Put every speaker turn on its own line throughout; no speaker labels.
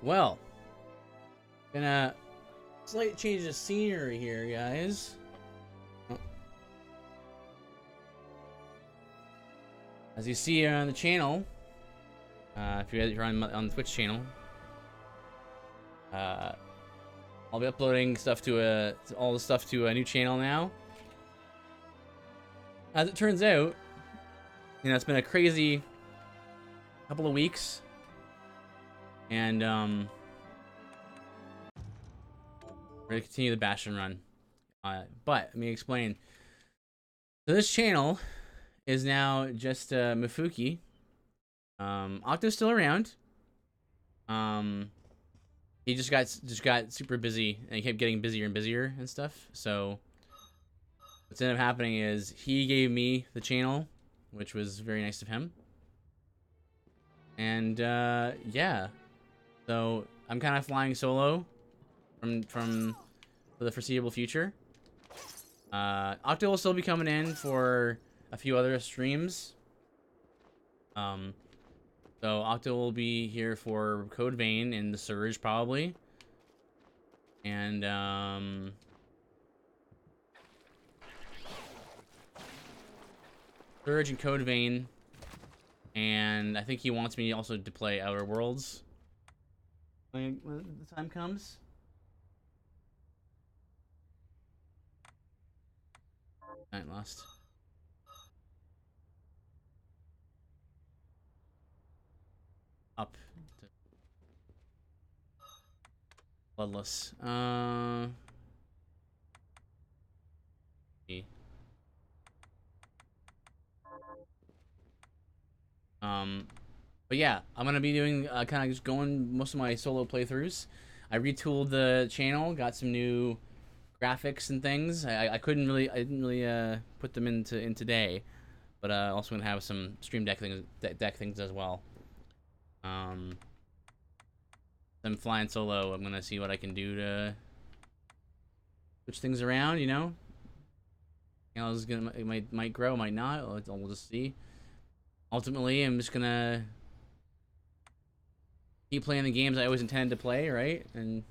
Well, gonna slight change of scenery here, guys. As you see on the channel, if you guys are on the Twitch channel, I'll be uploading stuff to all the stuff to a new channel now. As it turns out, you know, it's been a crazy couple of weeks, and we're gonna continue the Bastion run. But let me explain. So this channel is now just Mifuki. Octo's still around. He just got super busy, and he kept getting busier and busier and stuff. So what's ended up happening is he gave me the channel, which was very nice of him. And yeah, so I'm kind of flying solo for the foreseeable future. Octo will still be coming in for a few other streams. So Octo will be here for Code Vein and the Surge probably. And Surge and Code Vein. And I think he wants me also to play Outer Worlds when the time comes. Night Lost. Up to Bloodless. But yeah, I'm gonna be doing kind of just going most of my solo playthroughs. I retooled the channel, got some new graphics and things. I didn't really put them in today, but also gonna have some stream deck things as well. I'm flying solo. I'm gonna see what I can do to switch things around. You know, it might grow, might not. We'll just see. Ultimately, I'm just gonna keep playing the games I always intended to play, right? And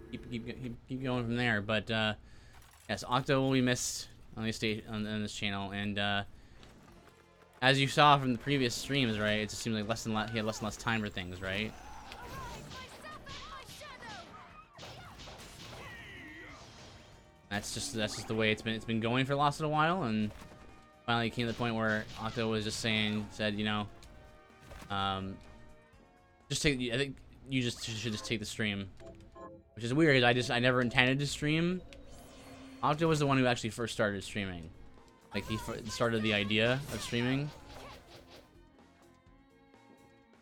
keep going from there. But yes, Octo will be missed on this channel, and as you saw from the previous streams, right? It just seemed like he had less and less time for things, right? That's just the way it's been going for the last little while, and finally came to the point where Octo was just said, you know, I think you should just take the stream, which is weird. I never intended to stream. Octo was the one who actually first started streaming. Like, he started the idea of streaming.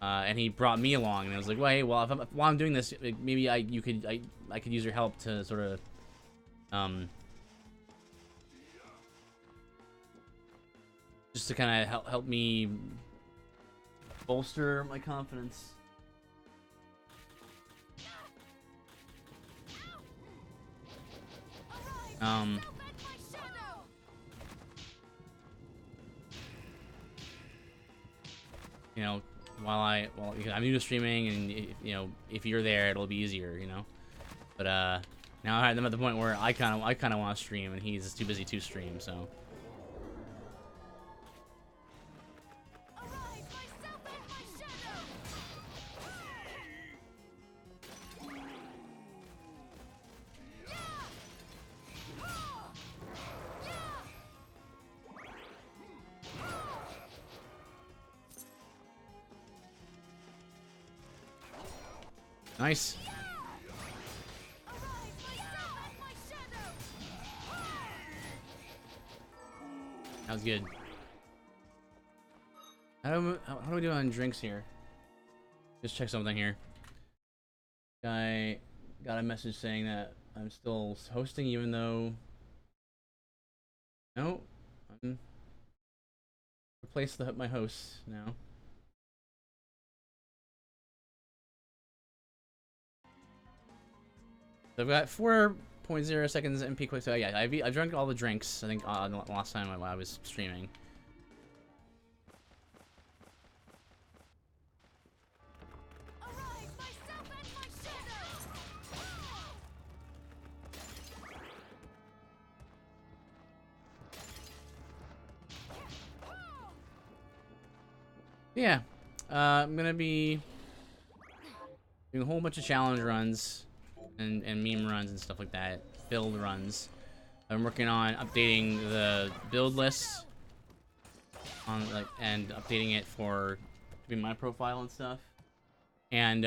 And he brought me along, and I was like, well, hey, well, while I'm doing this, maybe I could use your help to sort of, just to kind of help me bolster my confidence. You know, because I'm new to streaming, and you know, if you're there, it'll be easier, you know. But now I'm at the point where I kind of want to stream, and he's too busy to stream, so. Nice. That was good. How do we do on drinks here? Just check something here. Guy got a message saying that I'm still hosting, even though no, I'm replaced my host now. So I've got 4.0 seconds MP quick. So yeah, I've drunk all the drinks. I think the last time I was streaming. Yeah, I'm gonna be doing a whole bunch of challenge runs and meme runs and stuff like that, build runs. I'm working on updating the build list on and updating it for to be my profile and stuff. And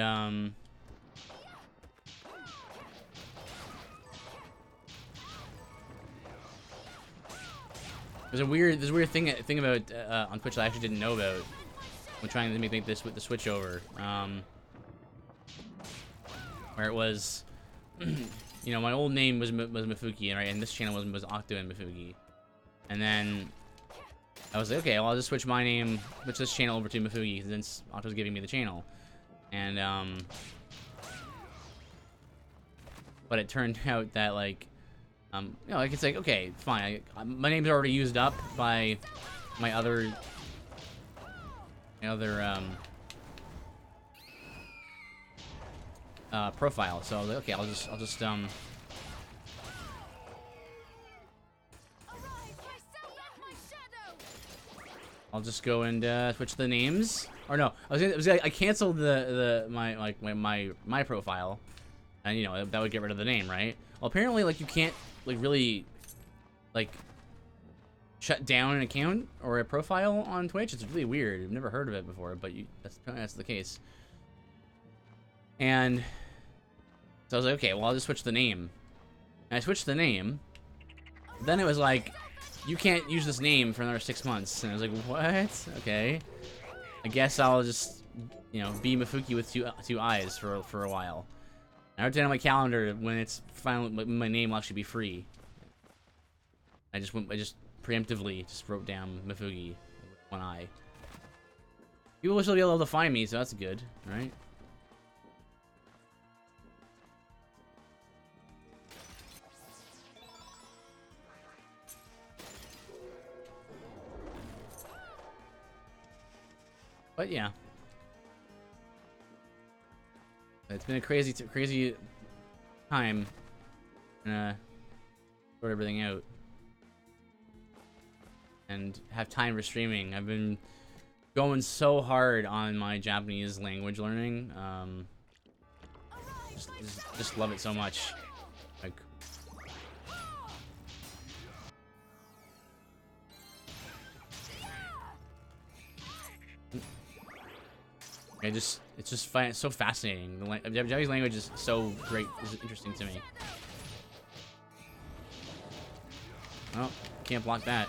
there's a weird thing about on Twitch that I actually didn't know about when trying to make this with the switch over. Where it was, you know, my old name was Mifuki, right, and this channel was Octo and Mifuki, and then I was like, okay, well, I'll just switch my name, switch this channel over to Mifugi, since Octo's giving me the channel, and but it turned out that like, you know, like it's like, okay, fine, my name's already used up by my other profile, so I was like, okay, I'll just go and switch the names. Or no, I canceled my profile, and you know that would get rid of the name, right? Well, apparently, like, you can't like really like shut down an account or a profile on Twitch. It's really weird. I've never heard of it before, but that's the case. And so I was like, okay, well, I'll just switch the name. And I switched the name. Then it was like, you can't use this name for another 6 months. And I was like, what? Okay. I guess I'll just, you know, be Mifuki with two eyes for a while. And I wrote down on my calendar when it's finally, my name will actually be free. I just preemptively just wrote down Mifugi with one eye. People will still be able to find me, so that's good, right? But yeah, it's been a crazy time. Sort everything out and have time for streaming. I've been going so hard on my Japanese language learning. Just love it so much. Like, it's just so fascinating. The Japanese language is so great. It's interesting to me. Oh, can't block that.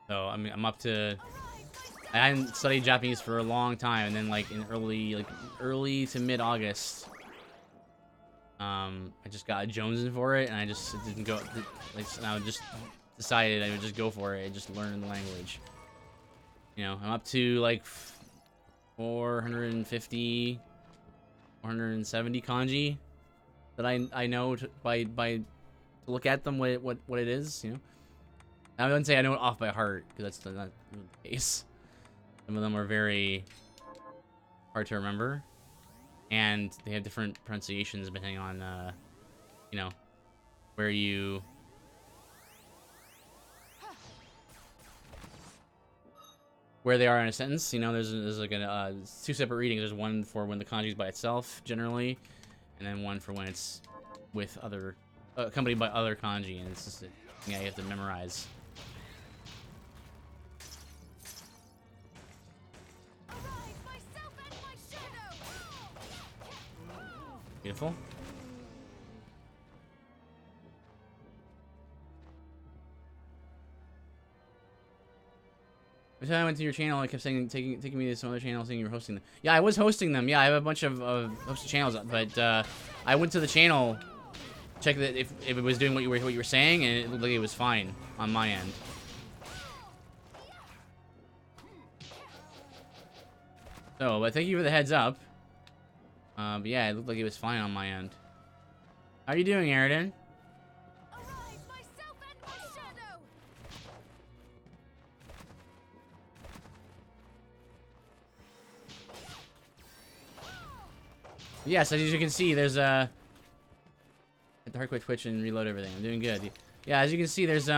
So I mean, I'm up to. I hadn't studied Japanese for a long time, and then like in early to mid-August, I just got jonesing for it, and I just didn't go. Like, and I just decided I would just go for it and just learn the language. You know, I'm up to like 450, 470 kanji that I know to look at them what it is. You know, I wouldn't say I know it off by heart because that's not the case. Some of them are very hard to remember, and they have different pronunciations depending on, you know, where they are in a sentence. You know, there's like two separate readings. There's one for when the kanji is by itself, generally, and then one for when it's with other, accompanied by other kanji, and it's just you have to memorize. Beautiful. Every time I went to your channel, I kept saying, taking me to some other channel, saying you were hosting them. Yeah, I was hosting them. Yeah, I have a bunch of hosted channels, but I went to the channel, check that if it was doing what you were saying, and it looked like it was fine on my end. So, but thank you for the heads up. But yeah, it looked like it was fine on my end. How are you doing, Aridin? Yes, as you can see, there's a... Hit the hard quit Twitch and reload everything. I'm doing good. Yeah, as you can see, there's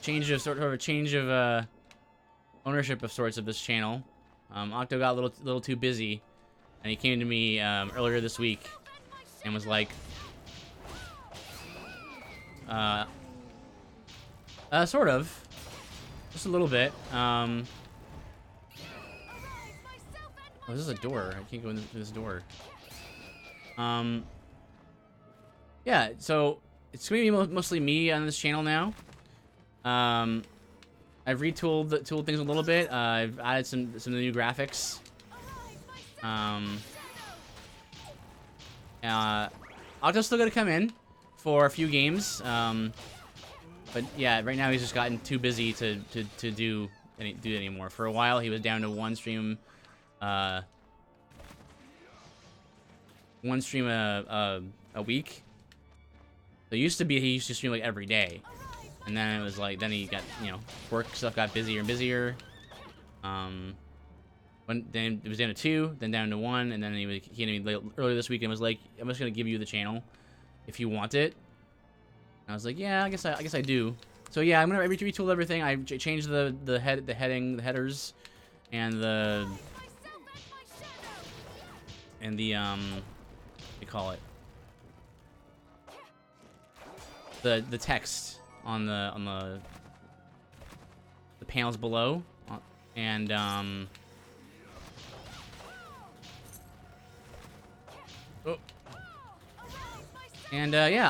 change of sort of a change of ownership of sorts of this channel. Octo got a little too busy, and he came to me earlier this week and was like, sort of, just a little bit. Oh, this is a door. I can't go into this door. Yeah, so it's gonna be mostly me on this channel now. I've tooled things a little bit. I've added some of the new graphics. Octo's still gonna come in for a few games. But yeah, right now he's just gotten too busy to do it anymore. For a while, he was down to one stream a week. So it used to be he used to stream like every day, and then it was like then he got, you know, work stuff got busier and busier. Then it was down to 2, then down to 1, and then he came to me earlier this week and was like, "I'm just gonna give you the channel if you want it." And I was like, "Yeah, I guess I do." So yeah, I'm gonna retool everything. I changed the headers, and the what do you call it? The text on the panels below, and yeah,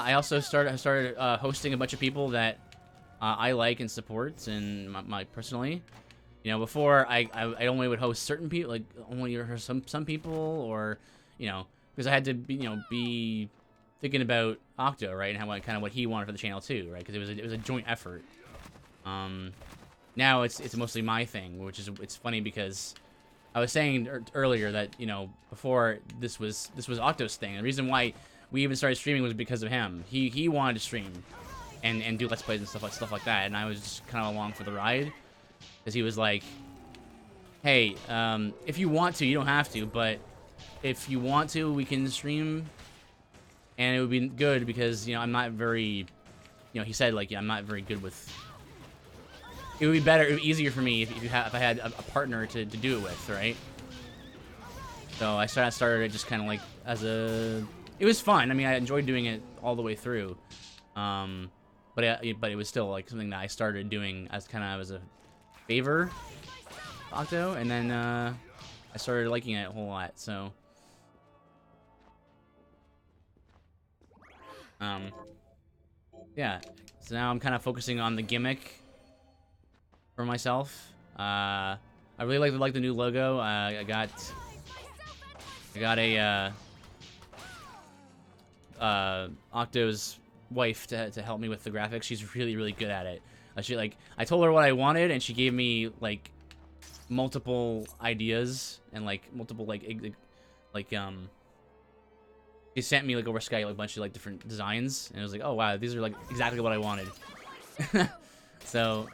I also started hosting a bunch of people that I like and support, and my personally, you know, before I only would host certain people, like only some people, or, you know, because I had to be thinking about Octo, right, and how kind of what he wanted for the channel too, right, because it was a joint effort. Now it's mostly my thing, which is, it's funny because I was saying earlier that, you know, before this was Octo's thing. The reason why we even started streaming was because of him. He wanted to stream and do Let's Plays and stuff like that, and I was just kind of along for the ride, because he was like, "Hey, if you want to, you don't have to, but if you want to, we can stream, and it would be good because, you know, I'm not very, you know," he said, like, "Yeah, I'm not very good with. It would be better, it would be easier for me if I had a partner to do it with, right?" So I started it just kind of like as a. It was fun. I mean, I enjoyed doing it all the way through, but it was still like something that I started doing as kind of as a favor, Octo, and then I started liking it a whole lot. So, yeah. So now I'm kind of focusing on the gimmick for myself. I really like the new logo. I got a Octo's wife to help me with the graphics. She's really good at it. I told her what I wanted, and she gave me like multiple ideas and like multiple she sent me like over Skype like a bunch of like different designs, and it was like, oh wow, these are like exactly what I wanted. So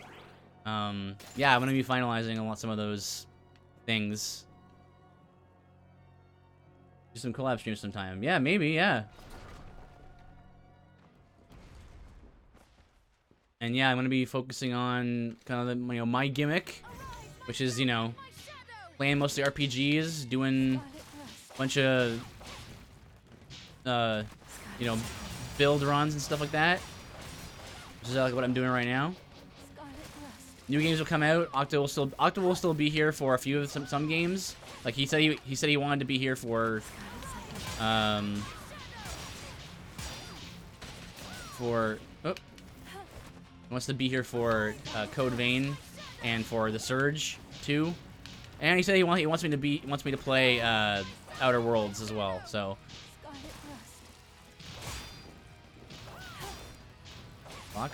yeah, I'm gonna be finalizing some of those things. Do some collab streams sometime. Yeah, maybe, yeah. And yeah, I'm gonna be focusing on kind of the, you know, my gimmick, which is, you know, playing mostly RPGs, doing a bunch of you know, build runs and stuff like that, which is like what I'm doing right now. New games will come out. Octo will still be here for a few of some games. Like he said he wanted to be here for he wants to be here for Code Vein and for the Surge 2. And he said he wants me to play Outer Worlds as well. So fuck.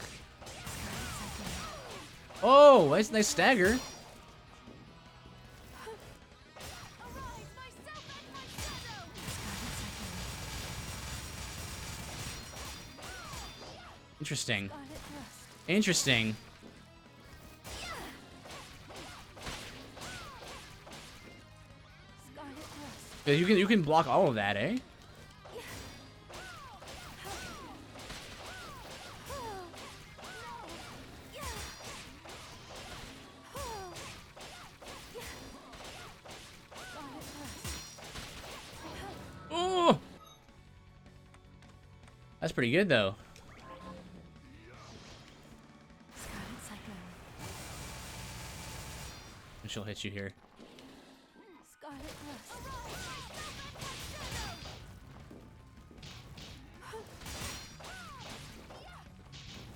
Oh, nice stagger. Interesting. Interesting. 'Cause you can block all of that, eh? Oh, that's pretty good though. And she'll hit you here.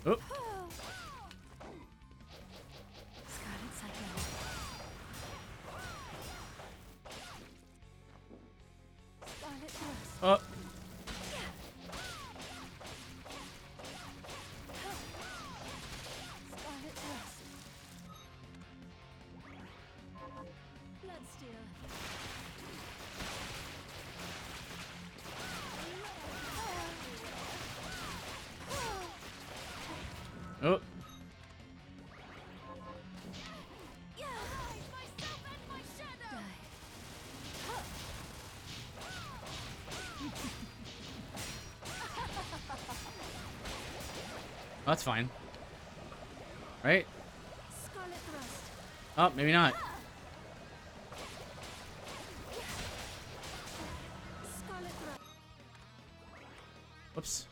Oh. Oh. Oh. That's fine. Right? Oh, maybe not. Whoops.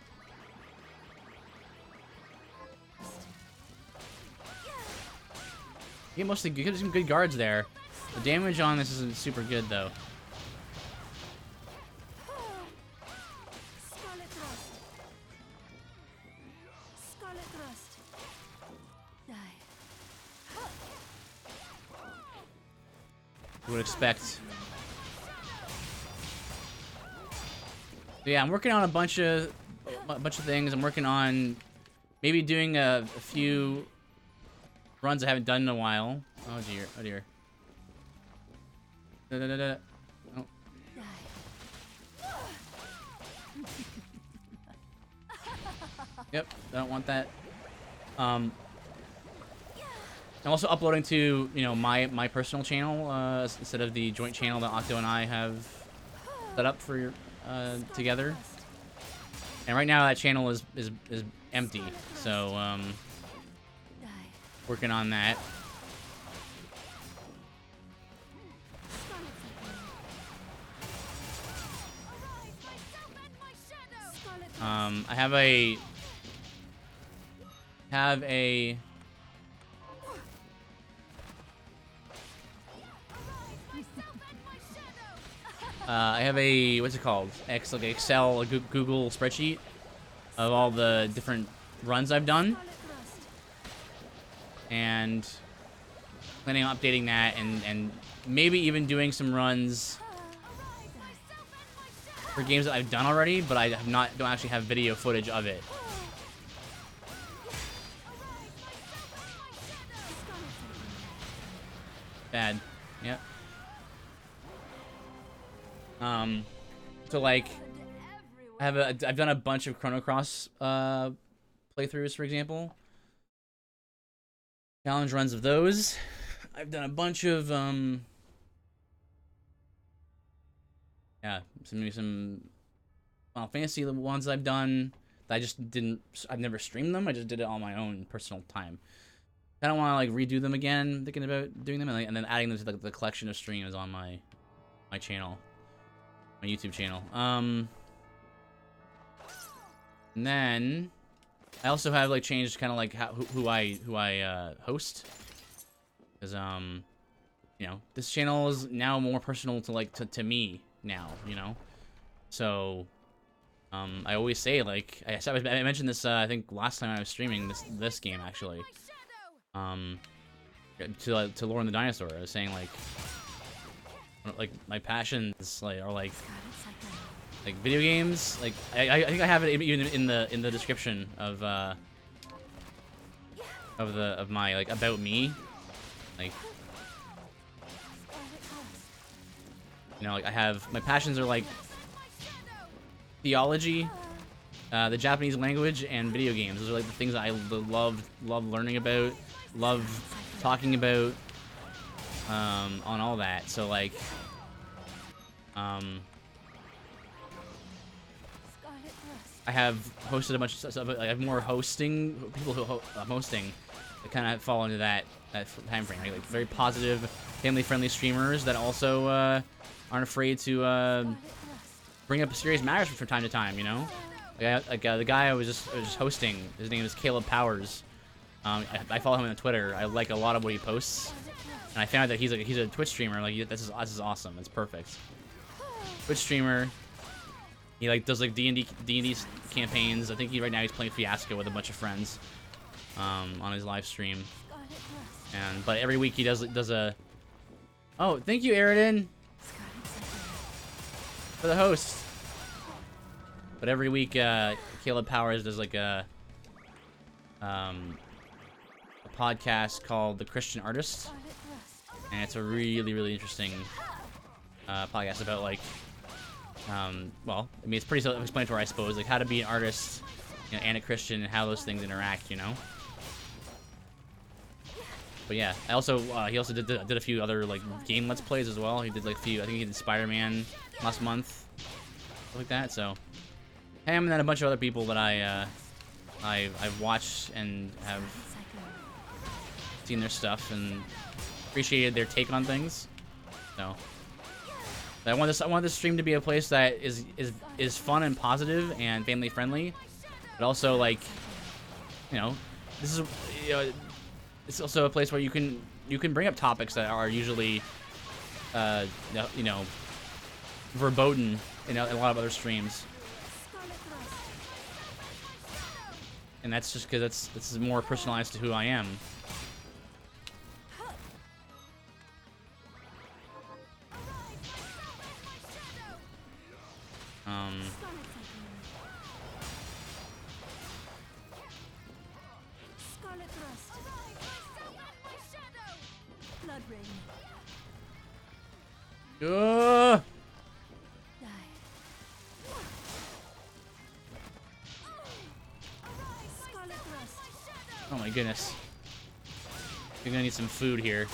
You get some good guards there. The damage on this isn't super good though. You would expect. So yeah, I'm working on a bunch of things. I'm working on maybe doing a few runs I haven't done in a while. Oh dear, oh dear. Oh. Yep, I don't want that. I'm also uploading to, you know, my personal channel instead of the joint channel that Octo and I have set up for together. And right now that channel is empty, so working on that. I have a what's it called? Like Excel, a Google spreadsheet of all the different runs I've done, and planning on updating that and maybe even doing some runs for games that I've done already, but I don't actually have video footage of it. Bad. Yep. So like, I've done a bunch of Chrono Cross playthroughs, for example. Challenge runs of those. I've done a bunch of yeah, maybe some Final Fantasy ones I've done that I just didn't. I've never streamed them. I just did it on my own personal time. I don't want to like redo them again. Thinking about doing them and then adding them to the collection of streams on my channel, my YouTube channel. And then I also have like changed kind of like who I host, because you know, this channel is now more personal to like to me now, you know. So I always say, like, I mentioned this I think last time I was streaming this game actually. To Lauren the Dinosaur, I was saying like my passions are like video games. Like I think I have it even in the description of my like about me, like, you know, like I have my passions are like theology, the Japanese language, and video games. Those are like the things that I love learning about, love talking about, on all that. So like, Um, I have hosted a bunch of stuff. I have more hosting people who I'm hosting that kind of fall into that time frame. Right? Like very positive, family-friendly streamers that also aren't afraid to bring up serious matters from time to time. You know, like the guy I was just hosting. His name is Caleb Powers. I follow him on Twitter. I like a lot of what he posts, and I found out that he's a Twitch streamer. Like this is awesome. It's perfect. Twitch streamer. He like does like D&D campaigns. I think right now he's playing Fiasco with a bunch of friends on his live stream. But every week he does a. Oh, thank you, Aridin, for the host. But every week, Caleb Powers does like a podcast called The Christian Artist, and it's a really interesting podcast about like. Well, I mean, it's pretty self-explanatory, I suppose, like how to be an artist, you know, and a Christian, and how those things interact, you know. But yeah, he also did a few other like game let's plays as well. He did like a few. I think he did Spider-Man last month, stuff like that. So him and then a bunch of other people that I've watched and have seen their stuff and appreciated their take on things. So. I want this stream to be a place that is fun and positive and family friendly, but also like, you know, this is it's also a place where you can bring up topics that are usually, you know, verboten in a lot of other streams, and that's just because this is more personalized to who I am. Oh my goodness. You're gonna need some food here.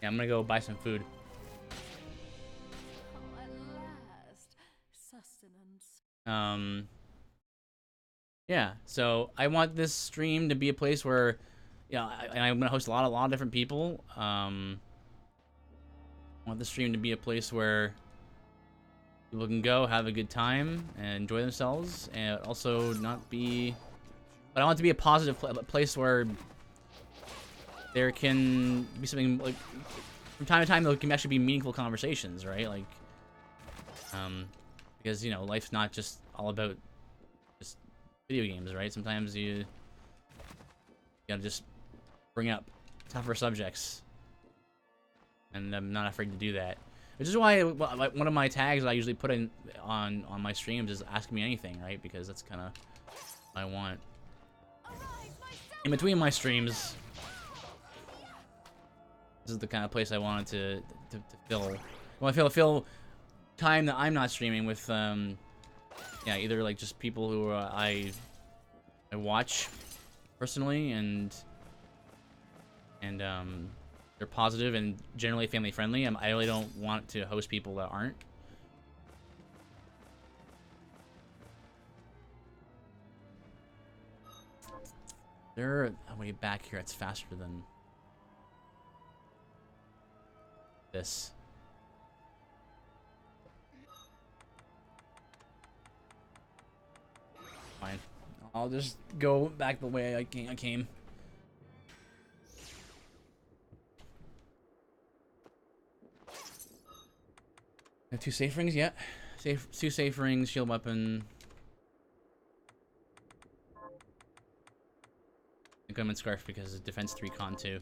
Yeah, I'm gonna go buy some food. Yeah, so I want this stream to be a place where, yeah, I'm gonna host a lot of different people. I want the stream to be a place where people can go have a good time and enjoy themselves, and also not be. But I want it to be a positive place where there can be something like from time to time there can actually be meaningful conversations, right? Like, because you know life's not just all about just video games, right? Sometimes you gotta just bring up tougher subjects, and I'm not afraid to do that. Which is why one of my tags that I usually put in on my streams is "Ask Me Anything," right? Because that's kind of what I want. In between my streams, this is the kind of place I wanted to fill. Well, I fill time that I'm not streaming with, yeah, either like just people who I watch personally and they're positive and generally family friendly. I really don't want to host people that aren't. They're way back here. It's faster than this. Fine. I'll just go back the way I came. Have 2 safe rings? Yeah. 2 safe rings, shield weapon. A gunman scarf because it's defense 3 con 2.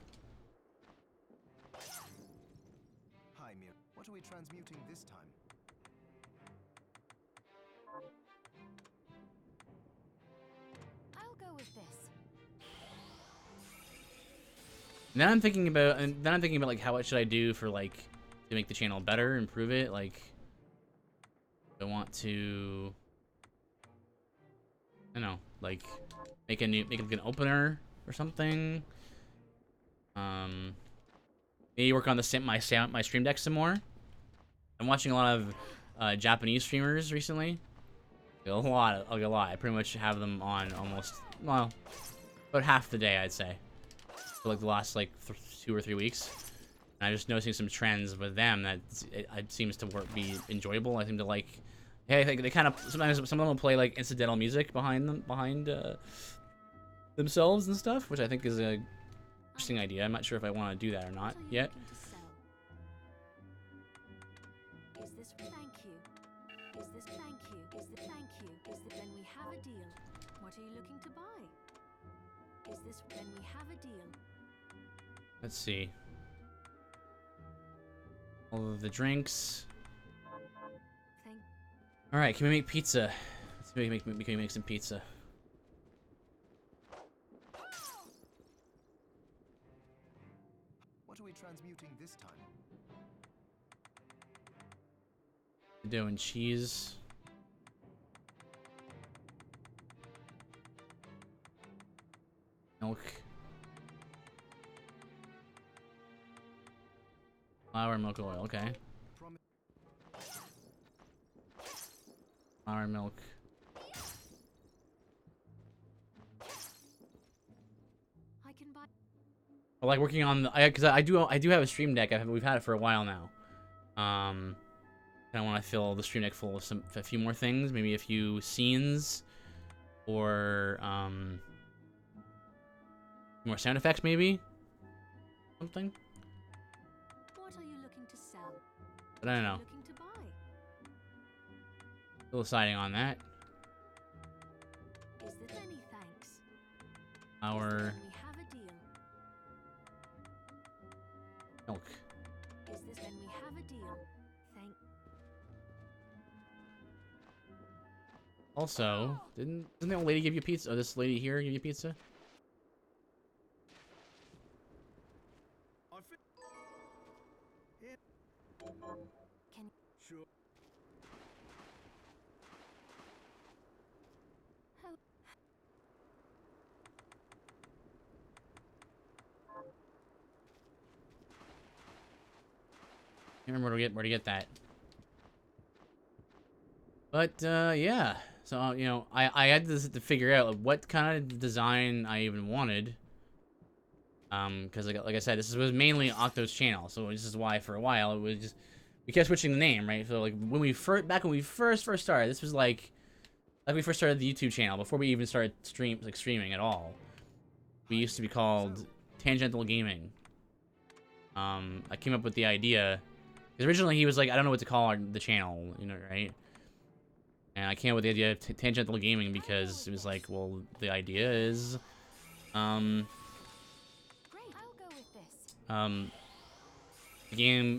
Hi, Mir. What are we transmuting this time?
I'll go with this.
Then I'm thinking about like how what should I do for like to make the channel better, improve it. Like I want to, I don't know, like make like an opener or something. maybe work on my stream deck some more. I'm watching a lot of Japanese streamers recently. A lot. I pretty much have them on almost, well, about half the day, I'd say, for like the last like 2 or 3 weeks. And I'm just noticing some trends with them that it seems to be enjoyable. I seem to like. Hey, I think they kind of sometimes some of them will play like incidental music behind themselves and stuff, which I think is a interesting idea. I'm not sure if I want to do that or not yet.
Is this thank you? Is this thank you? Is the thank you? Is that when we have a deal? What are you looking to buy? Is this when we have a deal?
Let's see. All of the drinks. All right, can we make pizza? Can we make some pizza?
What are we transmuting this time?
Dough and cheese. Milk. Flour, milk, oil. Okay. Flour, milk.
I can buy.
I like working on the because I do have a stream deck. We've had it for a while now. And I want to fill the stream deck full of a few more things, maybe a few scenes, or more sound effects, maybe something.
What are you looking to sell?
But I don't know.
Looking to buy?
Still deciding on that.
Is there any thanks?
Our
When we have a deal.
milk.
Is this when we have a deal? Thank.
Also, didn't the old lady give you pizza? Oh, this lady here give you pizza?
Can
Sure.
help?
Can't remember where to get that. But yeah. So you know, I had to figure out like, what kind of design I even wanted. Because like I said, this was mainly Octo's channel, so this is why for a while it was just we kept switching the name, right? So like when we first started, this was like we first started the YouTube channel before we even started streaming at all. We used to be called Tangential Gaming. I came up with the idea because originally he was like, I don't know what to call the channel, you know, right? And I came up with the idea of Tangential Gaming because it was like, well, the idea is,
Great, I'll go with this.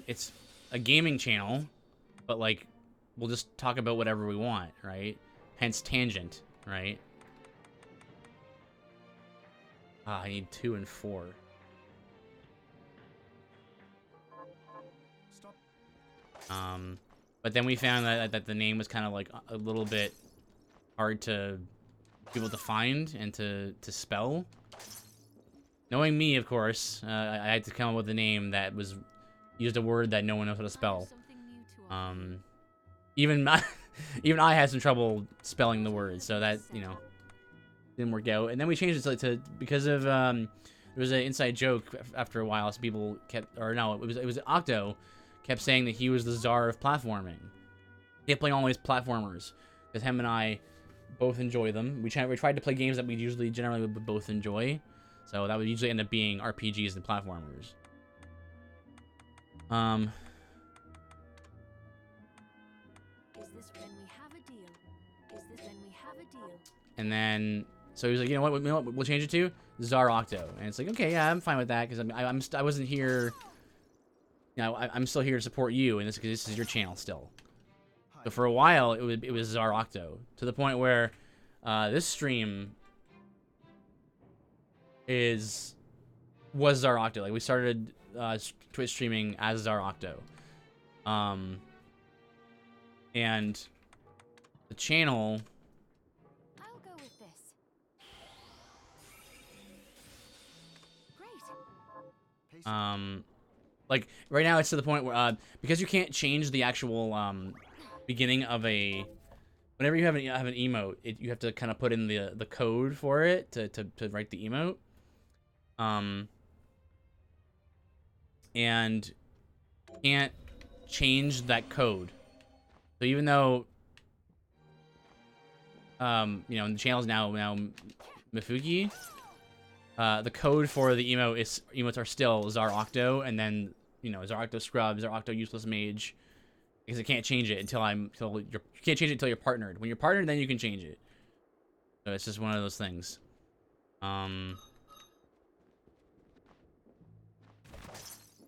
it's a gaming channel, but like, we'll just talk about whatever we want, right? Hence Tangent, right? Ah, I need 2 and 4.
Stop.
But then we found that the name was kind of like a little bit hard to people to find and to spell. Knowing me, of course, I had to come up with a name that used a word that no one knows how to spell.
Something new to offer.
Even even I had some trouble spelling the word, so that didn't work out. And then we changed it to because of there was an inside joke after a while. So people kept, or no, it was Octo kept saying that he was the czar of platforming. He kept playing all these platformers because him and I both enjoy them. We tried to play games that we generally would both enjoy, so that would usually end up being RPGs and platformers.
Is this when we have a deal? Is this when we have a deal?
And then, so he was like, you know what, we'll change it to Czar Octo. And it's like, okay, yeah, I'm fine with that, because I wasn't here, I'm still here to support you, and because this is your channel still. So for a while, it was Czar Octo, to the point where this stream was Czar Octo. Like, we started Twitch streaming as Czar Octo. And the channel...
I'll go with this. Great.
Pacing.
Like right now, it's to the point where because you can't change the actual beginning of a. Whenever you have an emote, you have to kind of put in the code for it to write the emote. And can't change that code. So even though you know, the channel's now Mifuki, the code for the emotes are still Zar Octo, and then you know Zar Octo Scrub, Zar Octo Useless Mage, because I can't change it until you can't change it until you're partnered. When you're partnered, then you can change it. So it's just one of those things.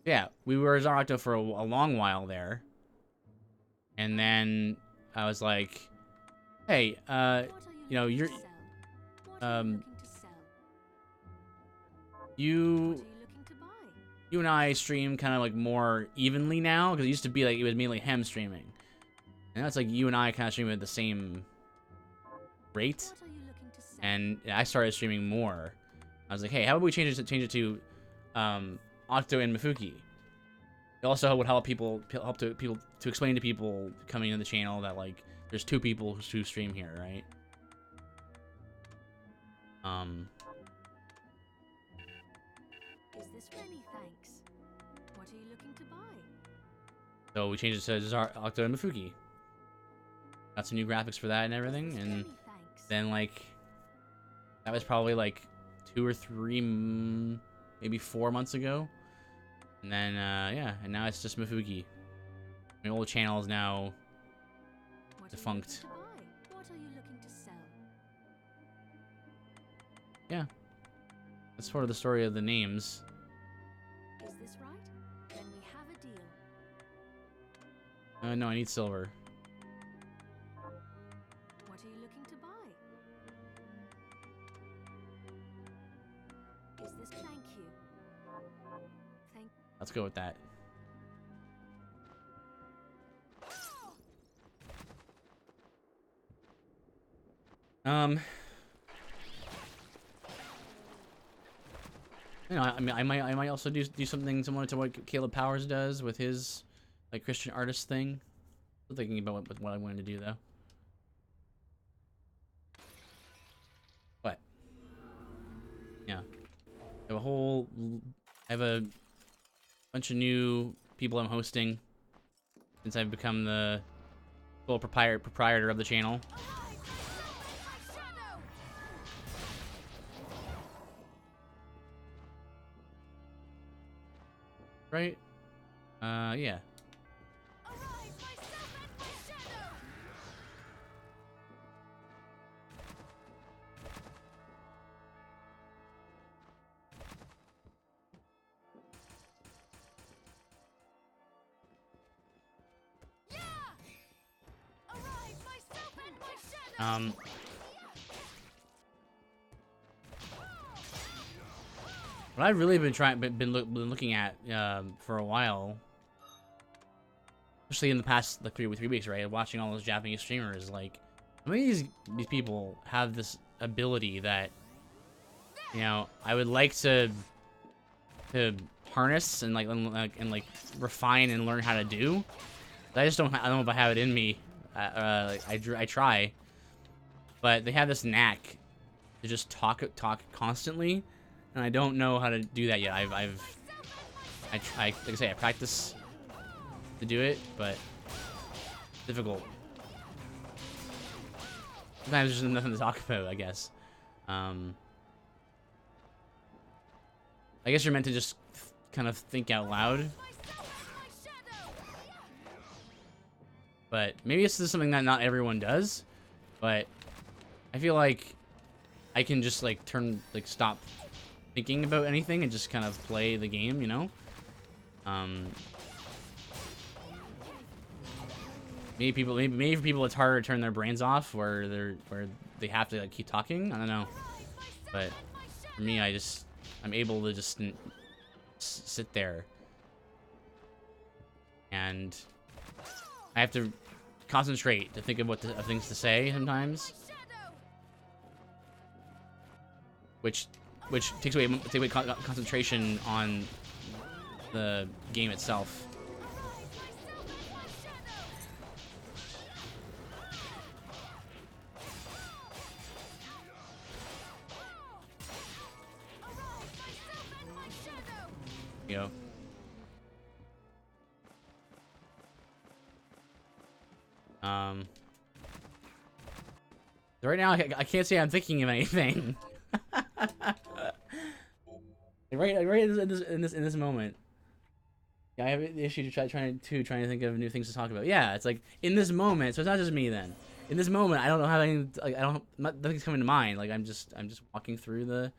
Yeah, we were Zar Octo for a long while there, and then I was like, hey, you know, you and I stream kind of like more evenly now, because it used to be like it was mainly him streaming, and now it's like you and I kind of stream at the same rate, and I started streaming more. I was like, hey, how about we change it to Octo and Mifuki? It also would help to explain to people coming into the channel that like there's two people who stream here, right?
Is this Rennie, thanks? What are you looking to buy?
So we changed it to Zar Octo and Mifuki. Got some new graphics for that and everything, and then like that was probably like 2 or 3, maybe 4 months ago. And then yeah, and now it's just Mifuki. My old channel is now defunct.
What are you looking to sell?
Yeah, that's sort of the story of the names.
Is this right? Then we have a deal.
No, I need silver.
What are you looking to buy? Is this thank you?
Let's go with that. You know, I mean, I might also do something similar to what Caleb Powers does with his like Christian artist thing. Still thinking about what I wanted to do though. What? Yeah, I have a bunch of new people I'm hosting since I've become the full proprietor of the channel. Right? Yeah. What I've really been looking at for a while, especially in the past like 3 weeks, right? Watching all those Japanese streamers, like how many of these people have this ability that, you know, I would like to harness and like refine and learn how to do. But I just don't. I don't know if I have it in me. I try, but they have this knack to just talk constantly. And I don't know how to do that yet. Like I say, I practice to do it, but it's difficult. Sometimes there's just nothing to talk about, I guess. I guess you're meant to just kind of think out loud. But maybe it's just something that not everyone does. But I feel like I can just like stop thinking about anything and just kind of play the game, you know? Maybe for people it's harder to turn their brains off where they have to like keep talking. I don't know. But for me, I'm able to just sit there, and I have to concentrate to think of of things to say sometimes, which takes away concentration on the game itself. You know. Right now, I can't say I'm thinking of anything. right in this moment. Yeah, I have an issue trying to think of new things to talk about. Yeah, it's like in this moment, so it's not just me then. In this moment, I don't know how any like nothing's coming to mind. Like I'm just walking through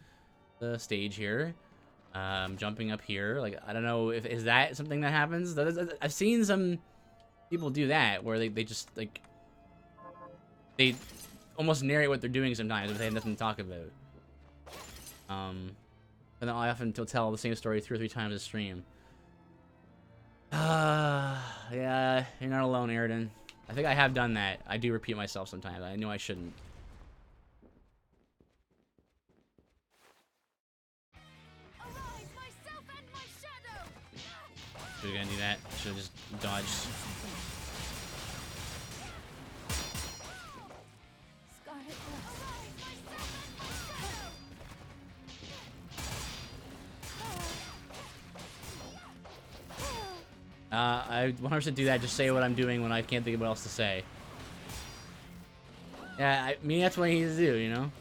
the stage here. Jumping up here. Like I don't know if is that something that happens. I've seen some people do that where they just like they almost narrate what they're doing sometimes, but they have nothing to talk about. And then I often tell the same story 2 or 3 times a stream. Yeah, you're not alone, Aridin. I think I have done that. I do repeat myself sometimes. I know I shouldn't. We're gonna do that. Should've just dodged. I 100% do that. Just say what I'm doing when I can't think of what else to say. Yeah, me, that's what I need to do, you know?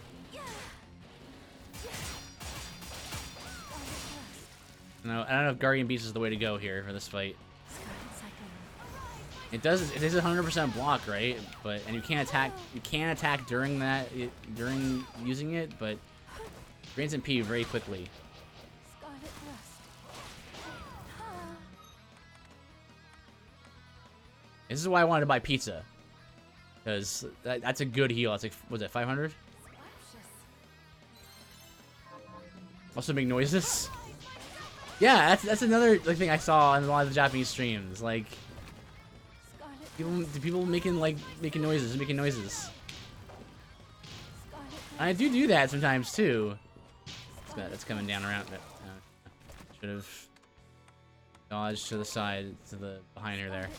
No, I don't know if Guardian Beast is the way to go here for this fight. It is 100% block, right? But and you can attack during that during using it, but grants MP very quickly. This is why I wanted to buy pizza, because that's a good heal. It's like, was it 500? Also make noises. Yeah, that's another like thing I saw in a lot of the Japanese streams. Like people making noises. I do that sometimes too. That's coming down around. Should have dodged to the side, to the behind her there.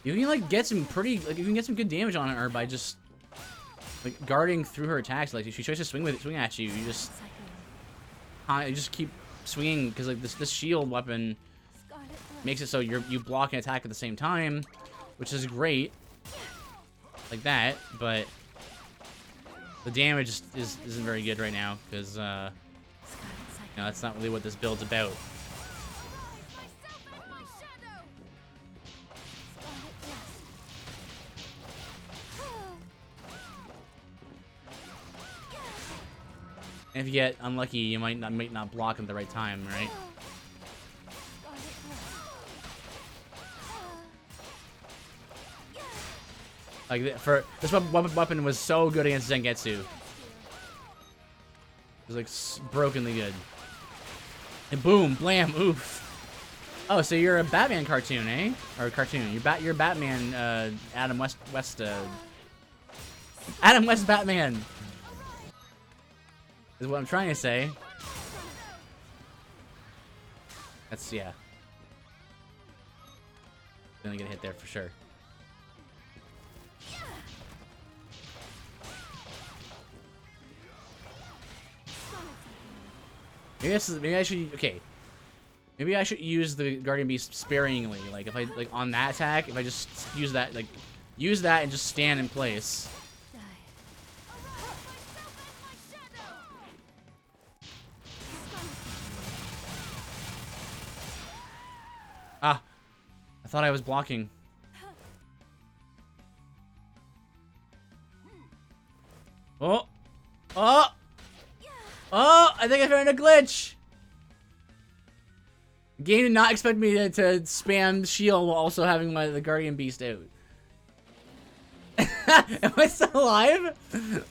You can like get some pretty, like you can get some good damage on her by just like guarding through her attacks. Like if she tries to swing at you, you just keep swinging, because like this shield weapon makes it so you block and attack at the same time, which is great, like that. But the damage isn't very good right now, because you know, that's not really what this build's about. And if you get unlucky, you might not block at the right time, right? Like this weapon was so good against Zangetsu. It was like brokenly good. And boom, blam, oof. Oh, so you're a Batman cartoon, eh? Or cartoon? You're Batman. Adam West. Adam West Batman. Is what I'm trying to say. That's, yeah. Gonna get hit there for sure. Maybe I should, okay. Maybe I should use the Guardian Beast sparingly. Like if I, like on that attack, if I just use that, like, use that and just stand in place. Ah, I thought I was blocking. Oh, oh, oh! I think I found a glitch. The game did not expect me to spam shield while also having the Guardian Beast out. Am I still alive? Can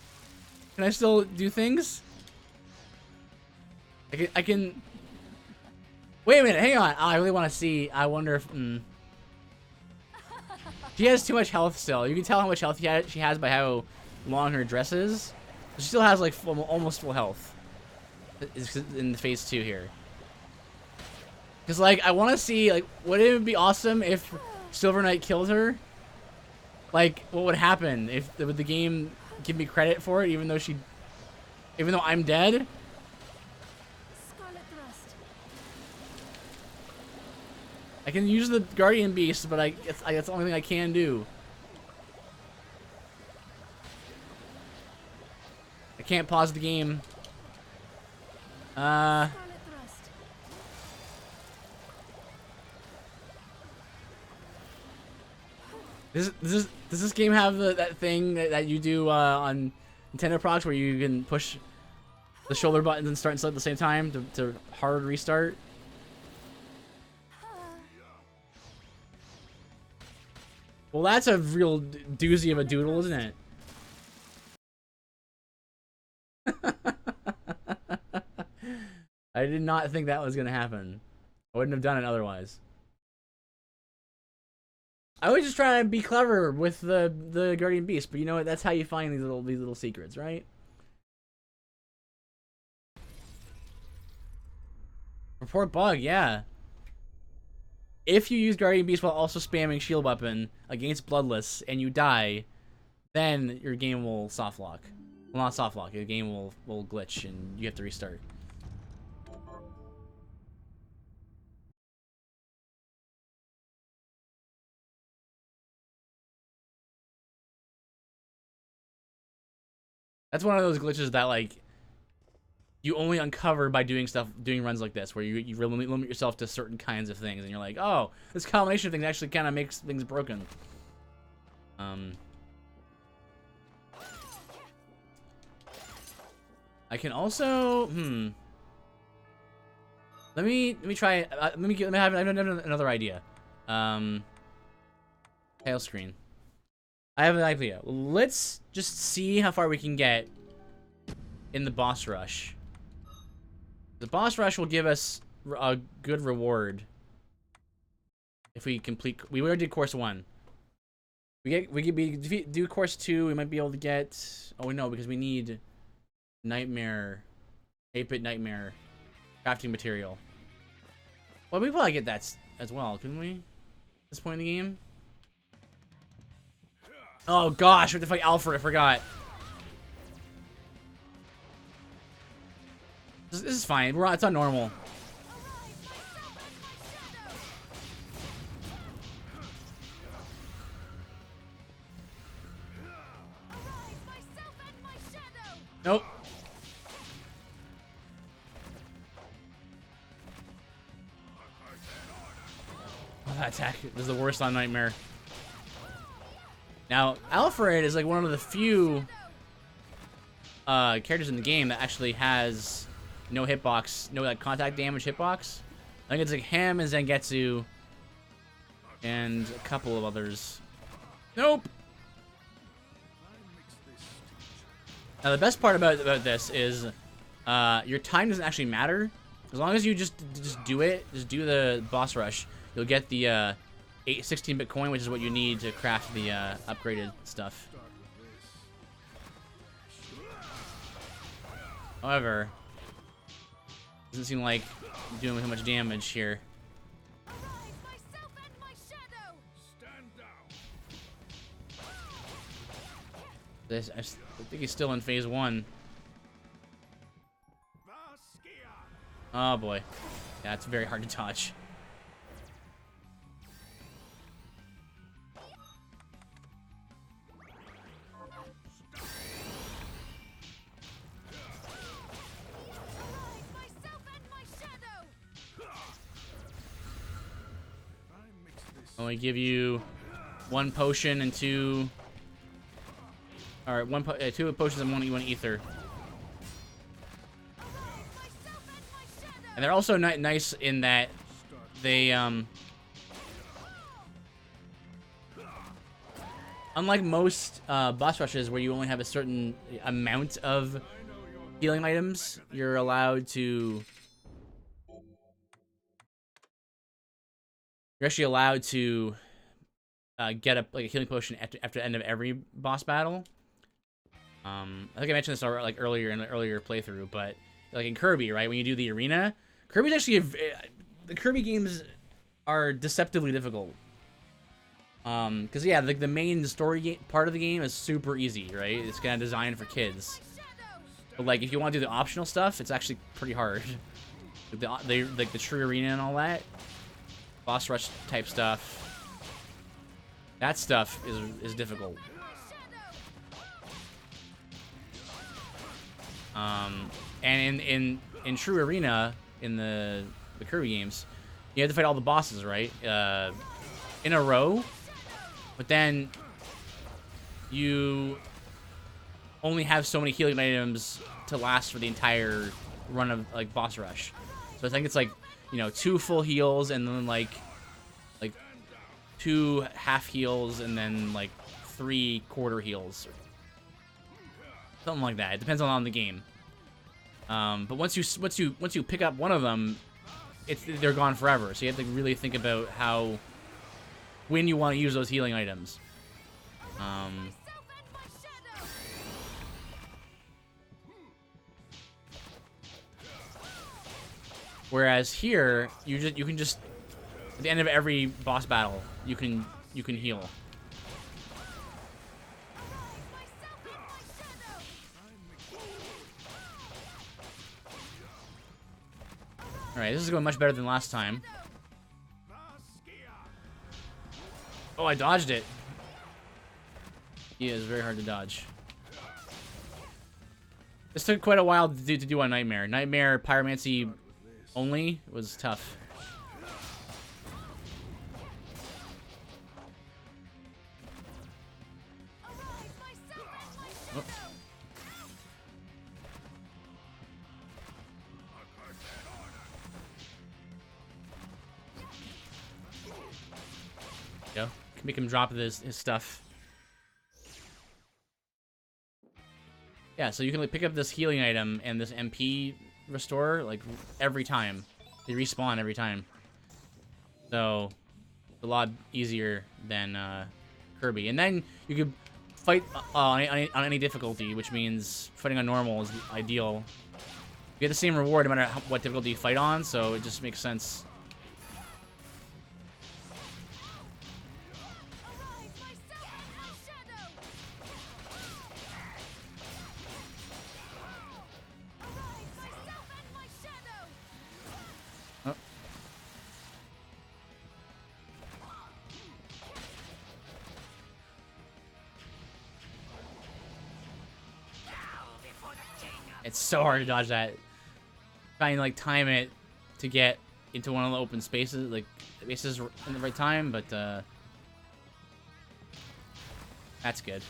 I still do things? I can. Wait a minute, hang on. Oh, I really want to see. I wonder if. She has too much health still. You can tell how much health she has by how long her dress is. She still has like almost full health. In the phase 2 here. Because like I want to see like would it be awesome if Silver Knight killed her? Like what would happen if would the game give me credit for it even though I'm dead? I can use the Guardian Beast, but that's the only thing I can do. I can't pause the game. Does this game have that thing that you do on Nintendo products where you can push the shoulder buttons and start and start at the same time to hard restart? Well, that's a real doozy of a doodle, isn't it? I did not think that was going to happen. I wouldn't have done it otherwise. I was just trying to be clever with the Guardian Beast, but you know what? That's how you find these little secrets, right? Report bug, yeah. If you use Guardian Beast while also spamming shield weapon against Bloodless and you die, then your game will soft lock. Well, not soft lock. Your game will glitch and you have to restart. That's one of those glitches that like you only uncover by doing runs like this, where you really limit yourself to certain kinds of things, and you're like, oh, this combination of things actually kind of makes things broken. I can also let me try. Let me have another idea. Tail screen. I have an idea. Let's just see how far we can get in the boss rush. The boss rush will give us a good reward if we complete. We already did course 1. We do course 2. We might be able to get. Oh no, because we need Nightmare, 8-bit Nightmare, crafting material. Well, we probably get that as well, couldn't we? At this point in the game. Oh gosh, we have to fight Alfred. I forgot. This is fine. It's not normal. Nope. Oh, that attack is the worst on Nightmare. Now, Alfred is like one of the few characters in the game that actually has no hitbox, no like contact damage hitbox. I think it's like him and Zangetsu and a couple of others. Nope. Now the best part about this is your time doesn't actually matter. As long as you just do it, just do the boss rush, you'll get the 16-bit coin, which is what you need to craft the upgraded stuff. However, doesn't seem like you're doing too much damage here. I think he's still in phase 1. Oh boy, yeah, it's very hard to touch. Only give you 1 potion and 2. All right, 2 potions and 1 ether. And they're also nice in that they unlike most boss rushes where you only have a certain amount of healing items, you're actually allowed to get like a healing potion after the end of every boss battle. I think I mentioned this like earlier in the earlier playthrough, but like in Kirby, right, when you do the arena, Kirby's actually the Kirby games are deceptively difficult. Because yeah, like the main story part of the game is super easy, right? It's kind of designed for kids. But like if you want to do the optional stuff, it's actually pretty hard. Like the true arena and all that, boss rush type stuff. That stuff is difficult. And in true arena in the Kirby games, you have to fight all the bosses, right? In a row. But then you only have so many healing items to last for the entire run of like boss rush. So I think it's like, you know, 2 full heals and then like 2 half heals and then like 3 quarter heals. Something like that. It depends on the game. But once you pick up one of them, they're gone forever. So you have to really think about when you want to use those healing items. Whereas here, you can just at the end of every boss battle, you can heal. All right, this is going much better than last time. Oh, I dodged it. Yeah, it's very hard to dodge. This took quite a while to do on Nightmare. Nightmare Pyromancy only was tough. Oh. Go. Make him drop his stuff. Yeah, so you can like, pick up this healing item and this MP restore like every time. They respawn every time. So it's a lot easier than Kirby. And then you could fight on any difficulty, which means fighting on normal is ideal. You get the same reward no matter what difficulty you fight on, so it just makes sense. It's so hard to dodge that. Trying to like time it to get into one of the open spaces, like spaces in the right time, but that's good.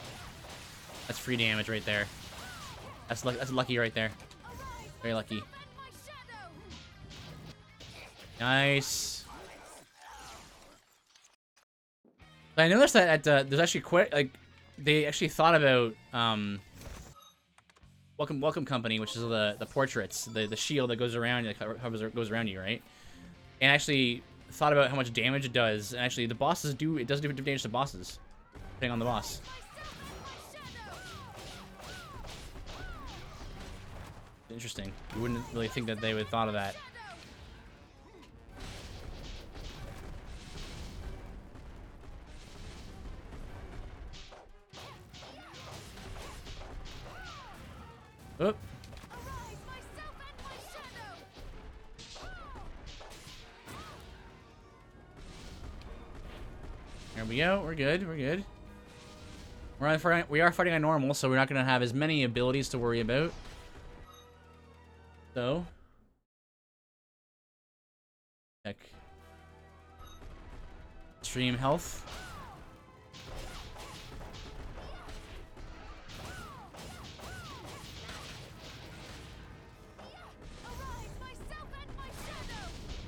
That's free damage right there. That's lucky right there. Very lucky. Nice. But I noticed that at there's actually quite like they actually thought about Welcome Company, which is the portraits, the shield that goes around you, like goes around you, right? And actually thought about how much damage it does. And actually, the bosses does do different damage to bosses, depending on the boss. Interesting. You wouldn't really think that they would have thought of that. Oop. There we go. We're good. We're good. We are fighting on normal, so we're not going to have as many abilities to worry about. So, check stream health.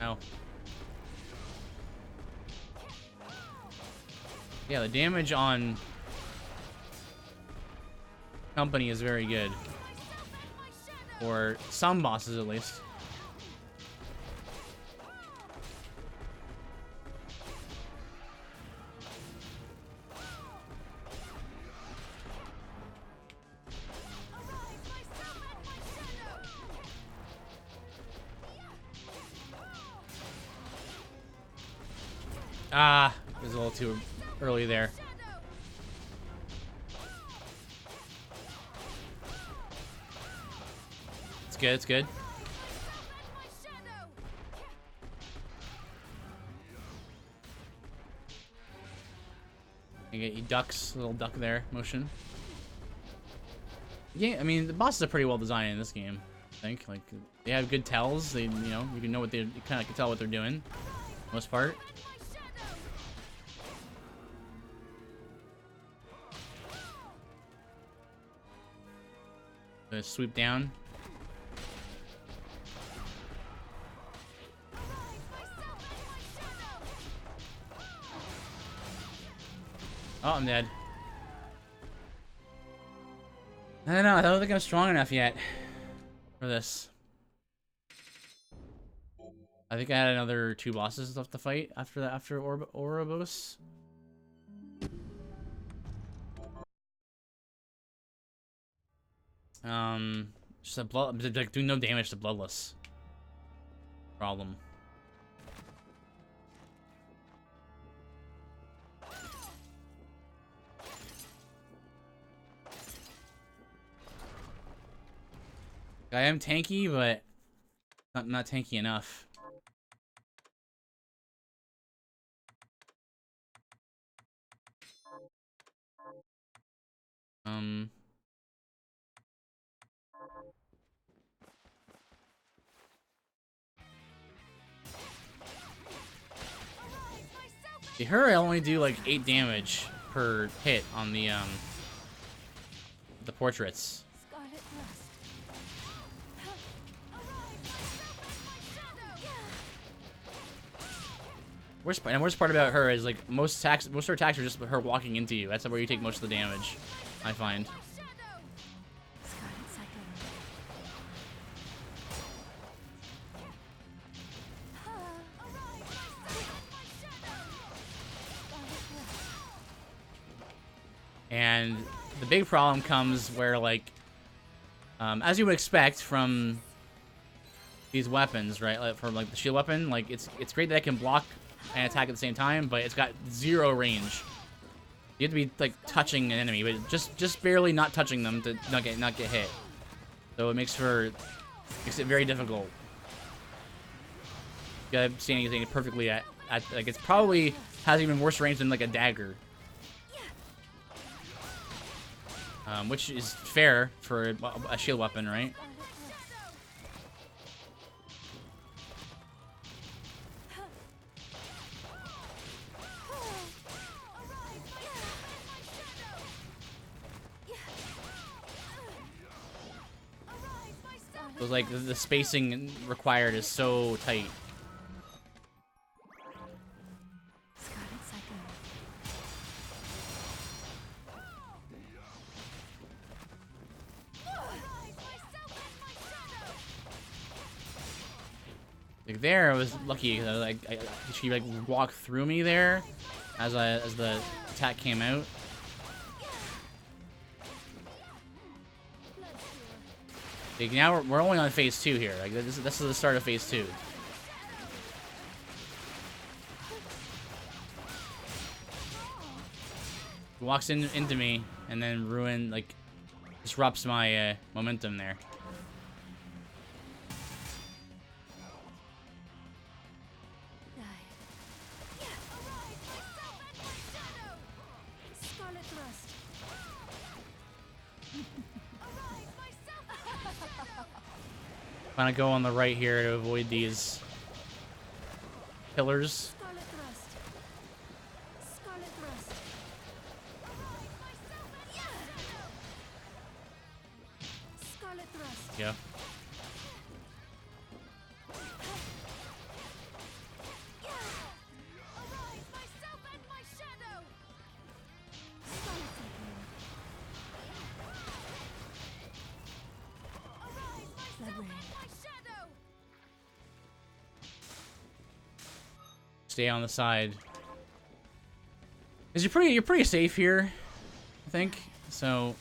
Ow. Yeah, the damage on Company is very good. For some bosses, at least. Ah, it was a little too early there. It's good, it's good. You get you ducks, little duck there, motion. Yeah, I mean the bosses are pretty well designed in this game. I think like they have good tells. They, you know, you can know what they, you kind of can tell what they're doing. Most part. Gonna sweep down. Oh, I'm dead. I don't know. I don't think I'm strong enough yet for this. I think I had another 2 bosses left to fight after that. After Ouroboros. Just a like doing no damage to Bloodless. Problem. I am tanky, but not tanky enough. Her, I only do like 8 damage per hit on the portraits. Worst part about her is like most of her attacks are just her walking into you. That's where you take most of the damage, I find. And the big problem comes where, like, as you would expect from these weapons, right? Like, from like the shield weapon, like it's great that it can block and attack at the same time, but it's got 0 range. You have to be like touching an enemy, but just barely not touching them to not get hit. So it makes it very difficult. You gotta see anything perfectly at like it's probably has even worse range than like a dagger. Which is fair for a shield weapon, right? So like the spacing required is so tight. Like there, I was lucky. Like she like walked through me there, as the attack came out. Like now we're only on phase 2 here. Like this is the start of phase 2. He walks into me and then disrupts my momentum there. I'm gonna go on the right here to avoid these pillars. Yeah. Stay on the side. Cause you're pretty safe here, I think. So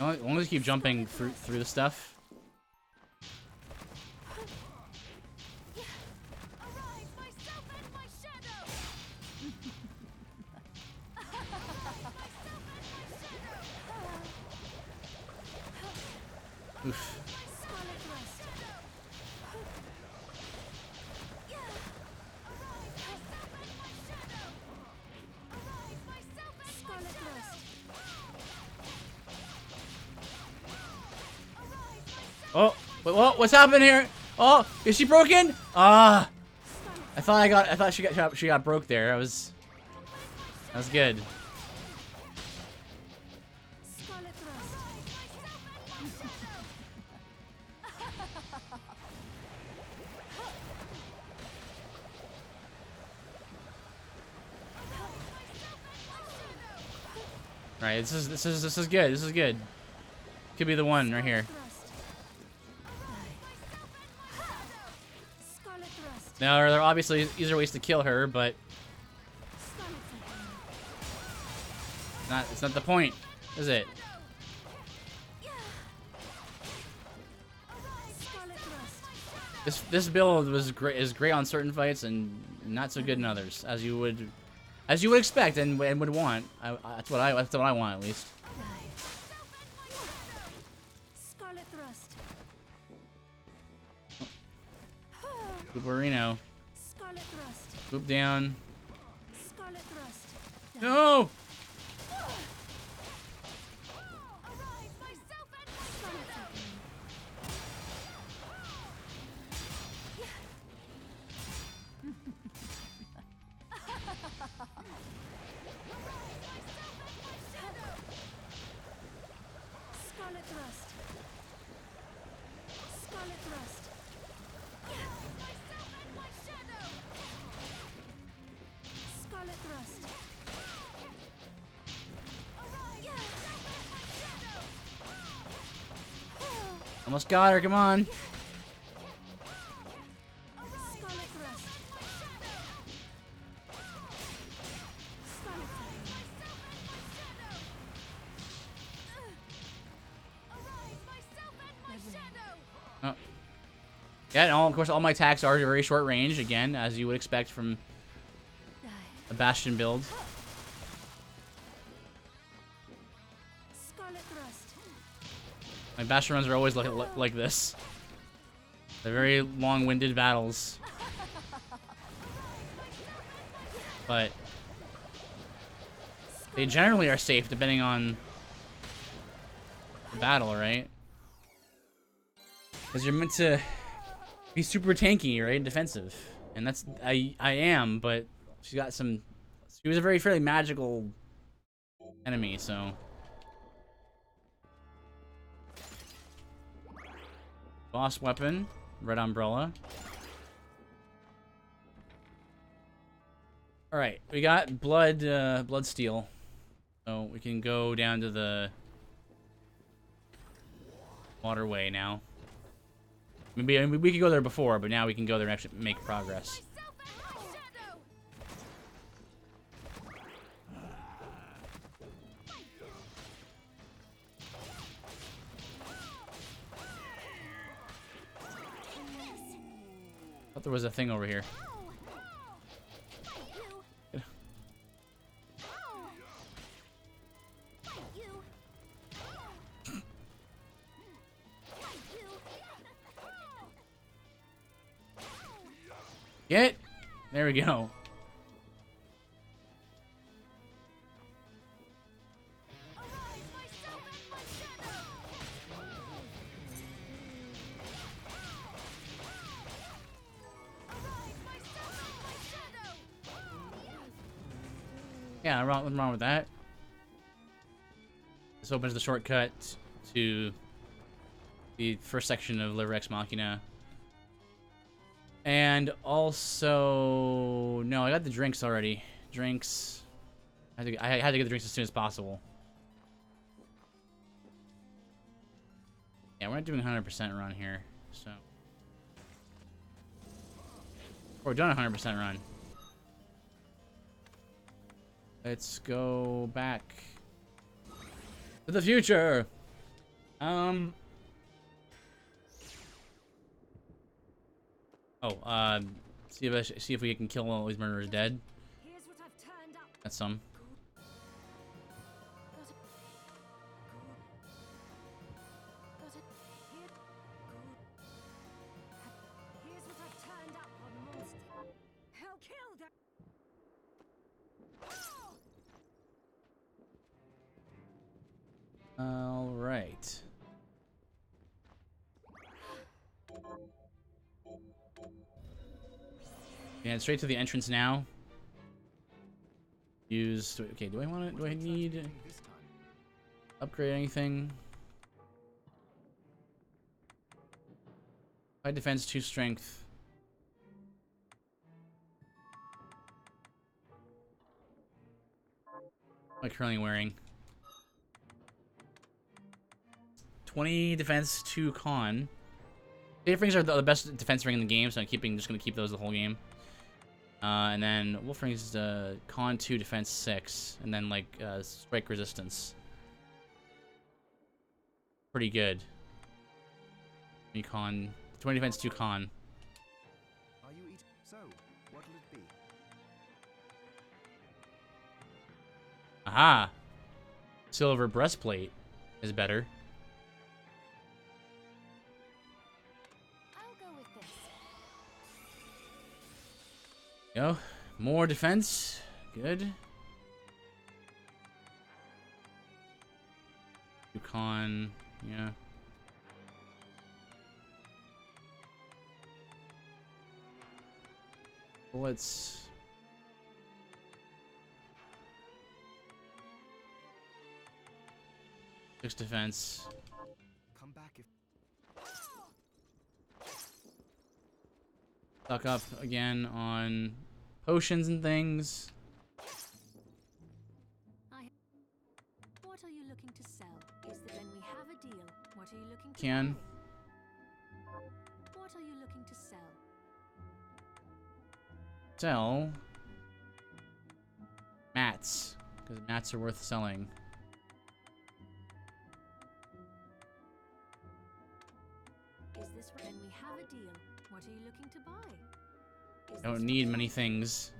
as long as you keep jumping through the stuff. Oof. Oh, wait, what's happening here? Oh, is she broken? Ah, I thought she got broke there. That was good. All right, this is good. This is good. Could be the one right here. Now there are obviously easier ways to kill her, but it's not the point, is it? This build is great on certain fights and not so good in others, as you would expect and would want. That's what I want, at least. Boobarino. Boop down. No! Almost got her, come on. Oh. Yeah, and of course all my attacks are very short range, again, as you would expect from a Bastion build. My Bastion runs are always like this. They're very long-winded battles. But they generally are safe depending on the battle, right? Because you're meant to be super tanky, right? Defensive. And that's I am, but she was a very fairly magical enemy, so boss weapon, red umbrella. All right, we got blood steel, so we can go down to the waterway now. Maybe we could go there before, but now we can go there and actually make progress. I thought there was a thing over here. Get! There we go. Yeah, nothing wrong with that. This opens the shortcut to the first section of Liver Ex Machina. And also, no, I got the drinks already. Drinks. I had to get the drinks as soon as possible. Yeah, we're not doing 100% run here, so we're done 100% run. Let's go back to the future. See if we can kill all these murderers dead. That's some. All right. Yeah, straight to the entrance now. Use. Okay, do I want to? Do I need
This time.
upgrade anything? High defense, 2 strength. What am I currently wearing? 20 defense, 2 con. Safe rings are the best defense ring in the game, so I'm just gonna keep those the whole game. And then wolf rings is con 2, defense 6, and then like strike resistance. Pretty good. Con 20 defense, 2 con.
Are you eating? So, what'll it be?
Aha! Silver breastplate is better.
I'll go with this.
Go. More defense. Good. Yukon. Yeah. Bullets. Six defense.
Come back if.
Stock up again on potions and things.
What are you looking to sell? Is that when we have a deal? What are you looking to
Can.
buy? What are you looking to sell?
Sell mats, because mats are worth selling.
Is this when we have a deal? What are you looking to buy? Is
Don't
this
need
what-
many things.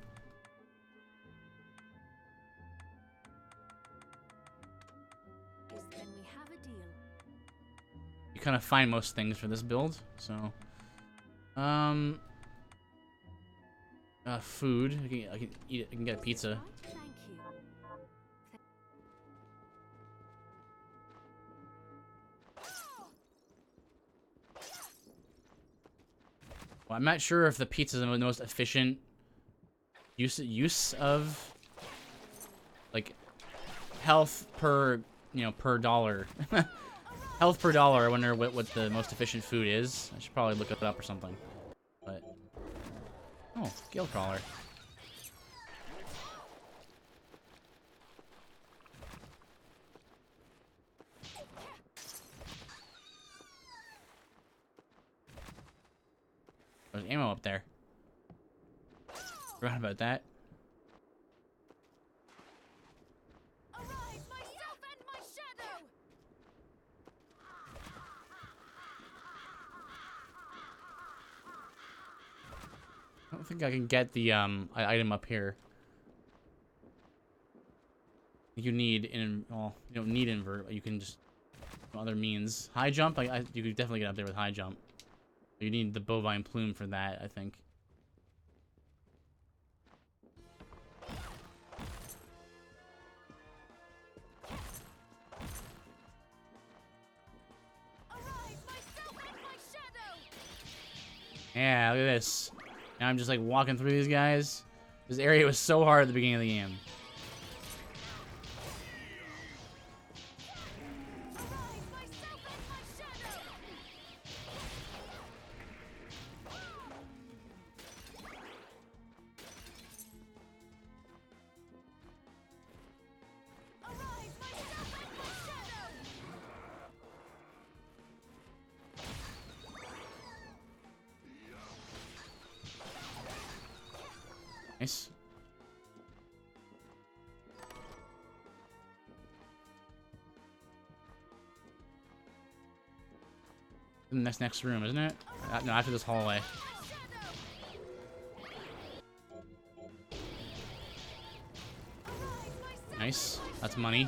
Is when we have a deal?
You kind of find most things for this build, so. Food. I can eat it. I can get a pizza.
Right, thank you.
Well, I'm not sure if the pizza is the most efficient use of like health per per dollar. Health per dollar. I wonder what the most efficient food is. I should probably look it up or something. But oh, Gale Crawler. There's ammo up there. Forgot about that.
Arise, myself and my shadow!
I don't think I can get the item up here. You need well, you don't need invert, but you can just other means. High jump, you could definitely get up there with high jump. You need the bovine plume for that, I think.
Arise, myself and my shadow!
Yeah, look at this. Now I'm just like walking through these guys. This area was so hard at the beginning of the game.
Arise, myself and my shadow! Arise, myself and my shadow!
Nice. In this next room, isn't it? No, after this hallway. Nice. That's money.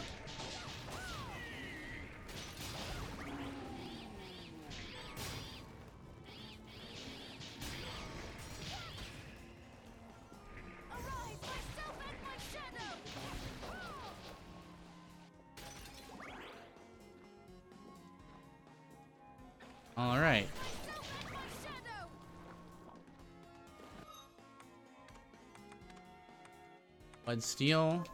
Arise, myself and my shadow!
right. Blood steel.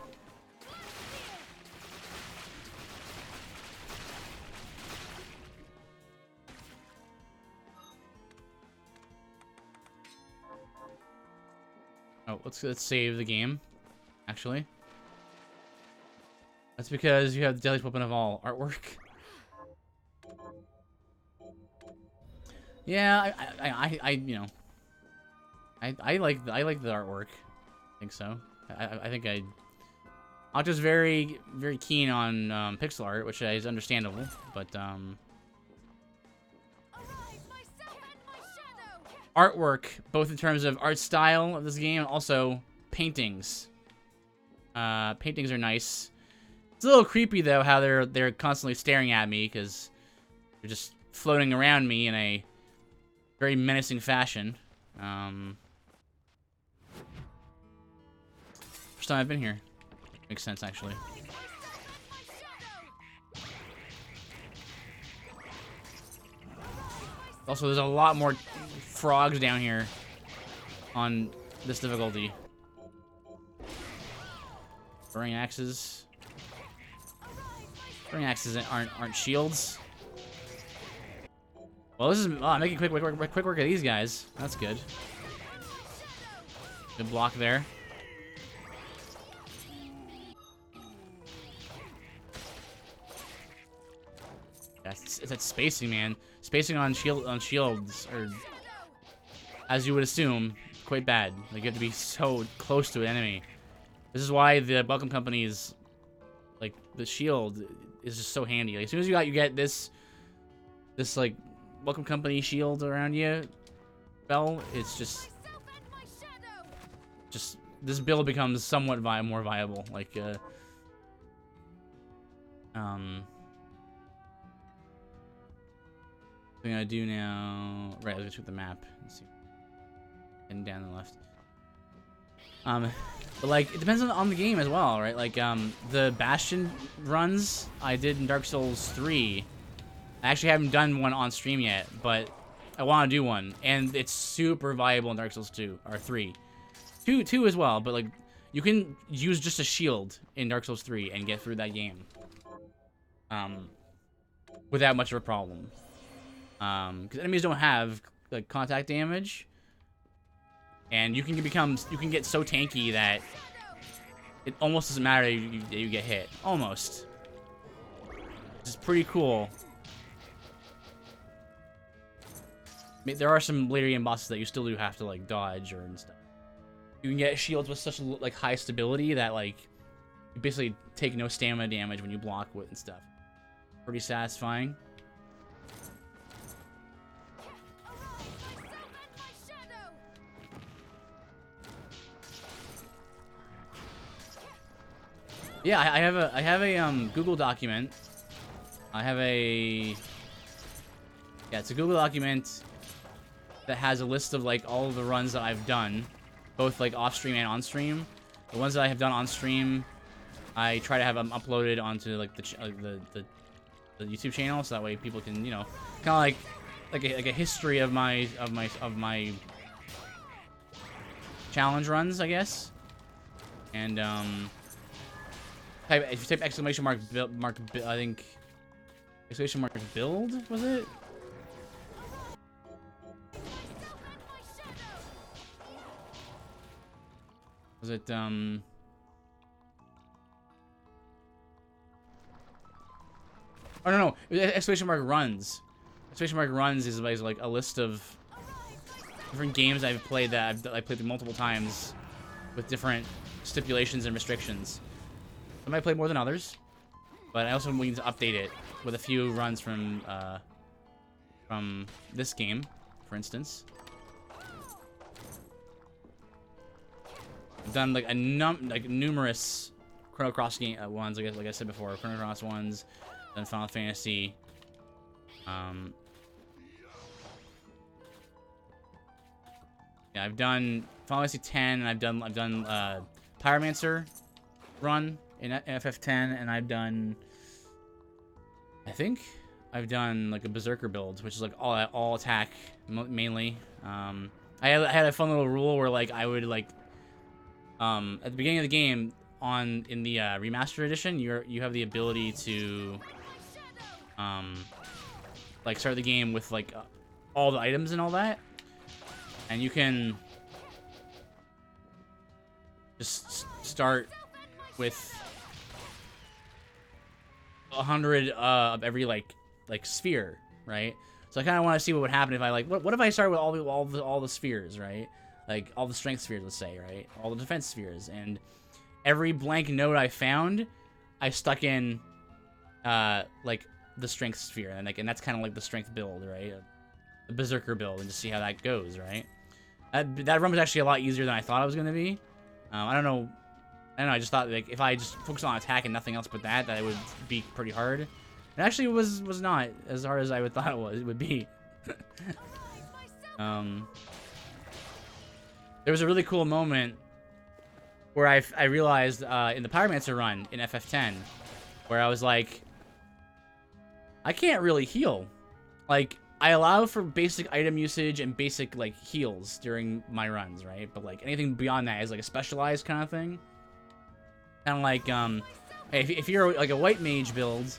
Oh, let's save the game. Actually, that's because you have the deadliest weapon of all artwork. Yeah, I you know, I like the artwork. I think so. I think I'm just very keen on pixel art, which is understandable, but artwork, both in terms of art style of this game and also paintings. Paintings are nice. It's a little creepy though how they're constantly staring at me because they're just floating around me in a very menacing fashion. First time I've been here. Makes sense, actually. Also, there's a lot more frogs down here on this difficulty. Throwing axes. Throwing axes aren't shields. Well, this is making quick work of these guys. That's good. Good block there. It's that spacing, man. Spacing on shields, or as you would assume, quite bad. Like you have to be so close to an enemy. This is why the Welcome Company's, like, the shield is just so handy. Like, as soon as you get this like Welcome Company shield around you, spell, it's just this build becomes somewhat more viable. Like, what I'm gonna do now. Right, let's check the map. Let's see. And down the left. But like, it depends on the game as well, right? Like, the Bastion runs I did in Dark Souls 3. I actually haven't done one on stream yet, but I want to do one, and it's super viable in Dark Souls 2 or 3, 2 as well. But like, you can use just a shield in Dark Souls 3 and get through that game, without much of a problem. Because enemies don't have like contact damage, and you can get so tanky that it almost doesn't matter that you get hit. Almost. Which is pretty cool. I mean, there are some later game bosses that you still do have to like dodge and stuff. You can get shields with such like high stability that like you basically take no stamina damage when you block with and stuff. Pretty satisfying. Yeah, I have a Google document. It's a Google document that has a list of like all of the runs that I've done, both like off stream and on stream. The ones that I have done on stream, I try to have them uploaded onto like the YouTube channel, so that way people can, you know, kind of like a history of my challenge runs, I guess. And if you type exclamation mark I think exclamation mark build, was it? Was it oh no, exclamation mark runs. Exclamation mark runs is like a list of different games I've played that I played multiple times with different stipulations and restrictions. Some I played more than others, but I also need to update it with a few runs from this game, for instance. I've done like numerous Chrono Cross ones, like I said before, Chrono Cross ones, then Final Fantasy. Yeah, I've done Final Fantasy 10, and I've done Pyromancer run in FF10, and I've done, I think, I've done like a berserker build, which is like all attack mainly. I had a fun little rule where like I would like at the beginning of the game in the remastered edition, you have the ability to like start the game with like all the items and all that, and you can just start with 100 of every like sphere, right? So I kind of want to see what would happen if I like what if I start with all the spheres, right? Like all the strength spheres, let's say, right? All the defense spheres, and every blank node I found, I stuck in like the strength sphere, and that's kind of like the strength build, right? The berserker build, and just see how that goes, right? That run was actually a lot easier than I thought it was gonna be. I don't know. I just thought like if I just focused on attack and nothing else but that it would be pretty hard. It actually was not as hard as I would thought it would be. There was a really cool moment where I realized in the Pyromancer run in FF10, where I was like, I can't really heal. Like, I allow for basic item usage and basic like heals during my runs, right? But like anything beyond that is like a specialized kind of thing. Kind of like if you're like a white mage build,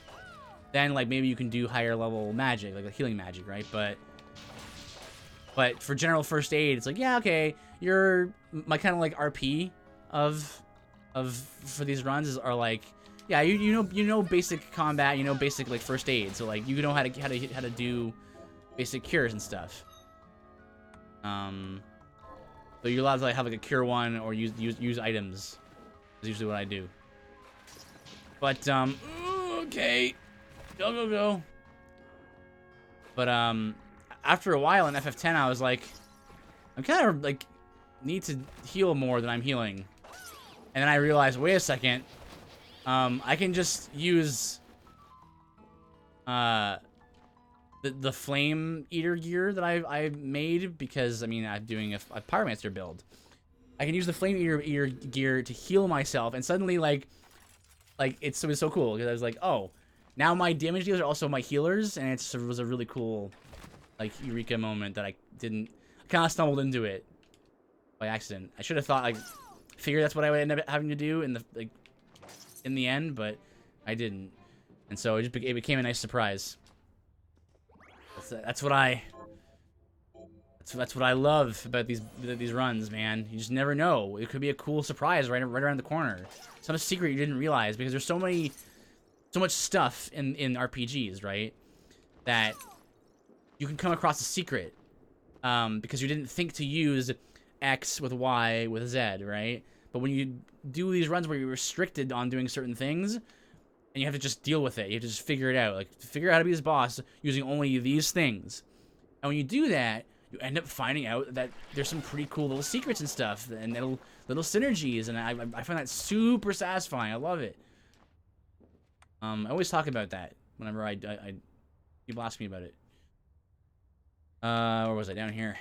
then like maybe you can do higher level magic, like a healing magic, right? But for general first aid, it's like, yeah, okay, you're my kind of like RP for these runs are like, yeah, you know basic combat, you know basic like first aid, so like you know how to do basic cures and stuff. So you're allowed to like have like a cure one or use items. Is usually what I do. But okay, go. But after a while in FF10, I was like, I'm kind of like need to heal more than I'm healing, and then I realized, wait a second, I can just use the flame eater gear that I made, because I mean I'm doing a pyromancer build. I can use the flame eater gear to heal myself, and suddenly like it was so cool, because I was like, oh, now my damage dealers are also my healers, and it was a really cool like eureka moment that I kind of stumbled into it by accident. I should have thought, like, figured that's what I would end up having to do in the end, but I didn't, and so it became a nice surprise. That's what I love about these runs, man. You just never know. It could be a cool surprise right around the corner. Some secret you didn't realize, because there's so much stuff in RPGs, right? That you can come across a secret because you didn't think to use X with Y with Z, right? But when you do these runs where you're restricted on doing certain things, and you have to just deal with it, you have to just figure it out. Like, figure out how to be this boss using only these things. And when you do that, you end up finding out that there's some pretty cool little secrets and stuff, and little synergies, and I find that super satisfying. I love it. I always talk about that whenever people ask me about it. Where was I? Down here.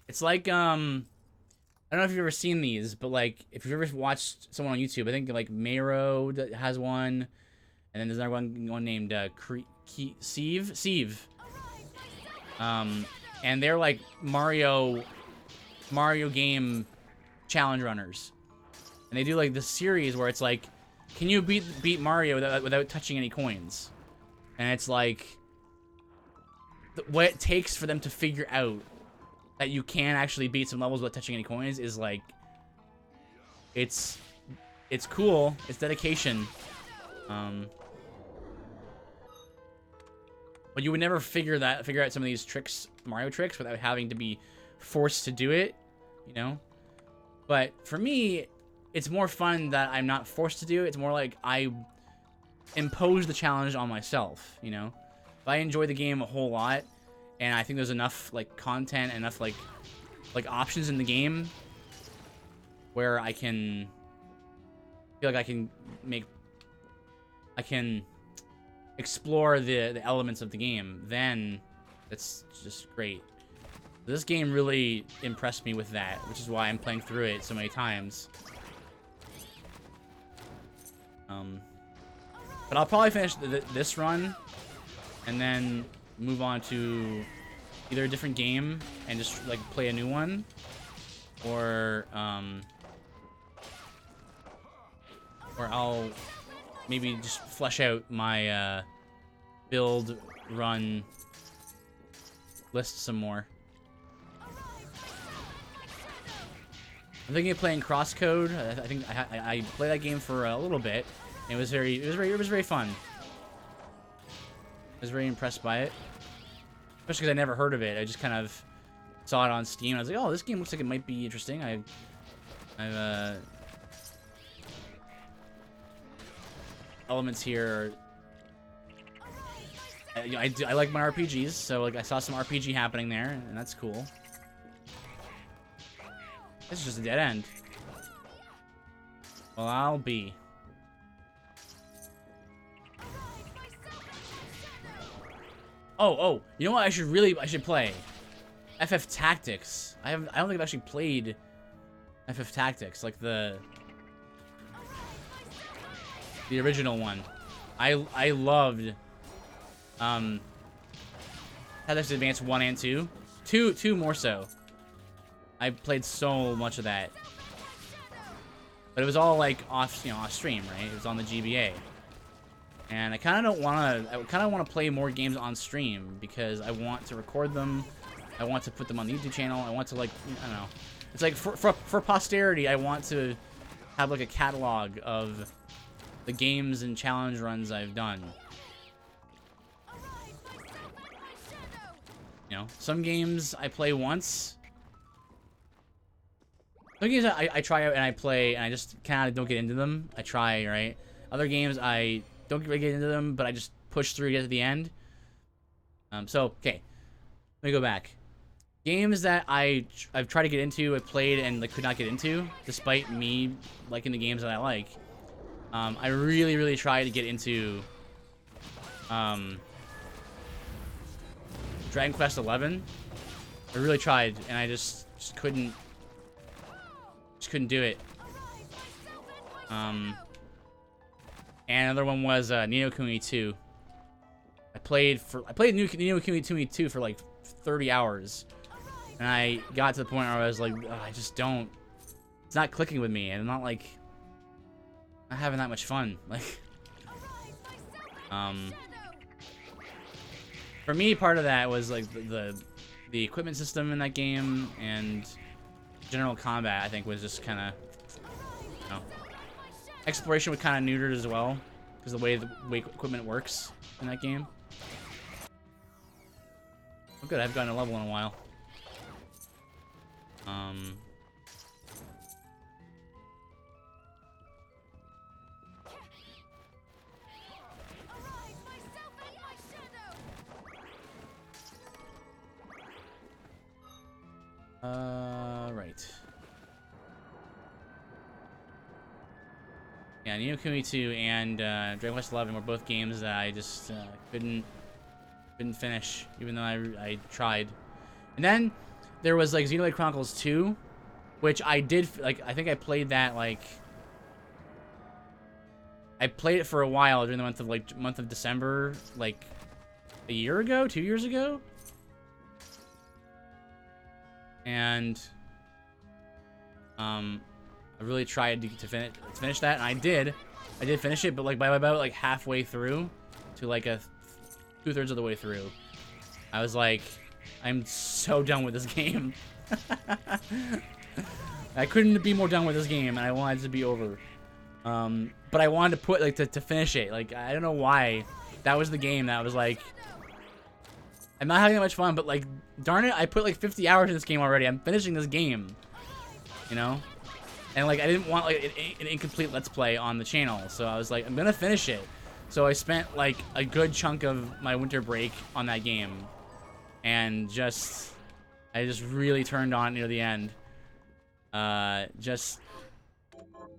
It's like, I don't know if you've ever seen these, but like, if you've ever watched someone on YouTube, I think like Mayro has one, and then there's another one named Sieve. And they're like Mario game challenge runners, and they do like this series where it's like, can you beat Mario without touching any coins? And it's like, what it takes for them to figure out that you can actually beat some levels without touching any coins is like, it's cool. It's dedication. But you would never figure out some of these tricks, Mario tricks, without having to be forced to do it, you know? But for me, it's more fun that I'm not forced to do it. It's more like I impose the challenge on myself, you know? If I enjoy the game a whole lot, and I think there's enough like content, enough like options in the game where I can feel like I can explore the elements of the game, then that's just great. This game really impressed me with that, which is why I'm playing through it so many times. But I'll probably finish this run and then move on to either a different game and just like play a new one, or I'll maybe just flesh out my build run list some more. I'm thinking of playing Crosscode. I think I played that game for a little bit. And it was very fun. I was very impressed by it, especially because I never heard of it. I just kind of saw it on Steam. I was like, oh, this game looks like it might be interesting. Elements here. I like my RPGs, so like I saw some RPG happening there, and that's cool. This is just a dead end. Well, I'll be. Oh, you know what? I should play FF Tactics. I don't think I've actually played FF Tactics, like the original one. I loved Tactics Advance 1 and 2. 2 more so. I played so much of that. But it was all like off stream, right? It was on the GBA. And I kind of want to play more games on stream because I want to record them. I want to put them on the YouTube channel. I want to, like, I don't know. It's like for posterity, I want to have like a catalog of the games and challenge runs I've done. You know, some games I play once. Some games I try out and I play and I just kind of don't get into them. I try, right? Other games I don't really get into them, but I just push through to get to the end. So, okay. Let me go back. Games that I've tried to get into, I played and like could not get into, despite me liking the games that I like. I really tried to get into Dragon Quest XI. I really tried, and I just couldn't do it. And another one was Ni no Kuni 2. I played Ni no Kuni 2 for like 30 hours. And I got to the point where I was like, oh, I just don't. It's not clicking with me, and I'm not like not having that much fun. Like, for me, part of that was like the equipment system in that game, and general combat. I think was just kind of, you know, exploration was kind of neutered as well because the way equipment works in that game. Oh, good, I haven't gotten a level in a while. Right. Yeah, Ni no Kuni 2 and Dragon Quest XI were both games that I just couldn't finish, even though I tried. And then there was like Xenoblade Chronicles 2, which I did like. I think I played that like. I played it for a while during the month of December, like a year ago, 2 years ago, and I really tried to finish that, and I did finish it, but like by about like halfway through, to like a 2/3 of the way through, I was like, I'm so done with this game. I couldn't be more done with this game, and I wanted it to be over. But I wanted to put to finish it. Like, I don't know why. That was the game that was like, I'm not having that much fun, but like, darn it, I put like 50 hours in this game already. I'm finishing this game, you know? And like, I didn't want like an incomplete Let's Play on the channel, so I was like, I'm gonna finish it. So I spent like a good chunk of my winter break on that game, and I just really turned on near the end.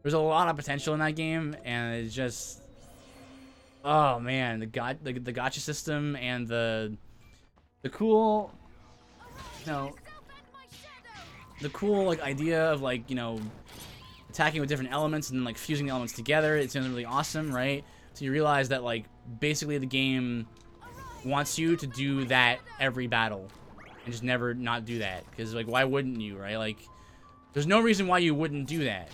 There's a lot of potential in that game, and it's just, oh man, the gacha system and the cool, you know, the cool like idea of like, you know, attacking with different elements and then like fusing the elements together. It sounds really awesome, right? So you realize that like basically the game wants you to do that every battle and just never not do that, because like why wouldn't you, right? Like there's no reason why you wouldn't do that.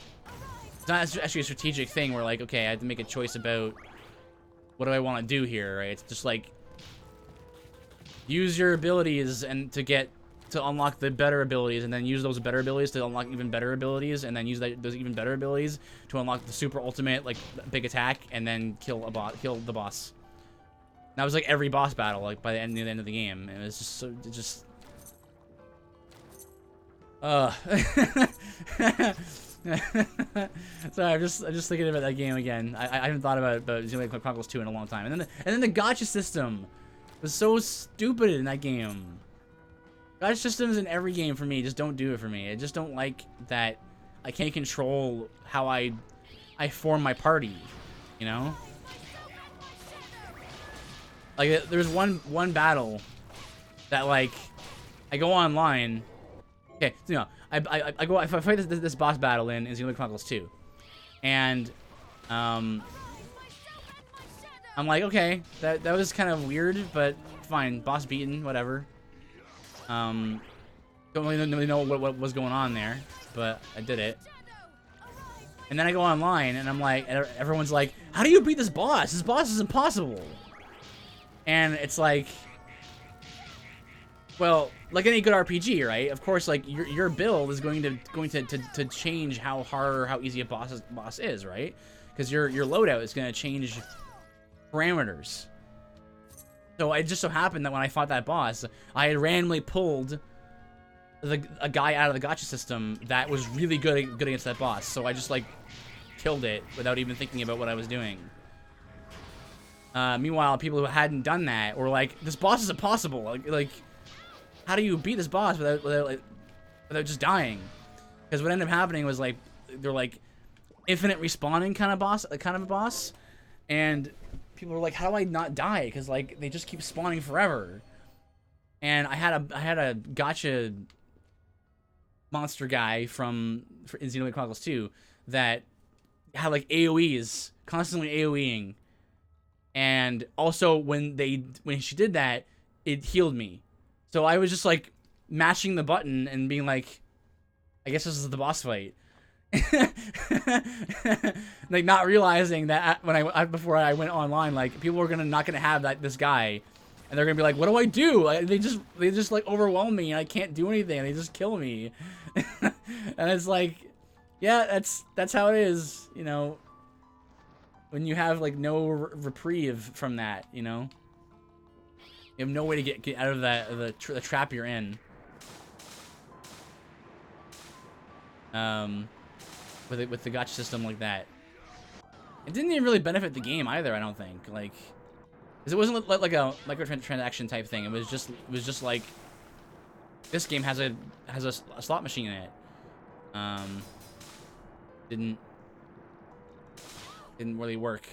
It's not actually a strategic thing where like, okay, I have to make a choice about what do I want to do here, right? It's just like use your abilities and to unlock the better abilities, and then use those better abilities to unlock even better abilities, and then use those even better abilities to unlock the super ultimate like big attack, and then kill the boss. That was like every boss battle, like by the end of the game. It was just so Sorry, I'm just thinking about that game again. I haven't thought about Xenoblade Chronicles 2 in a long time. And then the gacha system was so stupid in that game. Gacha systems in every game for me just don't do it for me. I just don't like that I can't control how I form my party, you know? Like there's one battle that like I go online. Okay, so, you know, I go if I fight this boss battle in Xenoblade Chronicles 2, and I'm like, okay, that was kind of weird, but fine, boss beaten, whatever. Don't really know what was going on there, but I did it. And then I go online, and I'm like, everyone's like, how do you beat this boss? This boss is impossible. And it's like, well, like any good RPG, right? Of course, like your build is going to change how hard or how easy a boss is, right? Because your loadout is going to change parameters. So it just so happened that when I fought that boss, I had randomly pulled a guy out of the gacha system that was really good against that boss. So I just like killed it without even thinking about what I was doing. Meanwhile, people who hadn't done that were like, "This boss is impossible. Like, how do you beat this boss without just dying?" Because what ended up happening was like they're like infinite respawning kind of a boss, and people were like, "How do I not die?" Because like they just keep spawning forever. And I had a gacha monster guy in Xenoblade Chronicles 2 that had like AoEs, constantly AoEing. And also when she did that, it healed me. So I was just like mashing the button and being like, I guess this is the boss fight. Like not realizing that before I went online, like people were not gonna have this guy, and they're gonna be like, what do I do? They just like overwhelm me and I can't do anything. And they just kill me. And it's like, yeah, that's how it is, you know. When you have like no reprieve from that, you know, you have no way to get out of the trap you're in. With the gacha system like that, it didn't even really benefit the game either. I don't think, like, because it wasn't like a microtransaction type thing. It was just like this game has a slot machine in it. Didn't really work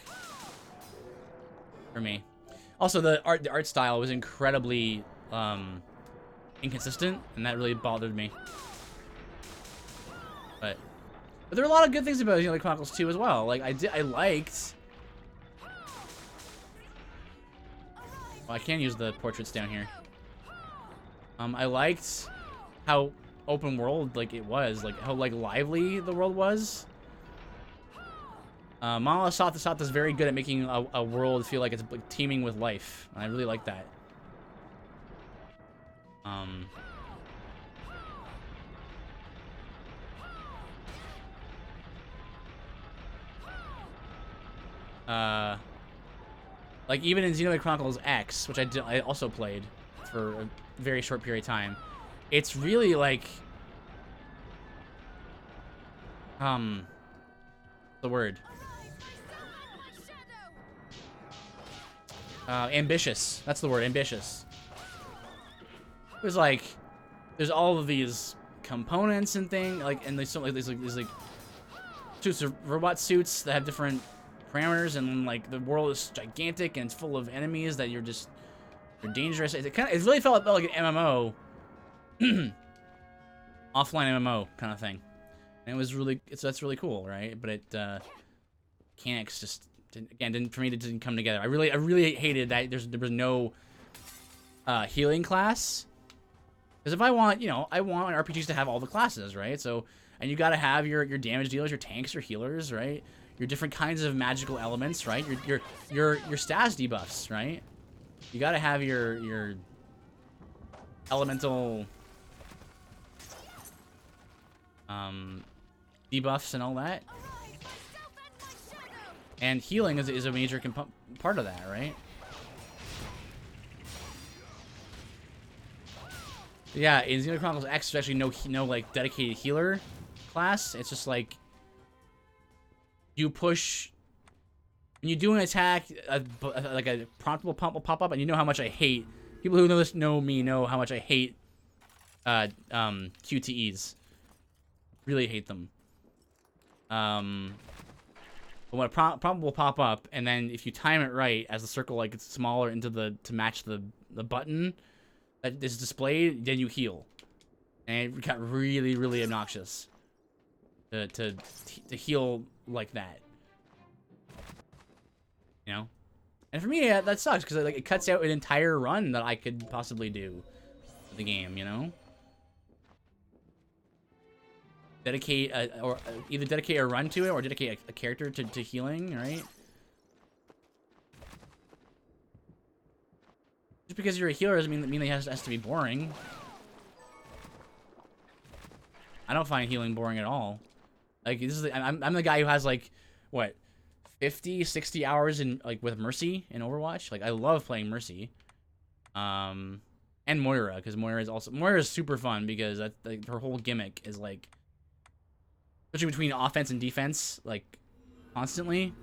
for me. Also, the art style was incredibly inconsistent, and that really bothered me. But there are a lot of good things about Xenoblade Chronicles 2 as well. Like I liked. Well, I can use the portraits down here. I liked how open world like it was, like how like lively the world was. Monolith Soft is very good at making a world feel like it's like teeming with life. And I really like that. Like even in Xenoblade Chronicles X, which I also played for a very short period of time, it's really like the word. Ambitious. That's the word, ambitious. It was like, there's all of these components and things, like, and there's like suits of robot suits that have different parameters, and then like the world is gigantic and it's full of enemies that you're dangerous. It really felt like an MMO. offline MMO kind of thing. And it was really, that's really cool, right? But it, mechanics just, for me, it didn't come together. I really hated that there was no healing class. Because if I want, you know, I want RPGs to have all the classes, right? So, and you gotta have your damage dealers, your tanks, your healers, right? Your different kinds of magical elements, right? Your stats debuffs, right? You gotta have your elemental debuffs and all that. And healing is a major part of that, right? Yeah, in Xenoblade Chronicles X, there's actually no like dedicated healer class. It's just like you push when you do an attack, like a prompt will pop up, and you know how much I hate people who know me know how much I hate QTEs. Really hate them. But when a prompt will pop up, and then if you time it right, as the circle like gets smaller to match the button that is displayed, then you heal. And it got really obnoxious to heal like that. You know, and for me, that sucks because like it cuts out an entire run that I could possibly do for the game. You know, either dedicate a run to it or dedicate a character to healing, right? Just because you're a healer doesn't mean it has to be boring. I don't find healing boring at all. Like this is I'm the guy who has like what 50, 60 hours in like with Mercy in Overwatch. Like I love playing Mercy. And Moira, because Moira is super fun because that like her whole gimmick is like switching between offense and defense like constantly.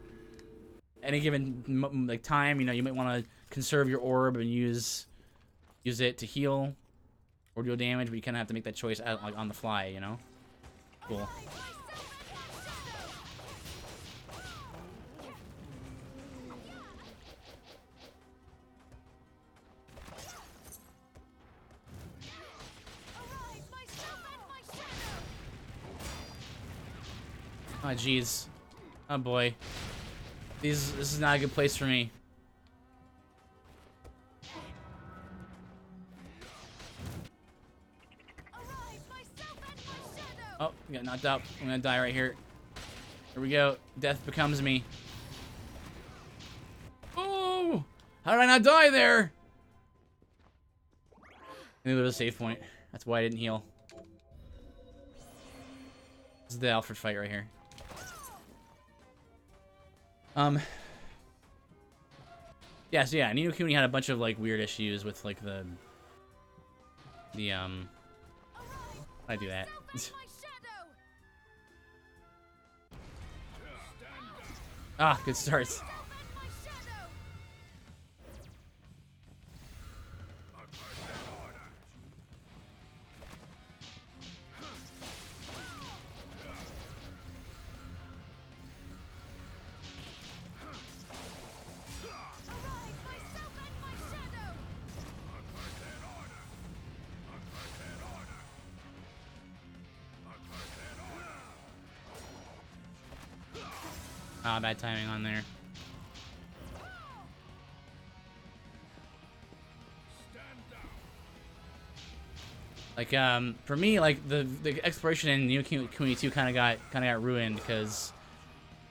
Any given like time, you know, you might want to conserve your orb and use it to heal or deal damage, but you kind of have to make that choice like on the fly, you know. Cool. Oh jeez. Oh boy. This is not a good place for me. Oh, I got knocked out. I'm gonna die right here. Here we go. Death becomes me. Oh! How did I not die there? I knew there was a save point. That's why I didn't heal. This is the Alfred fight right here. Yeah, so yeah, Ni no Kuni had a bunch of like weird issues with like the I do that. Ah, good starts. Ah, bad timing on there. Like for me, like the exploration in Ni no Kuni 2 kind of got ruined because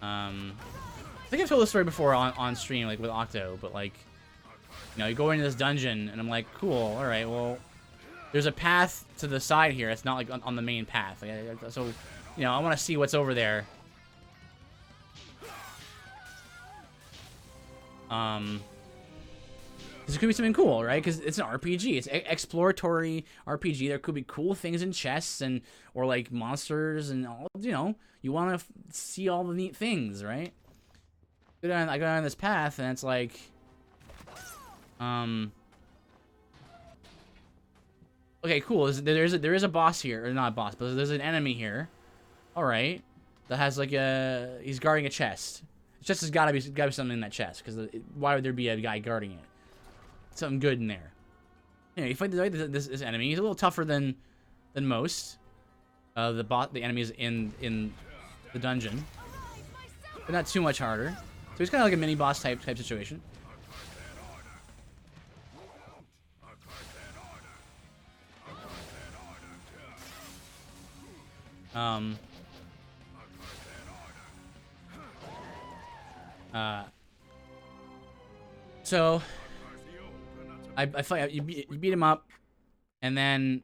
I think I've told this story before on stream, like with Octo, but like you know, you go into this dungeon and I'm like, cool, all right, well, there's a path to the side here. It's not like on the main path, like, so you know, I want to see what's over there. This could be something cool, right? Because it's an RPG. It's exploratory RPG. There could be cool things in chests or like monsters and all. You know, you want to see all the neat things, right? I go down this path and it's like, okay, cool. There is a boss here, or not a boss, but there's an enemy here. All right, that has like he's guarding a chest. The chest has gotta be something in that chest, because why would there be a guy guarding it? Something good in there. You know, you fight this enemy. He's a little tougher than most. the enemies in the dungeon, but not too much harder. So he's kind of like a mini boss type situation. So I fight. You beat him up, and then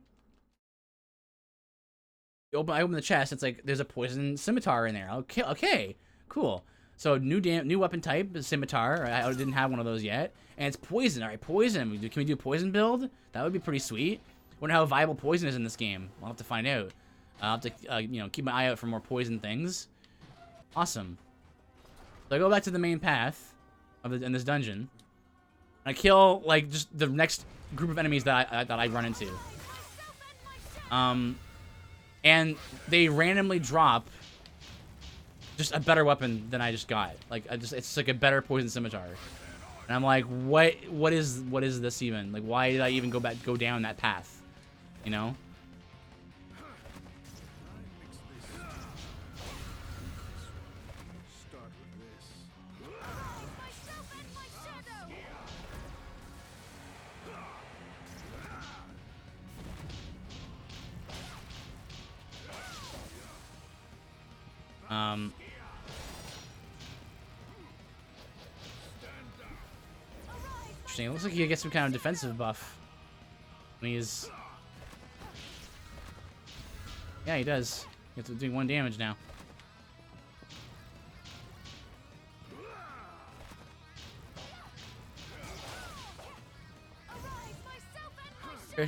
I open the chest. It's like there's a poison scimitar in there. Okay, cool. So new weapon type is scimitar. I didn't have one of those yet, and it's poison. All right, poison. Can we do poison build? That would be pretty sweet. Wonder how viable poison is in this game. I'll have to find out. I'll have to keep my eye out for more poison things. Awesome. So I go back to the main path in this dungeon. I kill like just the next group of enemies that I run into. And they randomly drop just a better weapon than I just got. Like it's like a better poison scimitar. And I'm like, what is this even? Like, why did I even go down that path? You know? Interesting. It looks like he gets some kind of defensive buff when he's. Yeah, he does. He's doing 1 damage now.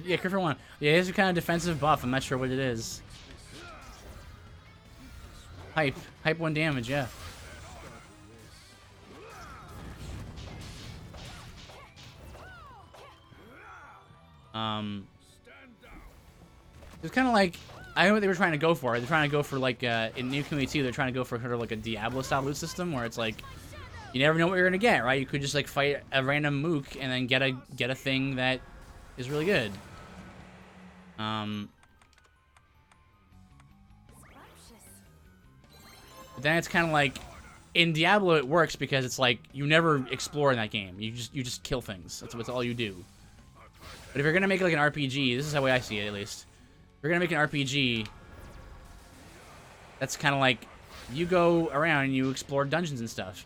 Yeah, Criffin 1. Yeah, he has a kind of defensive buff. I'm not sure what it is. Hype 1 damage, yeah. It's kind of like, I know what they were trying to go for. They're trying to go for like in New Community 2, they're trying to go for kind of like a Diablo style loot system where it's like you never know what you're gonna get, right? You could just like fight a random mook and then get a thing that is really good. But then it's kind of like in Diablo it works because it's like you never explore in that game. You just kill things. That's all you do. But if you're gonna make like an RPG, this is the way I see it at least. If you're gonna make an RPG, that's kind of like you go around and you explore dungeons and stuff,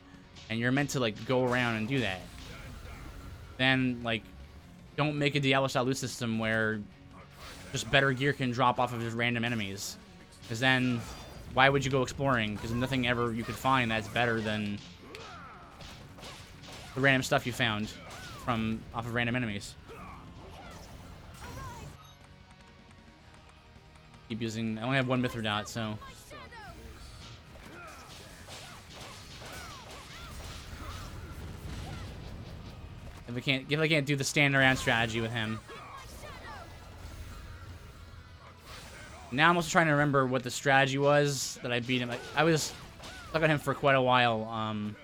and you're meant to like go around and do that. Then like, don't make a Diablo style loot system where just better gear can drop off of just random enemies. Because then, why would you go exploring? Because nothing ever you could find that's better than the random stuff you found off of random enemies. Keep using. I only have 1 Mithridot, so. If I can't do the stand around strategy with him. Now I'm also trying to remember what the strategy was that I beat him. I was stuck on him for quite a while. On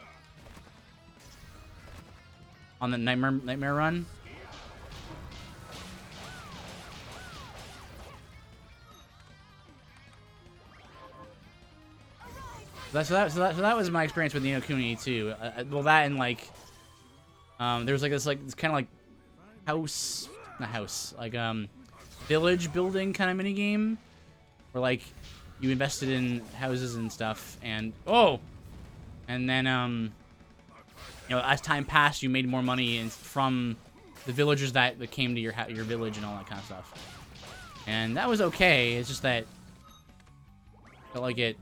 the nightmare run. So that was my experience with Ni no Kuni too. Well, that and like, there was like this it's kind of like village building kind of mini game, where like you invested in houses and stuff, and then as time passed, you made more money from the villagers that came to your village and all that kind of stuff. And that was okay. It's just that I felt like it.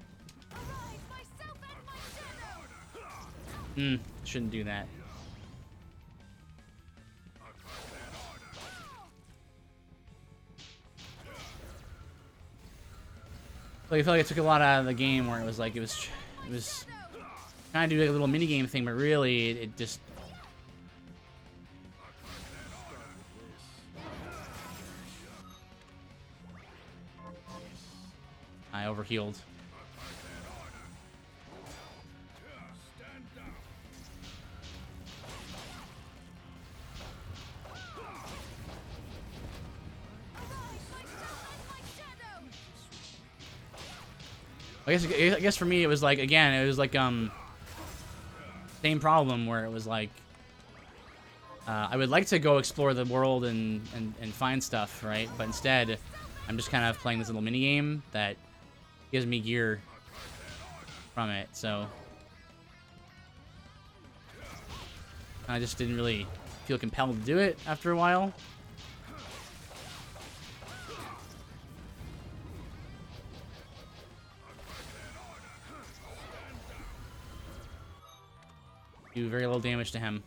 Shouldn't do that. Like, I feel like it took a lot out of the game where it was like it was trying to do like a little mini game thing, but really it just. I overhealed. I guess for me it was like, again, it was like same problem where it was like I would like to go explore the world and find stuff, right? But instead I'm just kind of playing this little mini game that gives me gear from it. So I just didn't really feel compelled to do it after a while. Do very little damage to him.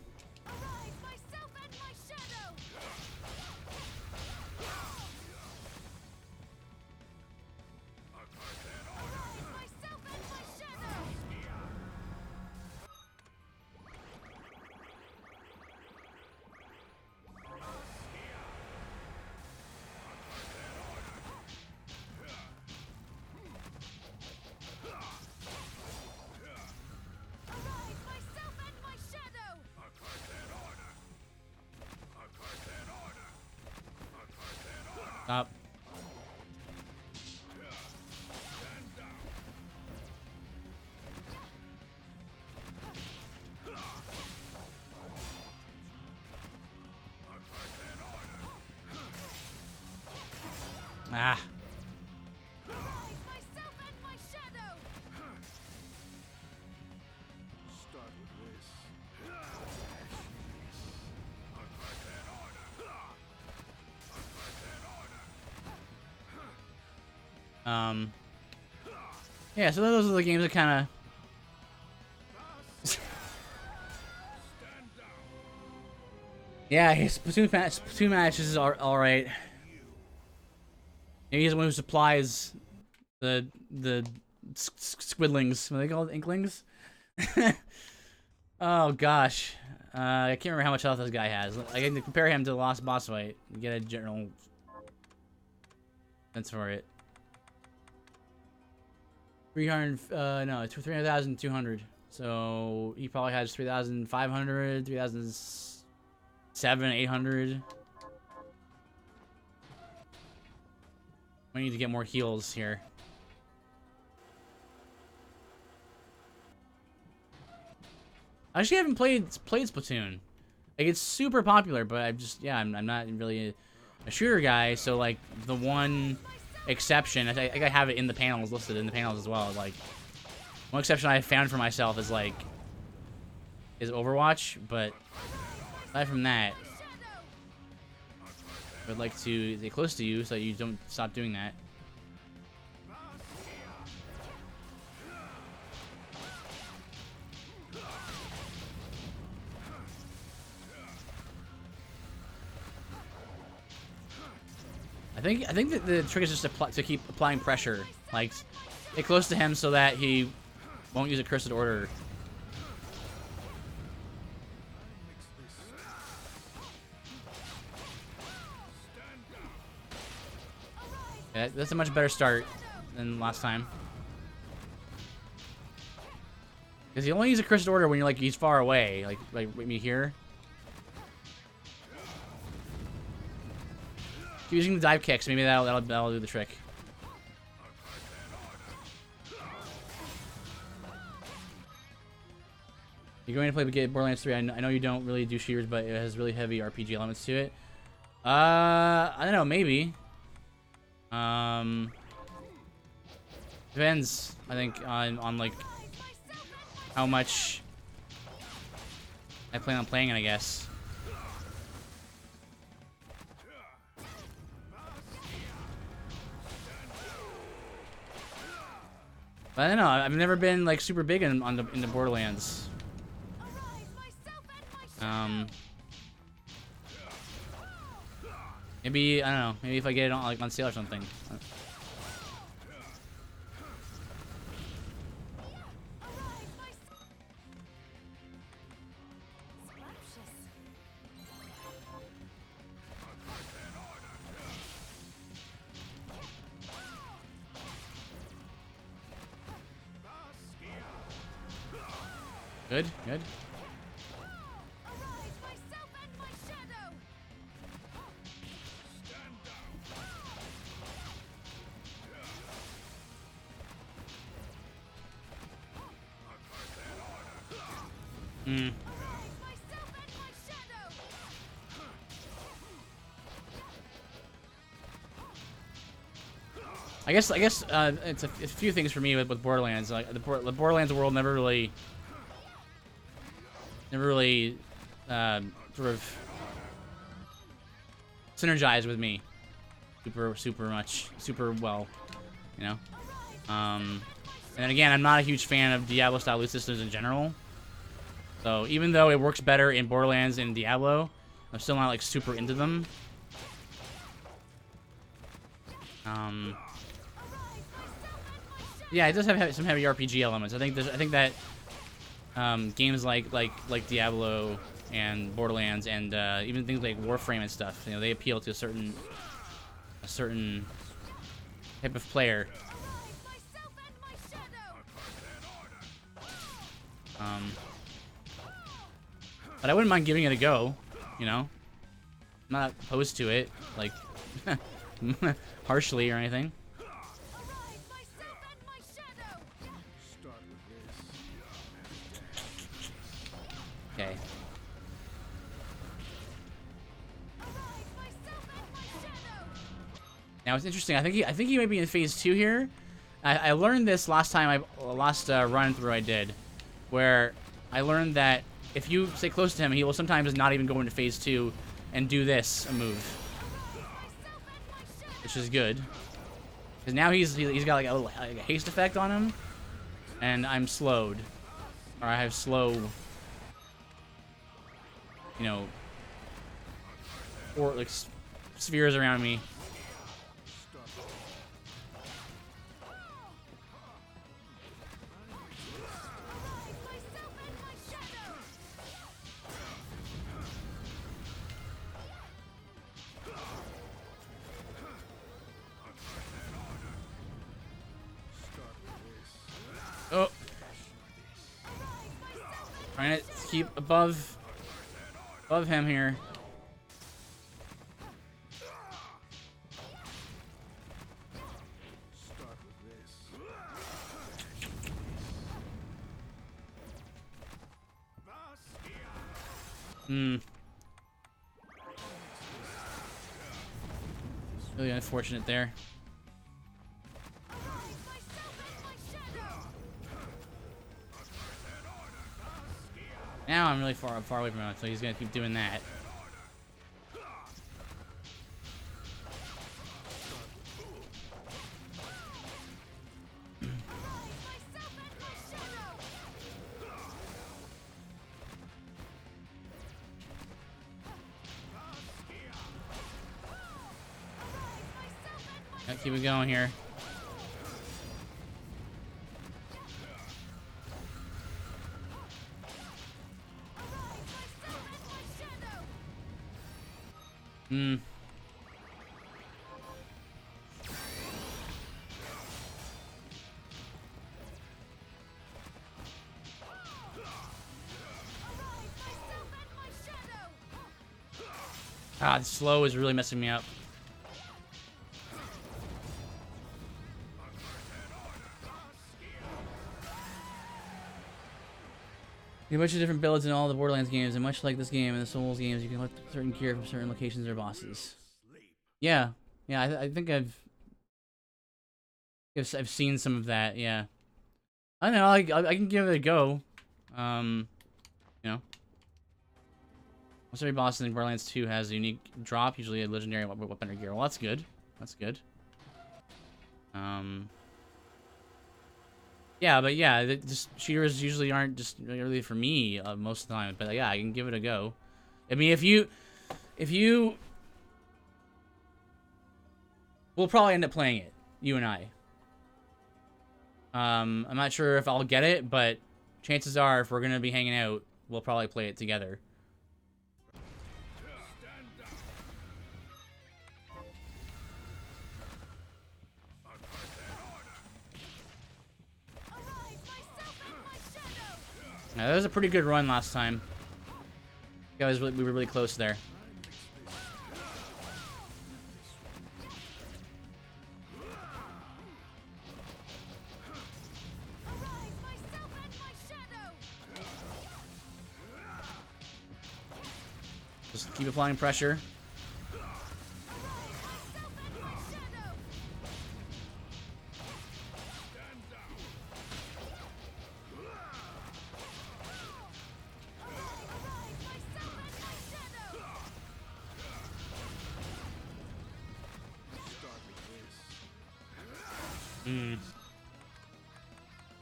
Stop. Ah. Yeah, so those are the games that kind of... Yeah, his Splatoon matches are alright. Maybe he's the one who supplies the squidlings. What are they called? Inklings? Oh, gosh. I can't remember how much health this guy has. I can compare him to the last boss fight and get a general sense for it. 300,200. So he probably has 3,500, 3,700, 800. I need to get more heals here. I actually haven't played Splatoon. Like, it's super popular, but I'm not really a shooter guy. So like the one exception, I think I have it in the panels, listed in the panels as well. Like, one exception I found for myself is Overwatch, but aside from that, I would like to stay close to you so that you don't stop doing that. I think that the trick is just to keep applying pressure, like get close to him so that he won't use a cursed order. Yeah, that's a much better start than last time. Because you only use a cursed order when he's far away, like me here. Keep using the dive kicks, maybe that'll do the trick. You're going to play Borderlands 3. I know you don't really do shooters, but it has really heavy RPG elements to it. I don't know, maybe. Depends, I think, on like how much I plan on playing it, I guess. But I don't know. I've never been like super big into Borderlands. Maybe I don't know. Maybe if I get it on sale or something. Good, good. Mm. I guess it's a few things for me with Borderlands. Like the Borderlands world never really sort of synergized with me super well, you know. And then again, I'm not a huge fan of Diablo style loot systems in general. So even though it works better in Borderlands and Diablo, I'm still not like super into them. Yeah, it does have some heavy RPG elements. I think that games like Diablo and Borderlands and even things like Warframe and stuff, you know, they appeal to a certain type of player. But I wouldn't mind giving it a go, you know. I'm not opposed to it, like harshly or anything. Okay. Now it's interesting. I think he might be in phase 2 here. I learned this last time last run through I did, where I learned that if you stay close to him, he will sometimes not even go into phase 2 and do a move, which is good. Because now he's got like a haste effect on him, and I'm slowed, or I have slow, you know, or like spheres around me. Oh, trying to keep above him here. Really unfortunate there. Now I'm really far away from him, so he's gonna keep doing that. Gotta keep it going here. Ah, the slow is really messing me up. You have a bunch of different builds in all the Borderlands games, and much like this game and the Souls games, you can collect certain gear from certain locations or bosses. Yeah, I think I've seen some of that. Yeah, I don't know. I can give it a go. You know, almost every boss in Borderlands 2 has a unique drop, usually a legendary weapon or gear. Well, that's good. That's good. Yeah, but yeah, just shooters usually aren't just really for me most of the time. But yeah, I can give it a go. I mean, if you, we'll probably end up playing it, you and I. I'm not sure if I'll get it, but chances are, if we're gonna be hanging out, we'll probably play it together. Now, that was a pretty good run last time. We were really close there. Just keep applying pressure.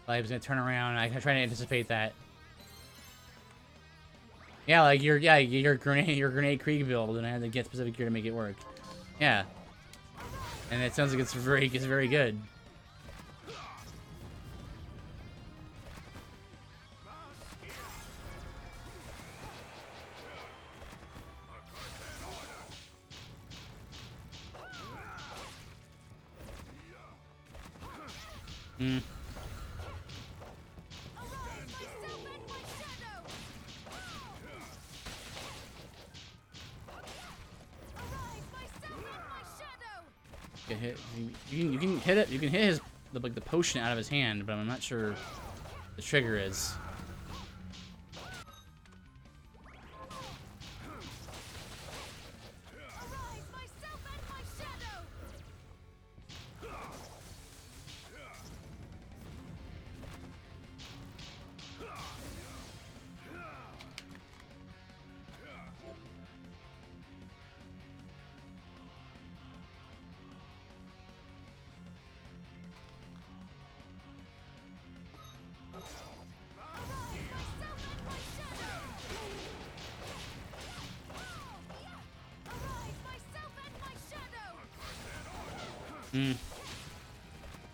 I was gonna turn around. I try to anticipate that. Yeah, like your grenade Krieg build, and I had to get specific gear to make it work. Yeah, and it sounds like it's very good. Hmm. You can hit it. You can hit his the potion out of his hand, but I'm not sure the trigger is.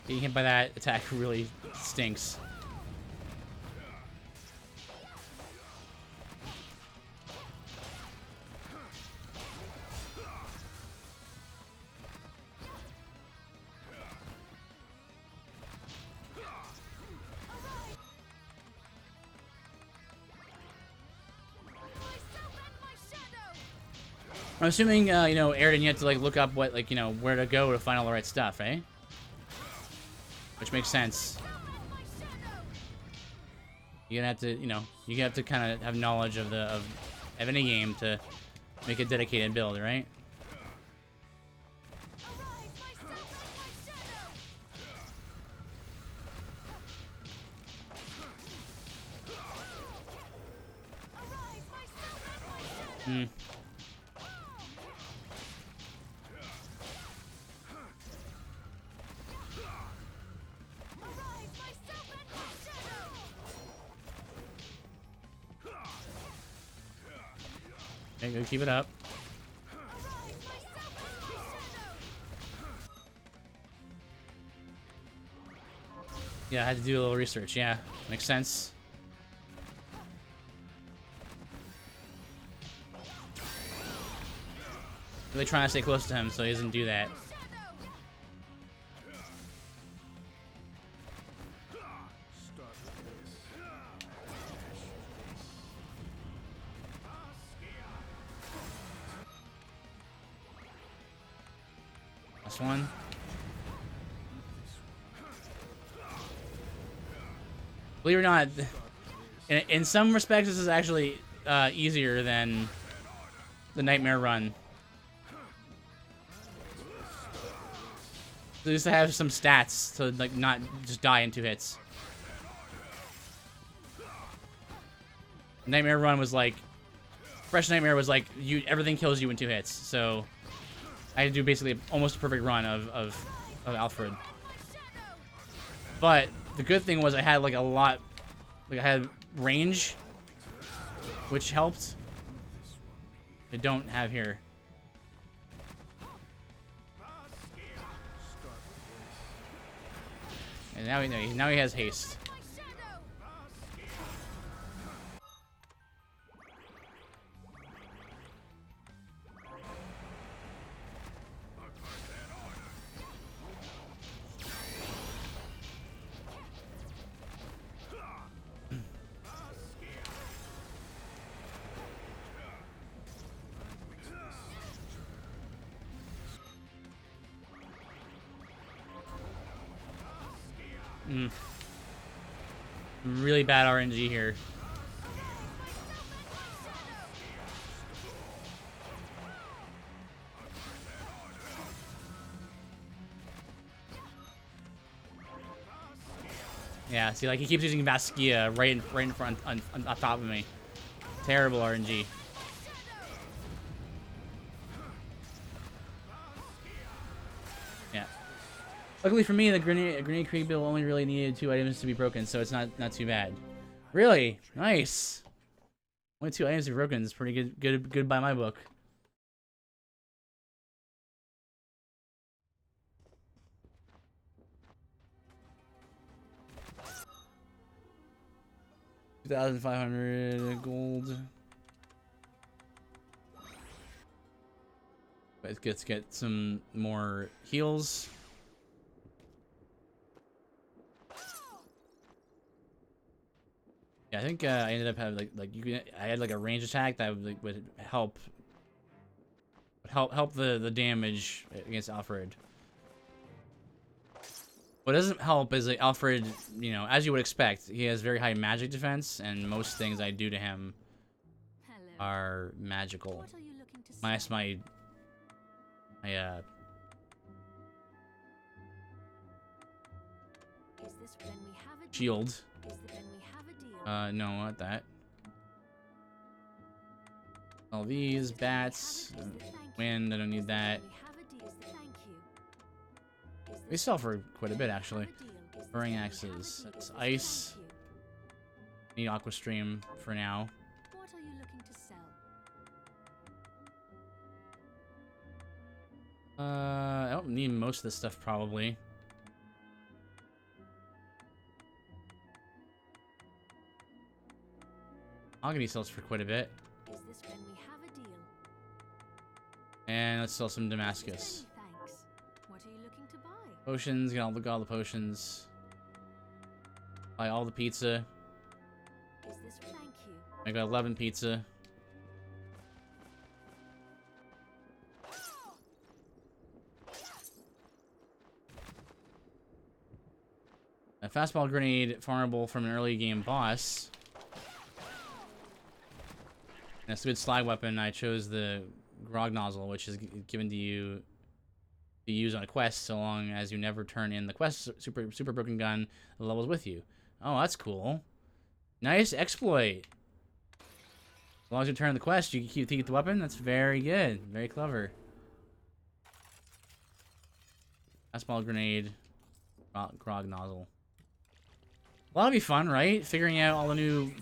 Being hit by that attack really stinks. I'm assuming, you know, Airden, you have to, like, look up what, like, you know, where to go to find all the right stuff, eh? Which makes sense. You're gonna have to, you know, you have to kind of have knowledge of of any game to make a dedicated build, right? Hmm. Okay, go keep it up. Yeah, I had to do a little research. Yeah, makes sense. Really trying to stay close to him so he doesn't do that. Last one. Believe it or not, in some respects, this is actually easier than the Nightmare Run. So just to have some stats to like not just die in 2 hits. Nightmare Run was like, Fresh Nightmare was like everything kills you in 2 hits. So I had to do basically almost a perfect run of Alfred. But the good thing was I had like a lot, like I had range, which helped. I don't have here. And now he has haste. Really bad RNG here. Yeah, see, like, he keeps using Vaskia right in front, on top of me. Terrible RNG. Yeah. Luckily for me, the grenade creep bill only really needed 2 items to be broken, so it's not too bad. Really? Nice. Only 2 items to be broken is pretty good by my book. $2,500 gold. Let's get some more heals. Yeah, I think I ended up having I had like a range attack that would help the damage against Alfred. What doesn't help is that Alfred, you know, as you would expect, he has very high magic defense, and most things I do to him are magical. Minus my shield. No, not that. All these bats, wind. I don't need that. They sell for quite a bit, actually. Burning axes. That's ice. Need aqua stream for now.
What are you looking to sell?
I don't need most of this stuff, probably. Mahogany sells for quite a bit.
Is this when we have a deal?
And let's sell some Damascus.
Thanks. What are you looking to buy?
Potions, got all the potions. Buy all the pizza.
Is this thank you?
I got 11 pizza. A fastball grenade farmable from an early game boss. That's a good slag weapon. I chose the grog nozzle, which is given to you to use on a quest so long as you never turn in the quest super broken gun the levels with you. Oh, that's cool. Nice exploit. As long as you turn in the quest, you keep the weapon. That's very good. Very clever. Fastball grenade, grog nozzle. Well, that'll be fun, right? Figuring out all the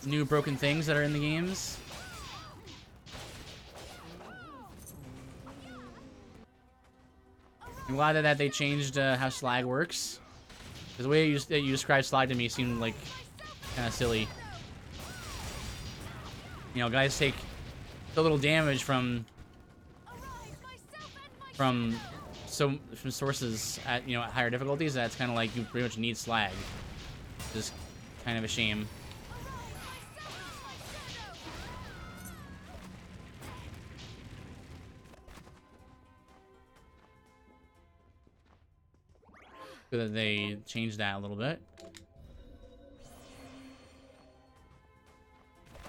new broken things that are in the games. I'm glad that they changed how slag works. Because the way you described slag to me seemed like kind of silly. You know, guys take so little damage from sources at at higher difficulties. That's kind of like you pretty much need slag. Just kind of a shame. Good that they changed that a little bit.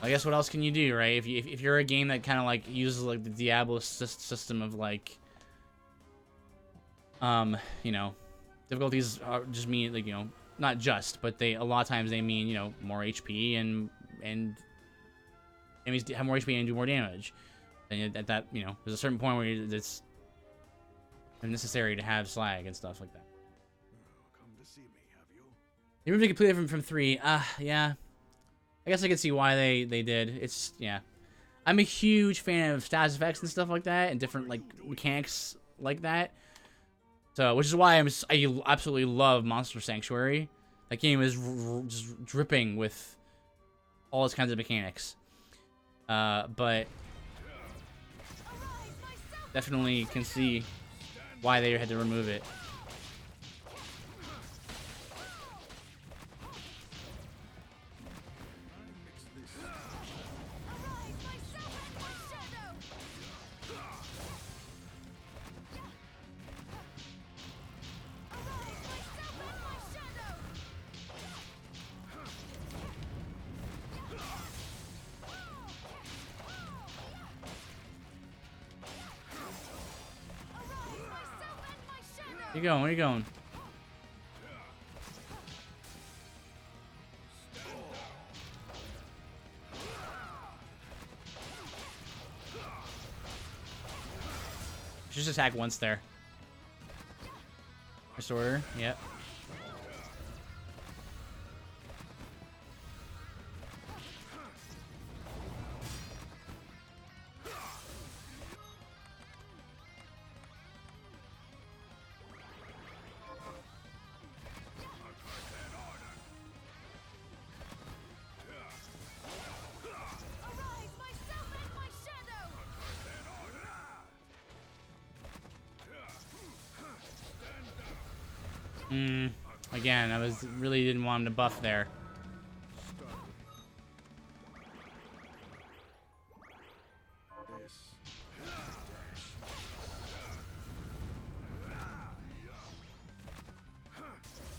I guess what else can you do, right? If you're a game that kind of like uses like the Diablo system of like, difficulties are just mean like not just, but they a lot of times they mean more HP and enemies have more HP and do more damage. And at that there's a certain point where it's necessary to have slag and stuff like that. They moved it completely from 3. Yeah. I guess I could see why they did. It's, yeah. I'm a huge fan of status effects and stuff like that, and different, like, mechanics like that. So, which is why I absolutely love Monster Sanctuary. That game is just dripping with all its kinds of mechanics. But definitely can see why they had to remove it. Where you going? Where you going? just attack once there. Restore. Yep. Again, I really didn't want him to buff there.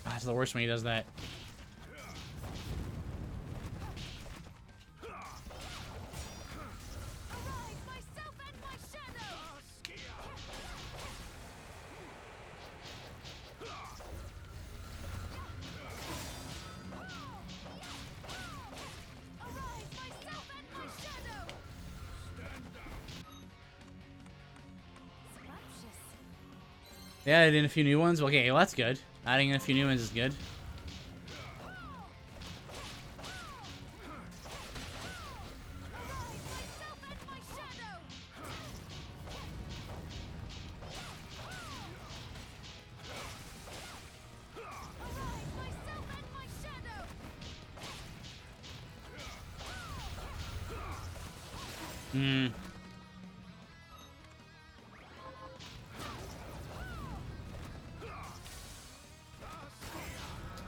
That's the worst when he does that. Yeah, added in a few new ones. Okay, well, that's good. Adding in a few new ones is good.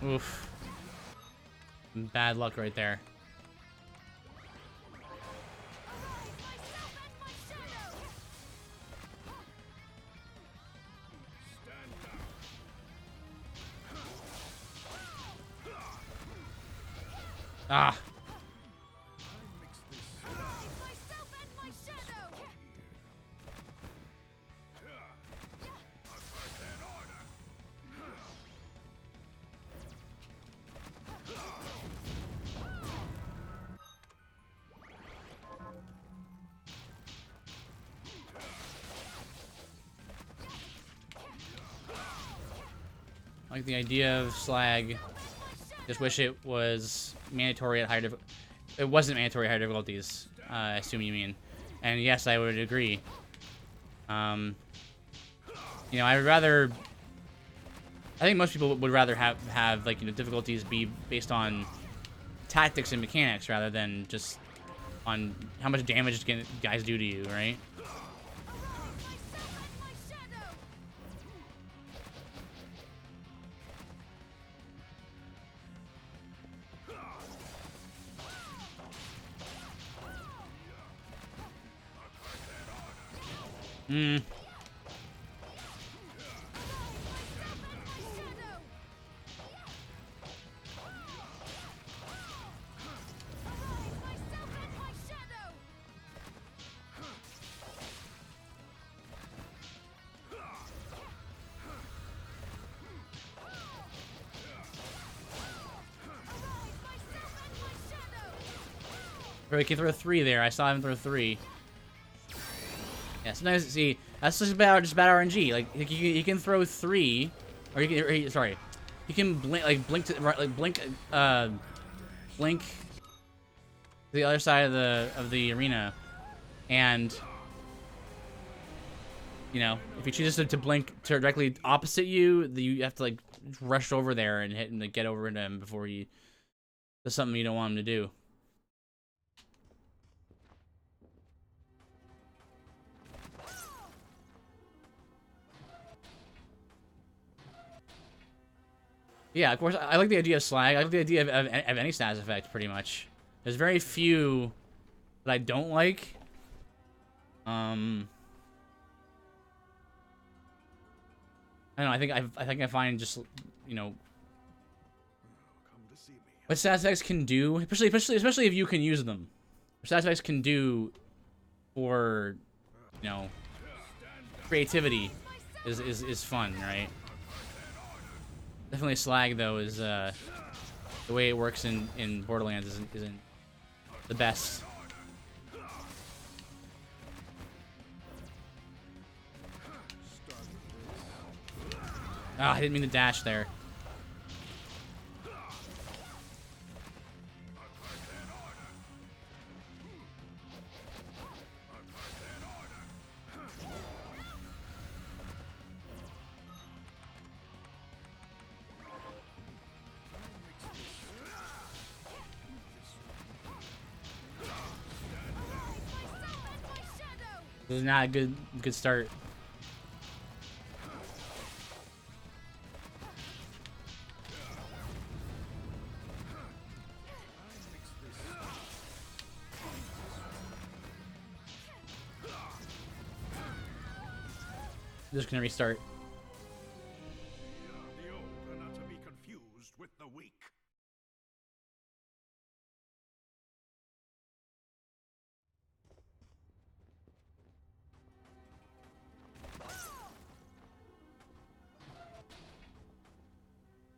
Oof. Bad luck right there. Ah. I like the idea of slag. Just wish it was mandatory at higher difficulties. It wasn't mandatory at higher difficulties, I assume you mean. And yes, I would agree. You know, I would rather... I think most people would rather have like, you know, difficulties be based on tactics and mechanics rather than just on how much damage guys do to you, right? Bro, he can throw 3 there. I saw him throw 3. Yeah, sometimes, see, that's just bad RNG. Like, he can throw 3, or he can, sorry, he can blink to the other side of the arena, and you know, if he chooses to blink directly opposite you, you have to like rush over there and hit and like, get over to him before he does something you don't want him to do. Yeah, of course, I like the idea of slag. I like the idea of any status effect, pretty much. There's very few that I don't like. I don't know, I think I find just, you know, what status effects can do, especially if you can use them. What status effects can do for, you know, creativity is fun, right? Definitely slag though is the way it works in Borderlands isn't the best. Ah, I didn't mean to dash there. This is not a good start. Just gonna restart.
The old are not to be confused with the weak.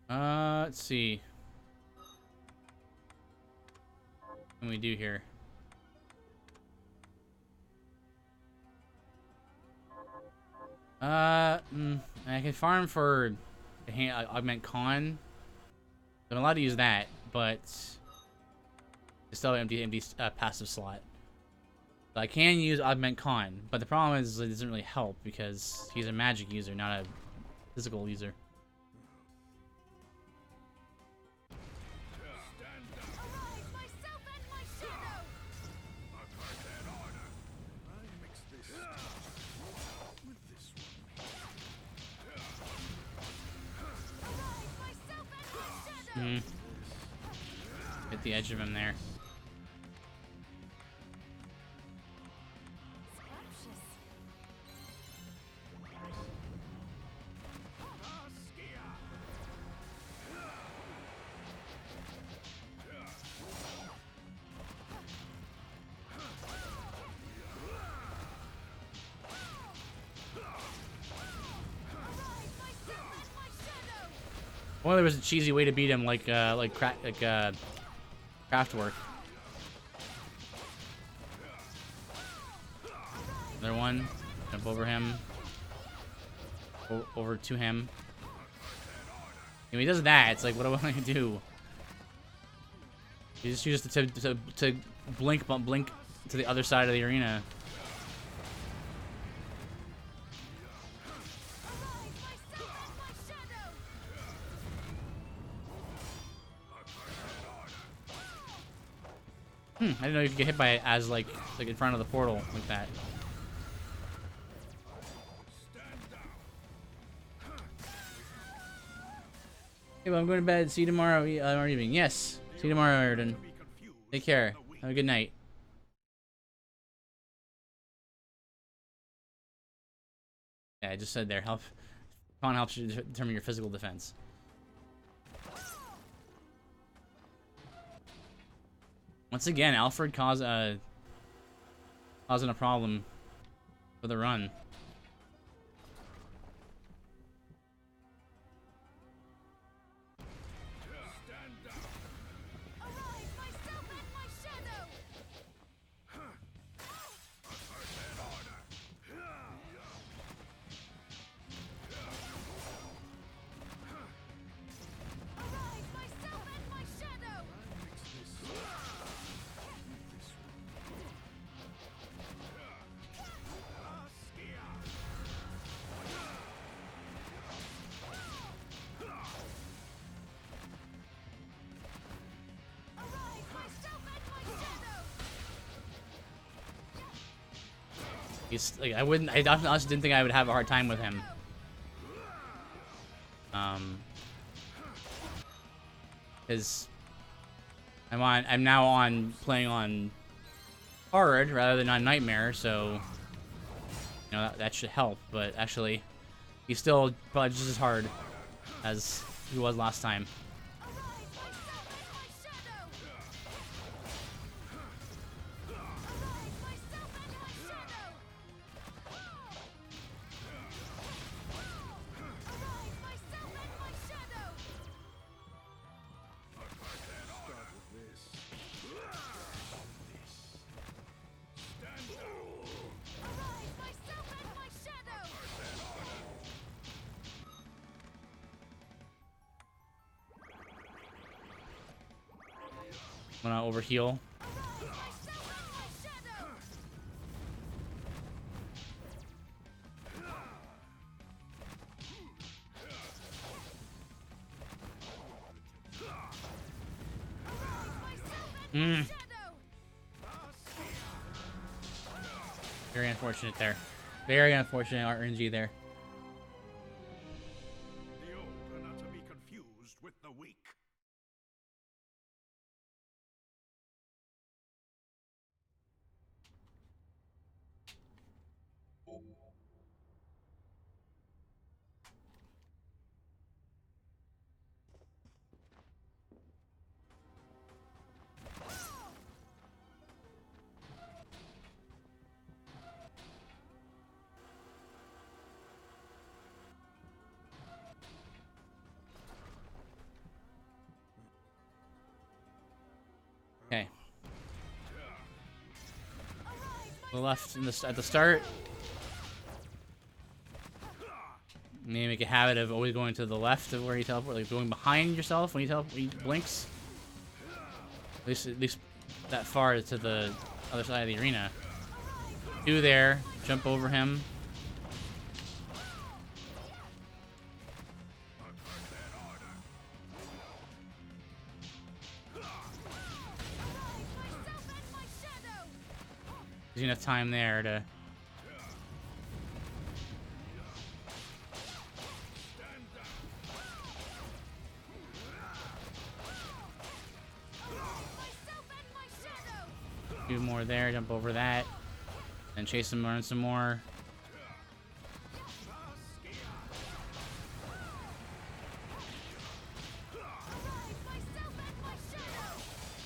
Let's see. What can we do here? I can farm for augment con. I'm allowed to use that, but it's still an empty passive slot. So I can use augment con, but the problem is it doesn't really help because he's a magic user, not a physical user. Hit the edge of him there. Well, there was a cheesy way to beat him, like Craftwork. Another one. Jump over him. Over to him. And when he does that, it's like, what do I do? You just use it to blink to the other side of the arena. I didn't know you could get hit by it as like in front of the portal like that. Hey, well, I'm going to bed. See you tomorrow evening. Yes. See you tomorrow, Ayrton. Take care. Have a good night. Yeah, I just said there. Con helps you determine your physical defense. Once again, Alfred causing a problem for the run. He's like, I honestly didn't think I would have a hard time with him. Because I'm now playing on hard rather than on nightmare, so you know that should help. But actually, he's still probably just as hard as he was last time. I'm gonna overheal. Very unfortunate there. Very unfortunate RNG there.
The old are not to be confused with the weak.
Okay. The left in the at the start. Maybe make a habit of always going to the left of where you teleport, like going behind yourself when you when you blinks. At least that far to the other side of the arena. Do there, jump over him. There's enough time there to. Do more there, jump over that, and chase him, learn some more.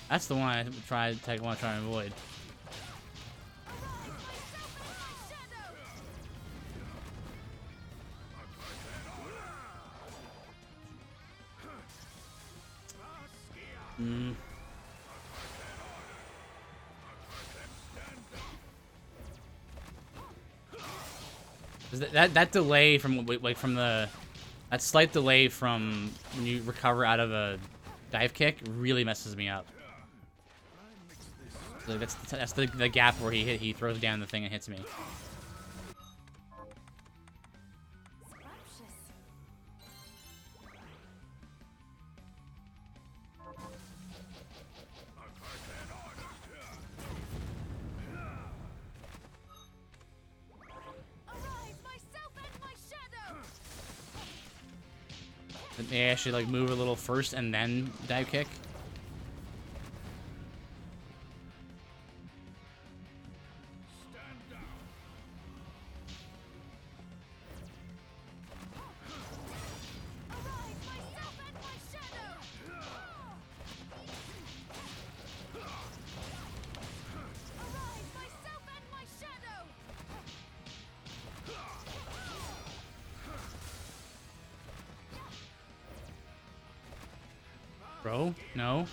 That's the one I want to try and avoid. That delay from that slight delay from when you recover out of a dive kick really messes me up. So that's the gap where he throws down the thing and hits me. They actually like move a little first and then dive kick. Bro, no.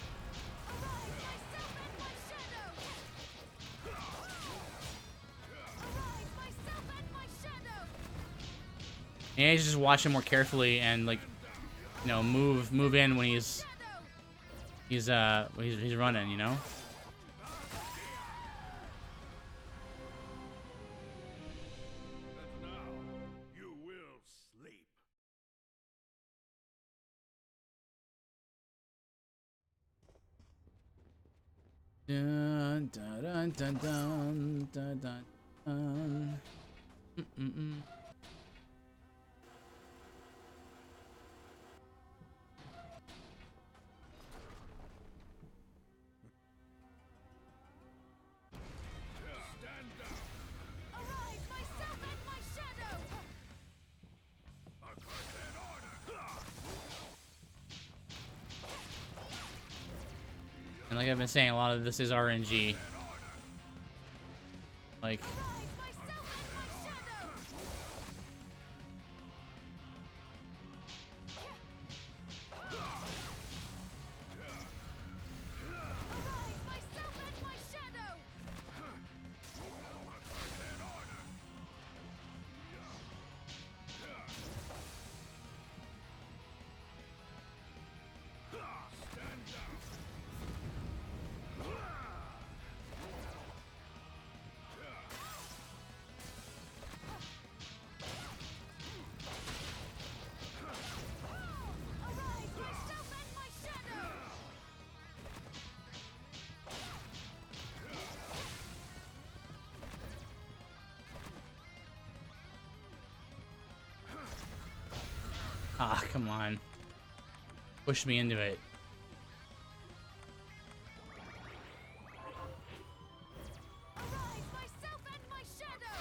Yeah, he's just watching more carefully and like, you know, move in when he's running, you know.
And now you will sleep.
Dun, dun, dun, dun, dun, dun, dun, dun. And like I've been saying, a lot of this is RNG. Like, Ah, come on. Push me into it.
Arise, myself and my shadow!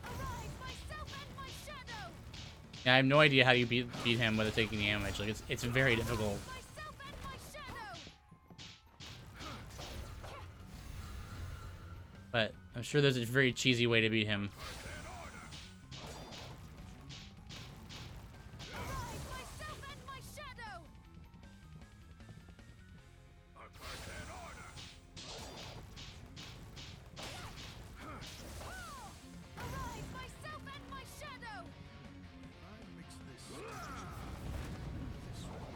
Arise, myself and my shadow!
Yeah, I have no idea how you beat him without taking damage. Like it's very difficult.
Myself and my shadow!
But I'm sure there's a very cheesy way to beat him.
Arise, myself and my shadow! Arise, myself and my shadow!
I mix this this one.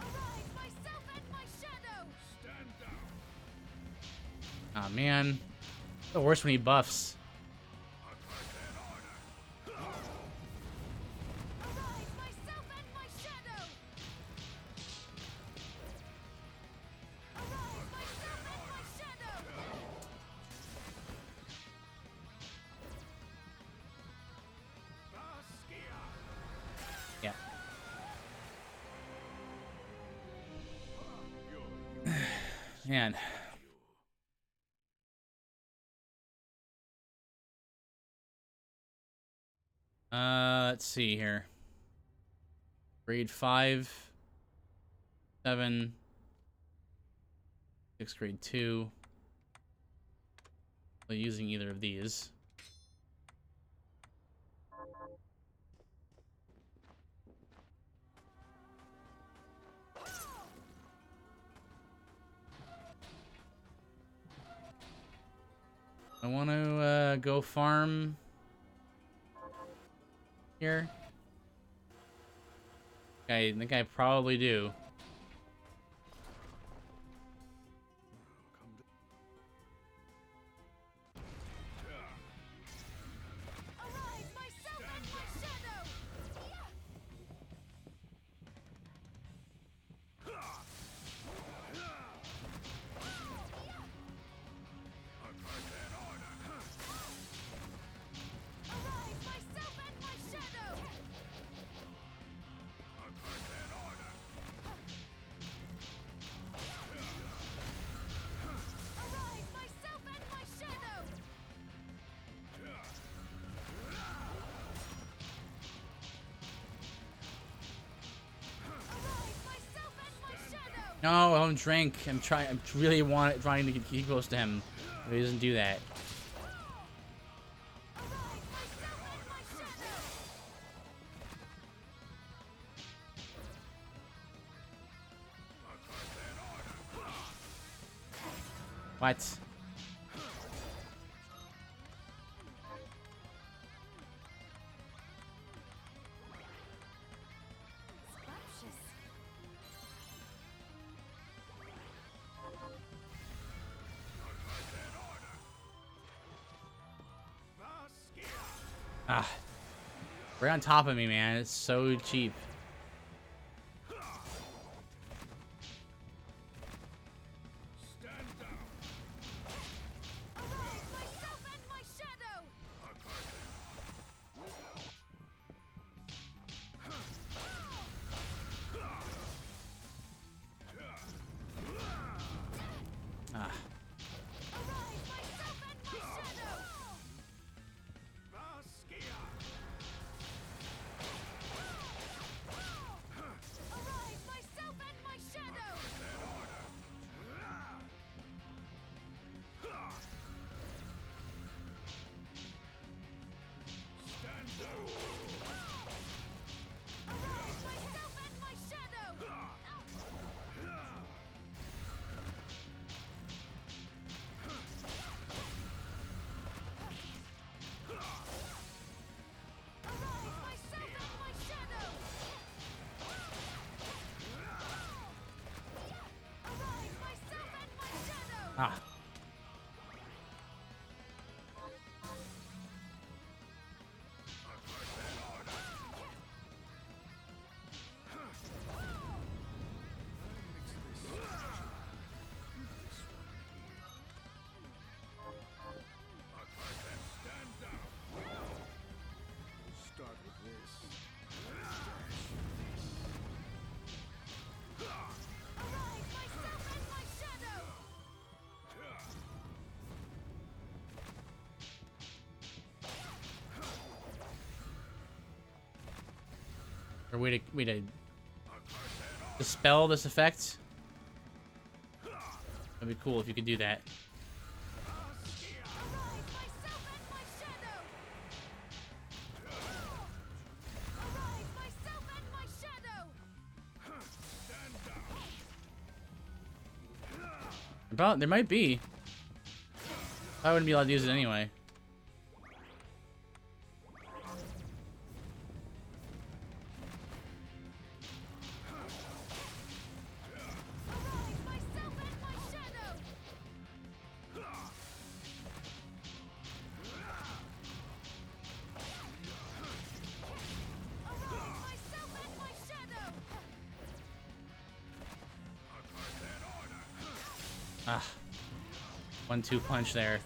Arise, myself and my shadow!
Ah man. The worst when he buffs.
Arise, myself and my shadow! Arise, myself and my shadow!
Yeah. Man. Let's see here. Grade 5, 7, 6th grade 2. Not using either of these. I want to go farm here. I think I probably do.
Arise, myself and my shadow! Arise, myself and my shadow! Arise, myself and my shadow! Arise, myself and my shadow!
No, I don't drink. I'm trying. I'm really trying to get close to him. But he doesn't do that.
Arise, myself and my shadow!
What?
Scrumptious.
Ah. Right on top of me, man. It's so cheap.
Arise, myself and my shadow!
Ah.
Arise, myself and my shadow! Arise, myself and my shadow! Arise, myself and my shadow! Arise, myself and my shadow! Arise, myself and my shadow!
Ah. Or way to dispel this effect. That'd be cool if you could do that. There might be. I wouldn't be allowed to use it anyway. Ah, 1-2 punch there.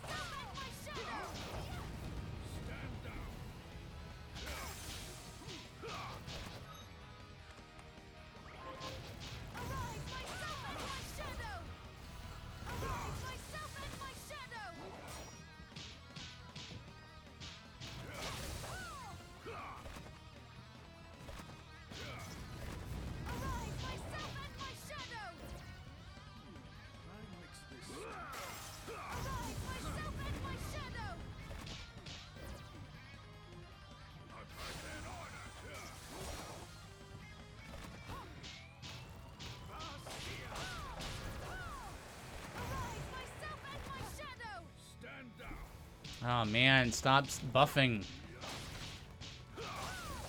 Oh man, stop buffing.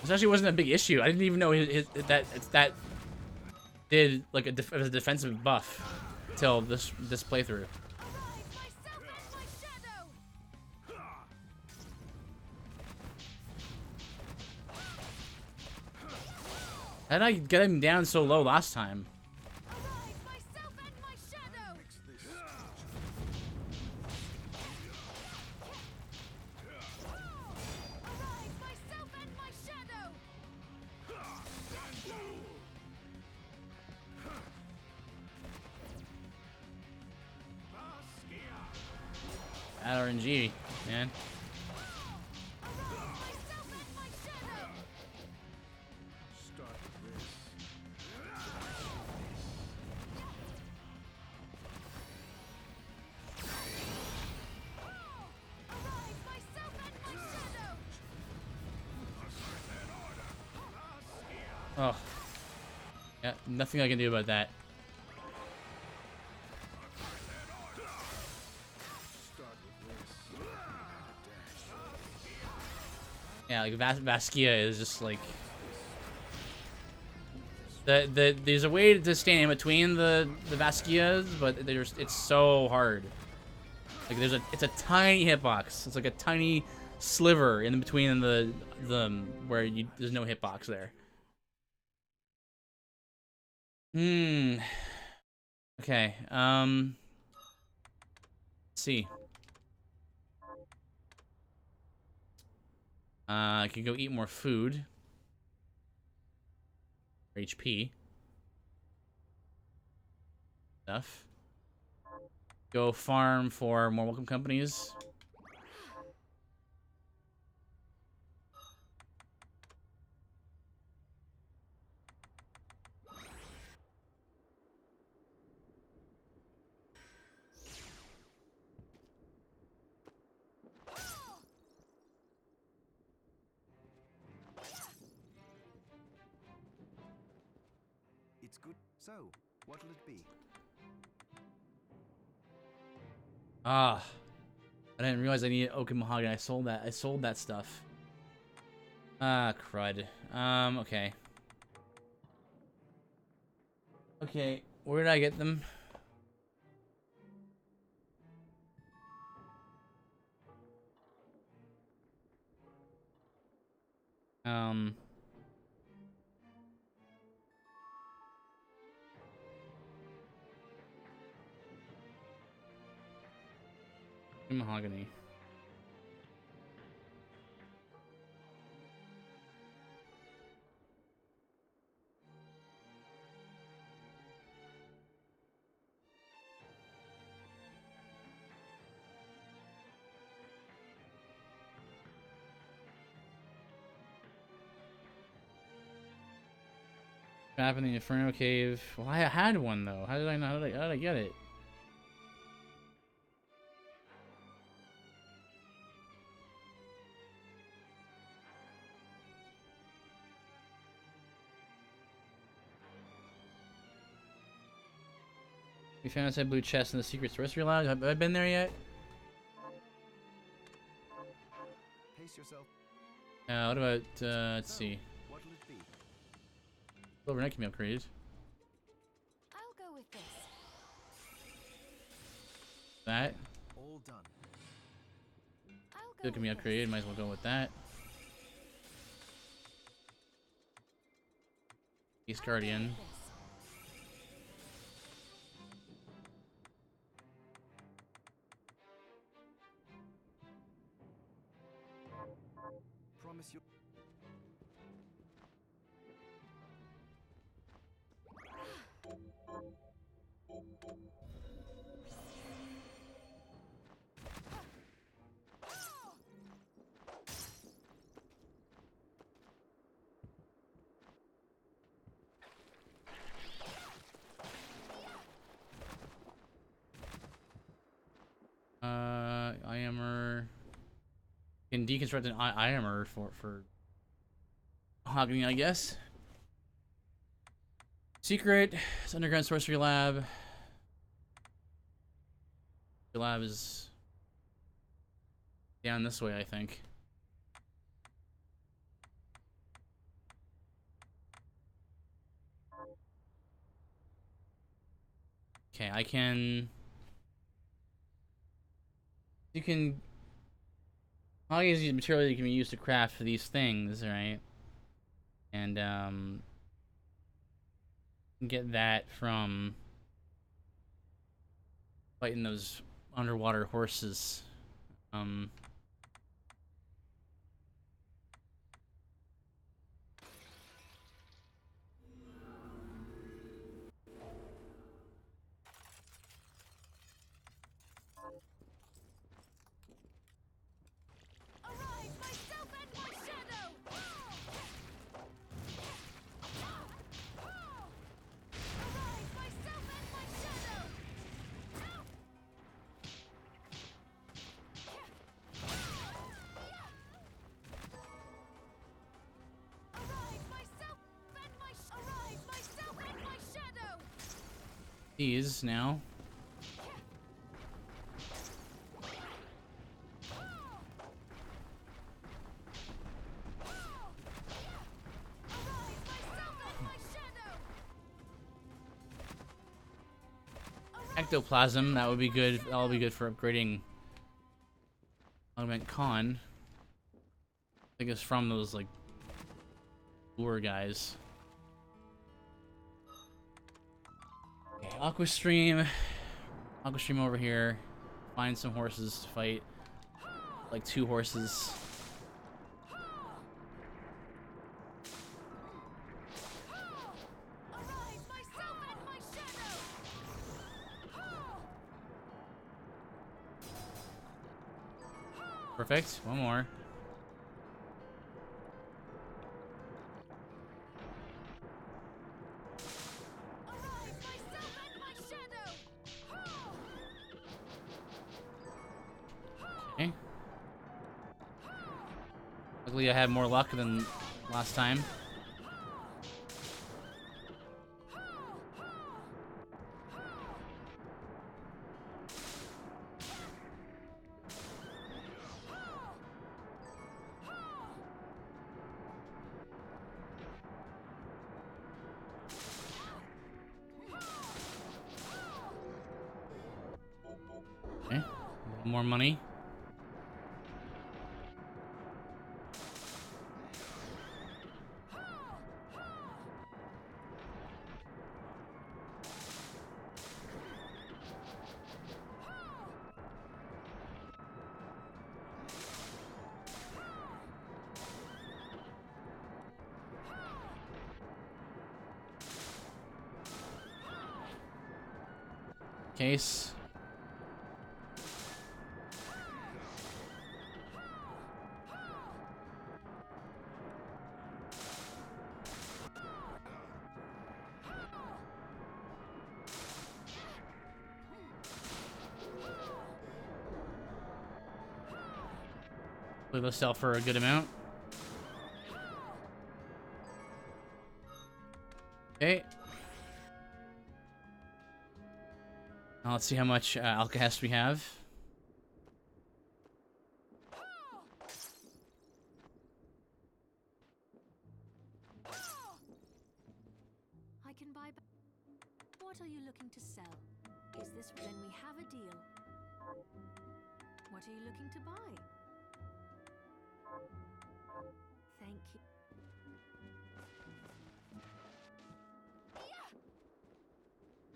This actually wasn't a big issue. I didn't even know that did like a defensive buff till this playthrough. How did I get him down so low last time? At RNG, man. Oh. Yeah, nothing I can do about that. Yeah, like Bastion is just like there's a way to stand in between the Bastions, but it's so hard. Like it's a tiny hitbox. It's like a tiny sliver in between the where there's no hitbox there. Okay. Let's see. I could go eat more food. For HP. Stuff. Go farm for more welcome companies.
It's good. So, what'll it be?
Ah, I didn't realize I needed oak and mahogany. I sold that stuff. Ah, crud. Okay. Okay, where did I get them? Mahogany. Trap in the Inferno Cave. Well, I had one though. How did I know? How did I get it? We found inside blue chest in the secret sorcery lab. Have I been there yet?
Pace yourself.
What about, let's see.
What'll it be?
Silver Knight can be upgraded.
I'll go with this.
That.
All done.
I'll go
Still can be
with
upgraded.
this.
Might as well go with that. East
I'll go
Guardian.
with this.
Promise you.
IMR can deconstruct an IMR for Hogany, I guess. Secret. It's underground sorcery lab. The lab is down this way, I think. Okay, I can. You can. All these material you can use to craft these things, right? And get that from fighting those underwater horses.
Arise, myself and my shadow! Arise, myself and my shadow! Arise, myself and my shadow!
These now.
Arise, myself and my shadow!
Ectoplasm, that would be good. That'll be good for upgrading Augment Con. I think it's from those like lure guys. Okay, Aqua Stream over here. Find some horses to fight. Like 2 horses.
Arise, myself and my shadow!
Perfect. One more.
Arise, myself and my shadow!
Okay. Luckily I had more luck than last time. Okay. More money. Case. Hopefully they'll sell for a good amount. Okay. Now let's see how much alkahest we have.
I can buy. What are you looking to sell? Is this then we have a deal? What are you looking to buy? Thank you.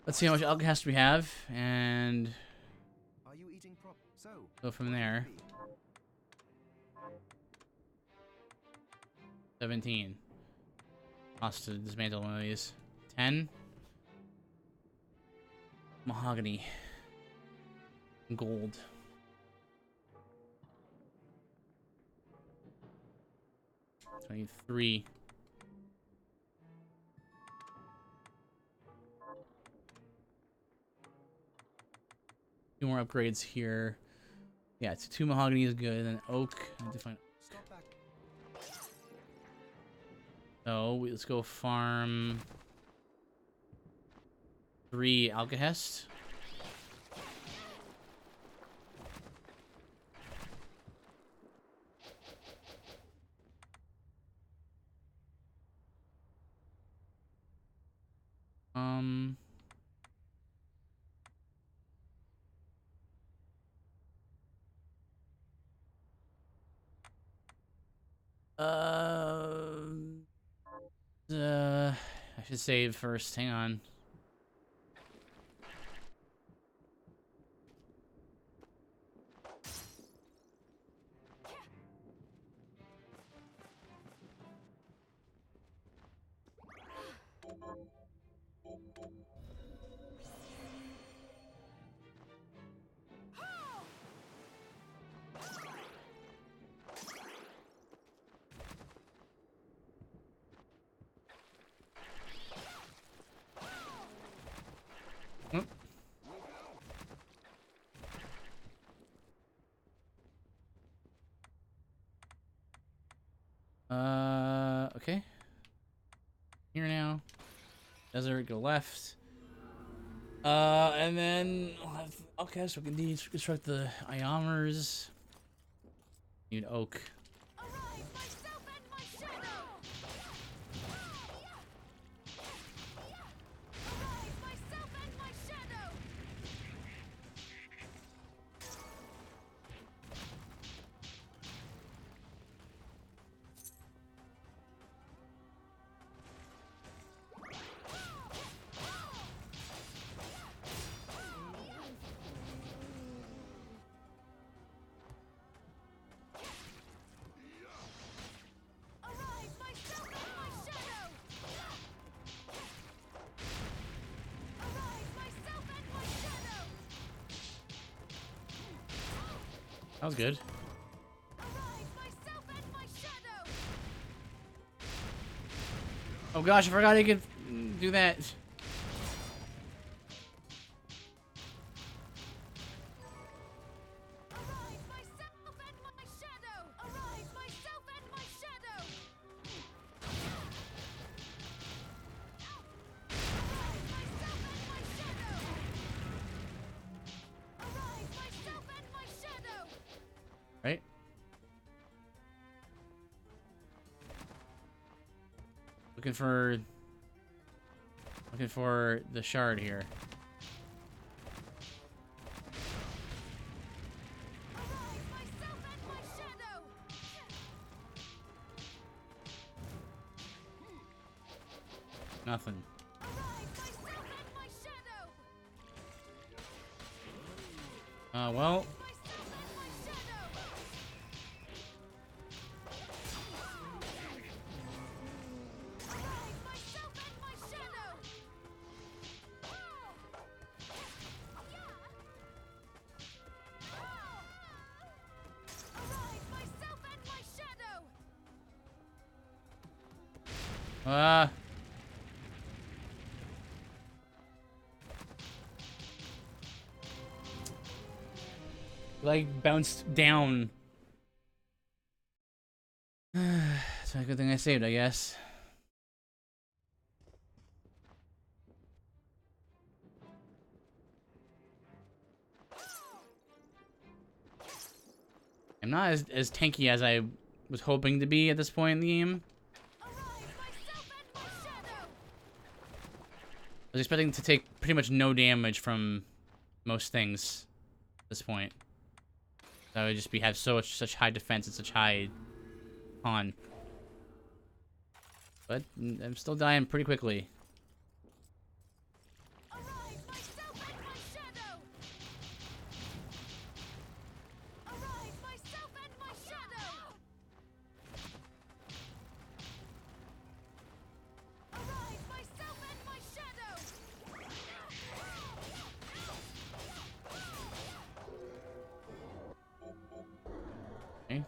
Let's see how much alkahest we have, and
Are you eating prop? So,
go from there. 17. Cost to dismantle one of these. 10. Mahogany. Gold. $23. Two more upgrades here. Yeah, it's 2 mahogany is good, and then oak. I have to find.
stop back.
So let's go farm 3 alkahest. I should save first. Hang on. Oop. Okay. Here now. Desert, go left. And then we'll have okay, so we can deconstruct the iometers. Need oak.
Arise, myself and my shadow! Arise, myself and my shadow! Arise, myself and my shadow! Arise, myself and my shadow!
That was good.
Arise, myself and my shadow!
Oh gosh, I forgot I could do that.
Arise, myself and my shadow! Arise, myself and my shadow! Arise, myself and my shadow! Arise, myself and my shadow!
Right? Looking for the shard here.
Arise, myself and my shadow!
Nothing.
Arise, myself and my shadow!
Well,
Myself and my shadow! Arise, myself and my shadow! Arise, myself and my shadow!
like bounced down. Good thing I saved, I guess. I'm not as tanky as I was hoping to be at this point in the game. I was expecting to take pretty much no damage from most things at this point. I would just have such high defense and such high con. But I'm still dying pretty quickly. Okay.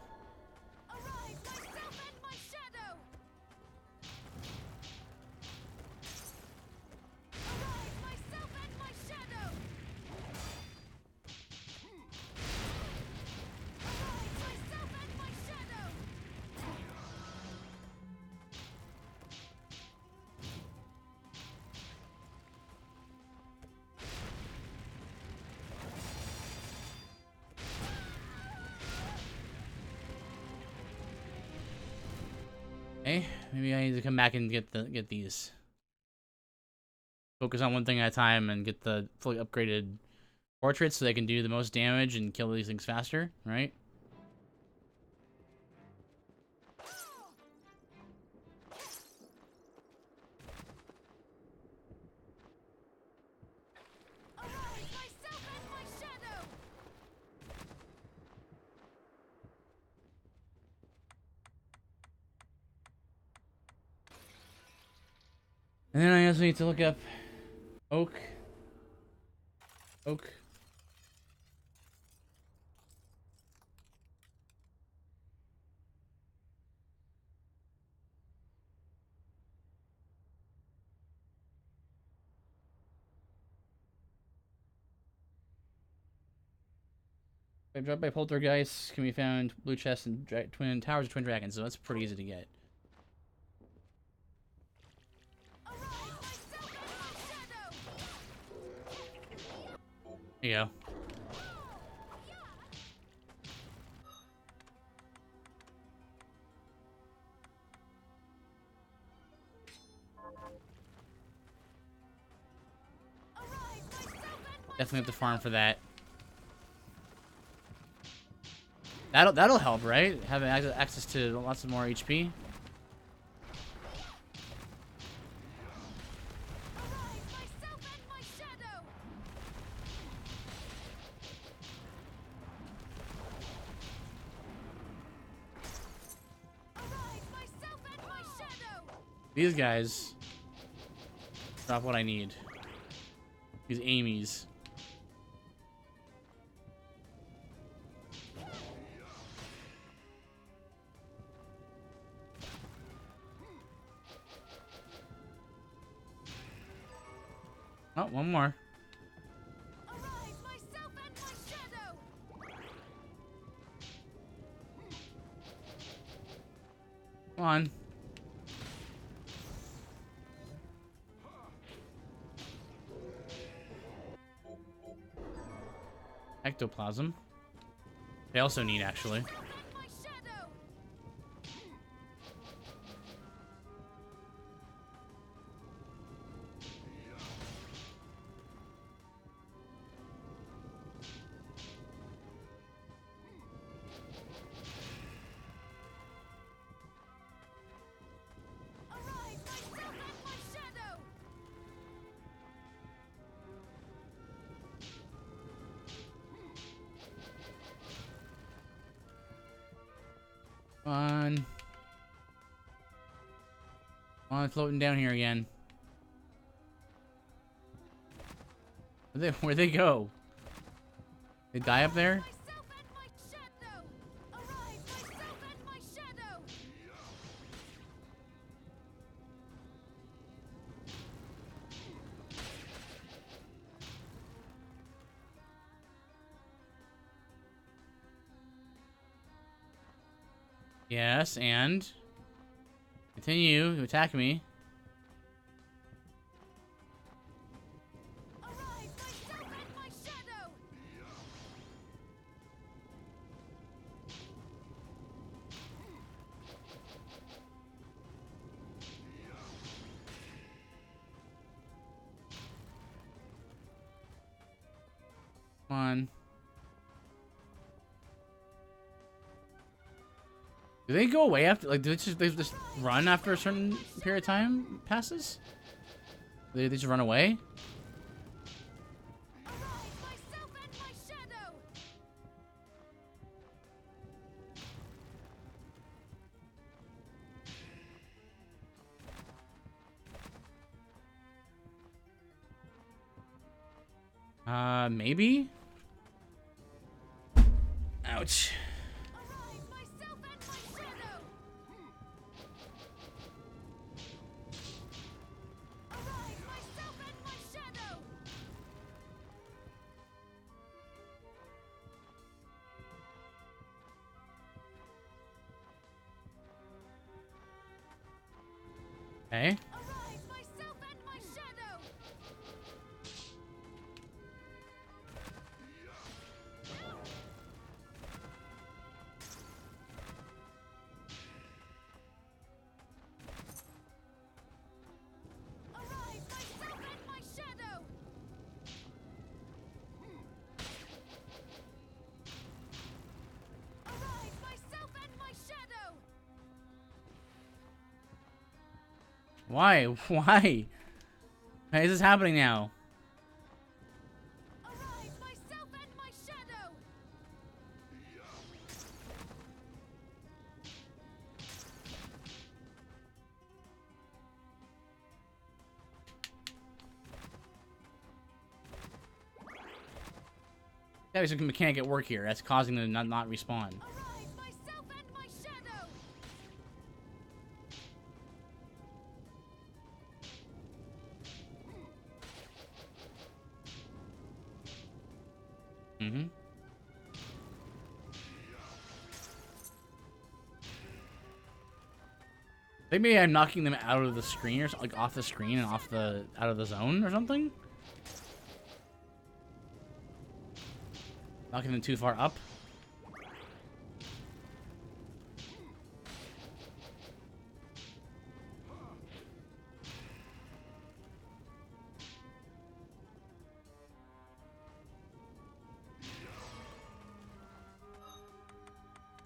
Okay, maybe I need to come back and get these. Focus on one thing at a time and get the fully upgraded portraits so they can do the most damage and kill these things faster, right? And then I also need to look up Oak. Dropped by Poltergeist can be found blue chests and twin towers of twin dragons, so that's pretty easy to get. There you go. Definitely have to farm for that. That'll help, right? Having access to lots of more HP. These guys drop what I need. These Amy's. Oh, one more. Come on. Ectoplasm. They also need, actually. Come on, floating down here again. Where'd they go? They die up there? Yes, and Continue to attack me.
Arise, myself and my shadow!
Come on. Do they go away after, like, do they just run after a certain period of time passes? They just run away?
Arise, myself and my shadow!
Maybe? Ouch.
Arise, myself and my shadow! Arise, myself and my shadow!
Okay.
Arise, myself and my shadow! Arise, myself and my shadow! Arise, myself and my shadow!
Why? Why? Why is this happening now?
Arise, myself and my shadow!
There's a mechanic at work here that's causing them to not respawn.
Arise, myself and my shadow!
Mm-hmm. Maybe I'm knocking them out of the screen or something, like off the screen and off the out of the zone or something. Knocking them too far up.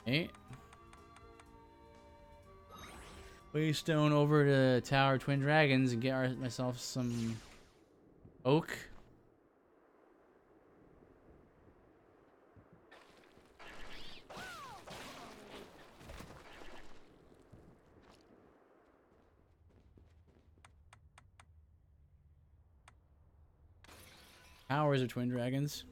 Okay. Waystone over to Tower Twin Dragons and get myself some oak. Towers of Twin Dragons.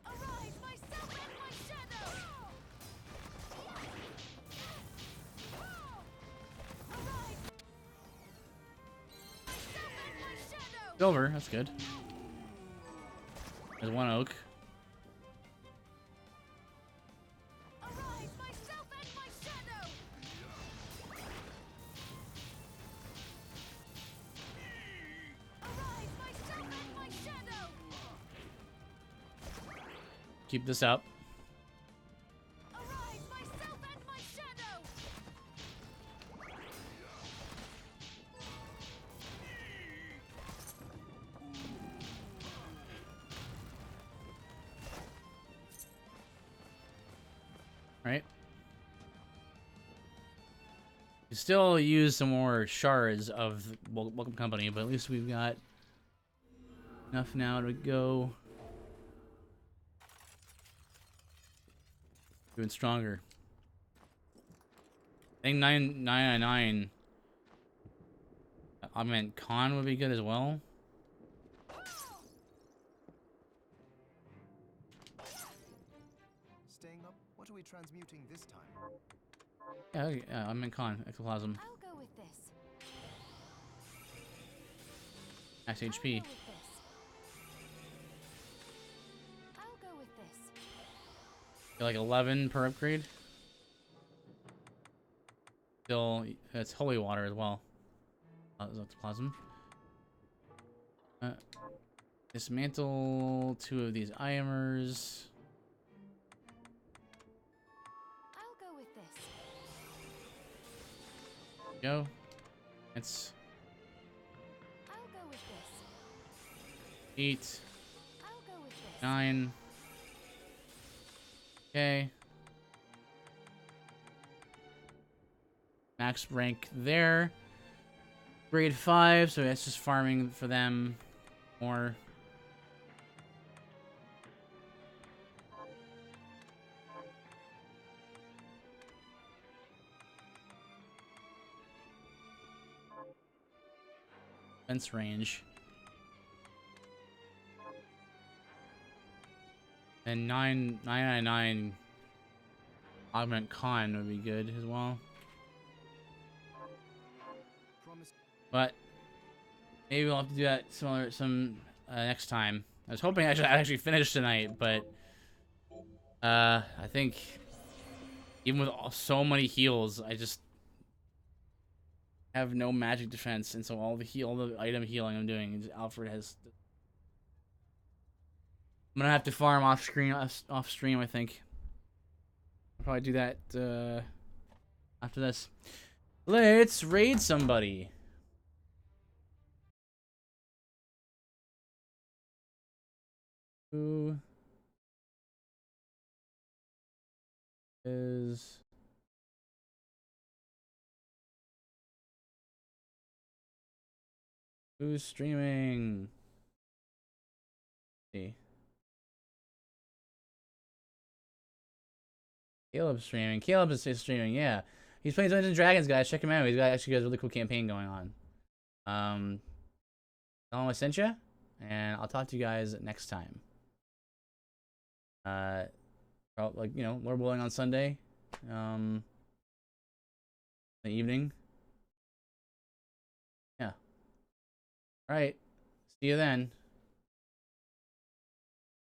Arise, myself and my shadow! Arise, myself and my shadow!
Silver, that's good. There's one oak.
Arise, myself and my shadow! Arise, myself and my shadow!
Keep this up.
Arise, myself and my shadow!
Right. We still use some more shards of Welcome Company, but at least we've got enough now to go even stronger. I think 999. I meant Con would be good as well.
Staying up? What are we transmuting this time?
Yeah, I meant Con, Ectoplasm.
I'll go with this.
Max
I'll
HP.
go with this. I'll go
Like 11 per upgrade. Still, it's holy water as well. Ectoplasm. Dismantle 2 of these Iamers.
I'll go with this.
Go. It's
I'll go with this.
8,
I'll go with this.
9. Okay. Max rank there. Grade 5, so that's just farming for them more. Fence range. And 999 augment con would be good as well.
Promise.
But maybe we'll have to do that some next time. I was hoping I'd actually finish tonight, but I think even with so many heals, I just have no magic defense, and so all the item healing I'm doing is Alfred has. I'm gonna have to farm off stream. I think I'll probably do that after this. Let's raid somebody. Who is who's streaming? Let's see. Caleb's streaming. Caleb is streaming, yeah. He's playing Dungeons and Dragons, guys. Check him out. He's actually got a really cool campaign going on. Tell him I sent you, and I'll talk to you guys next time. Like, you know, Lord willing on Sunday, the evening. Yeah. All right. See you then.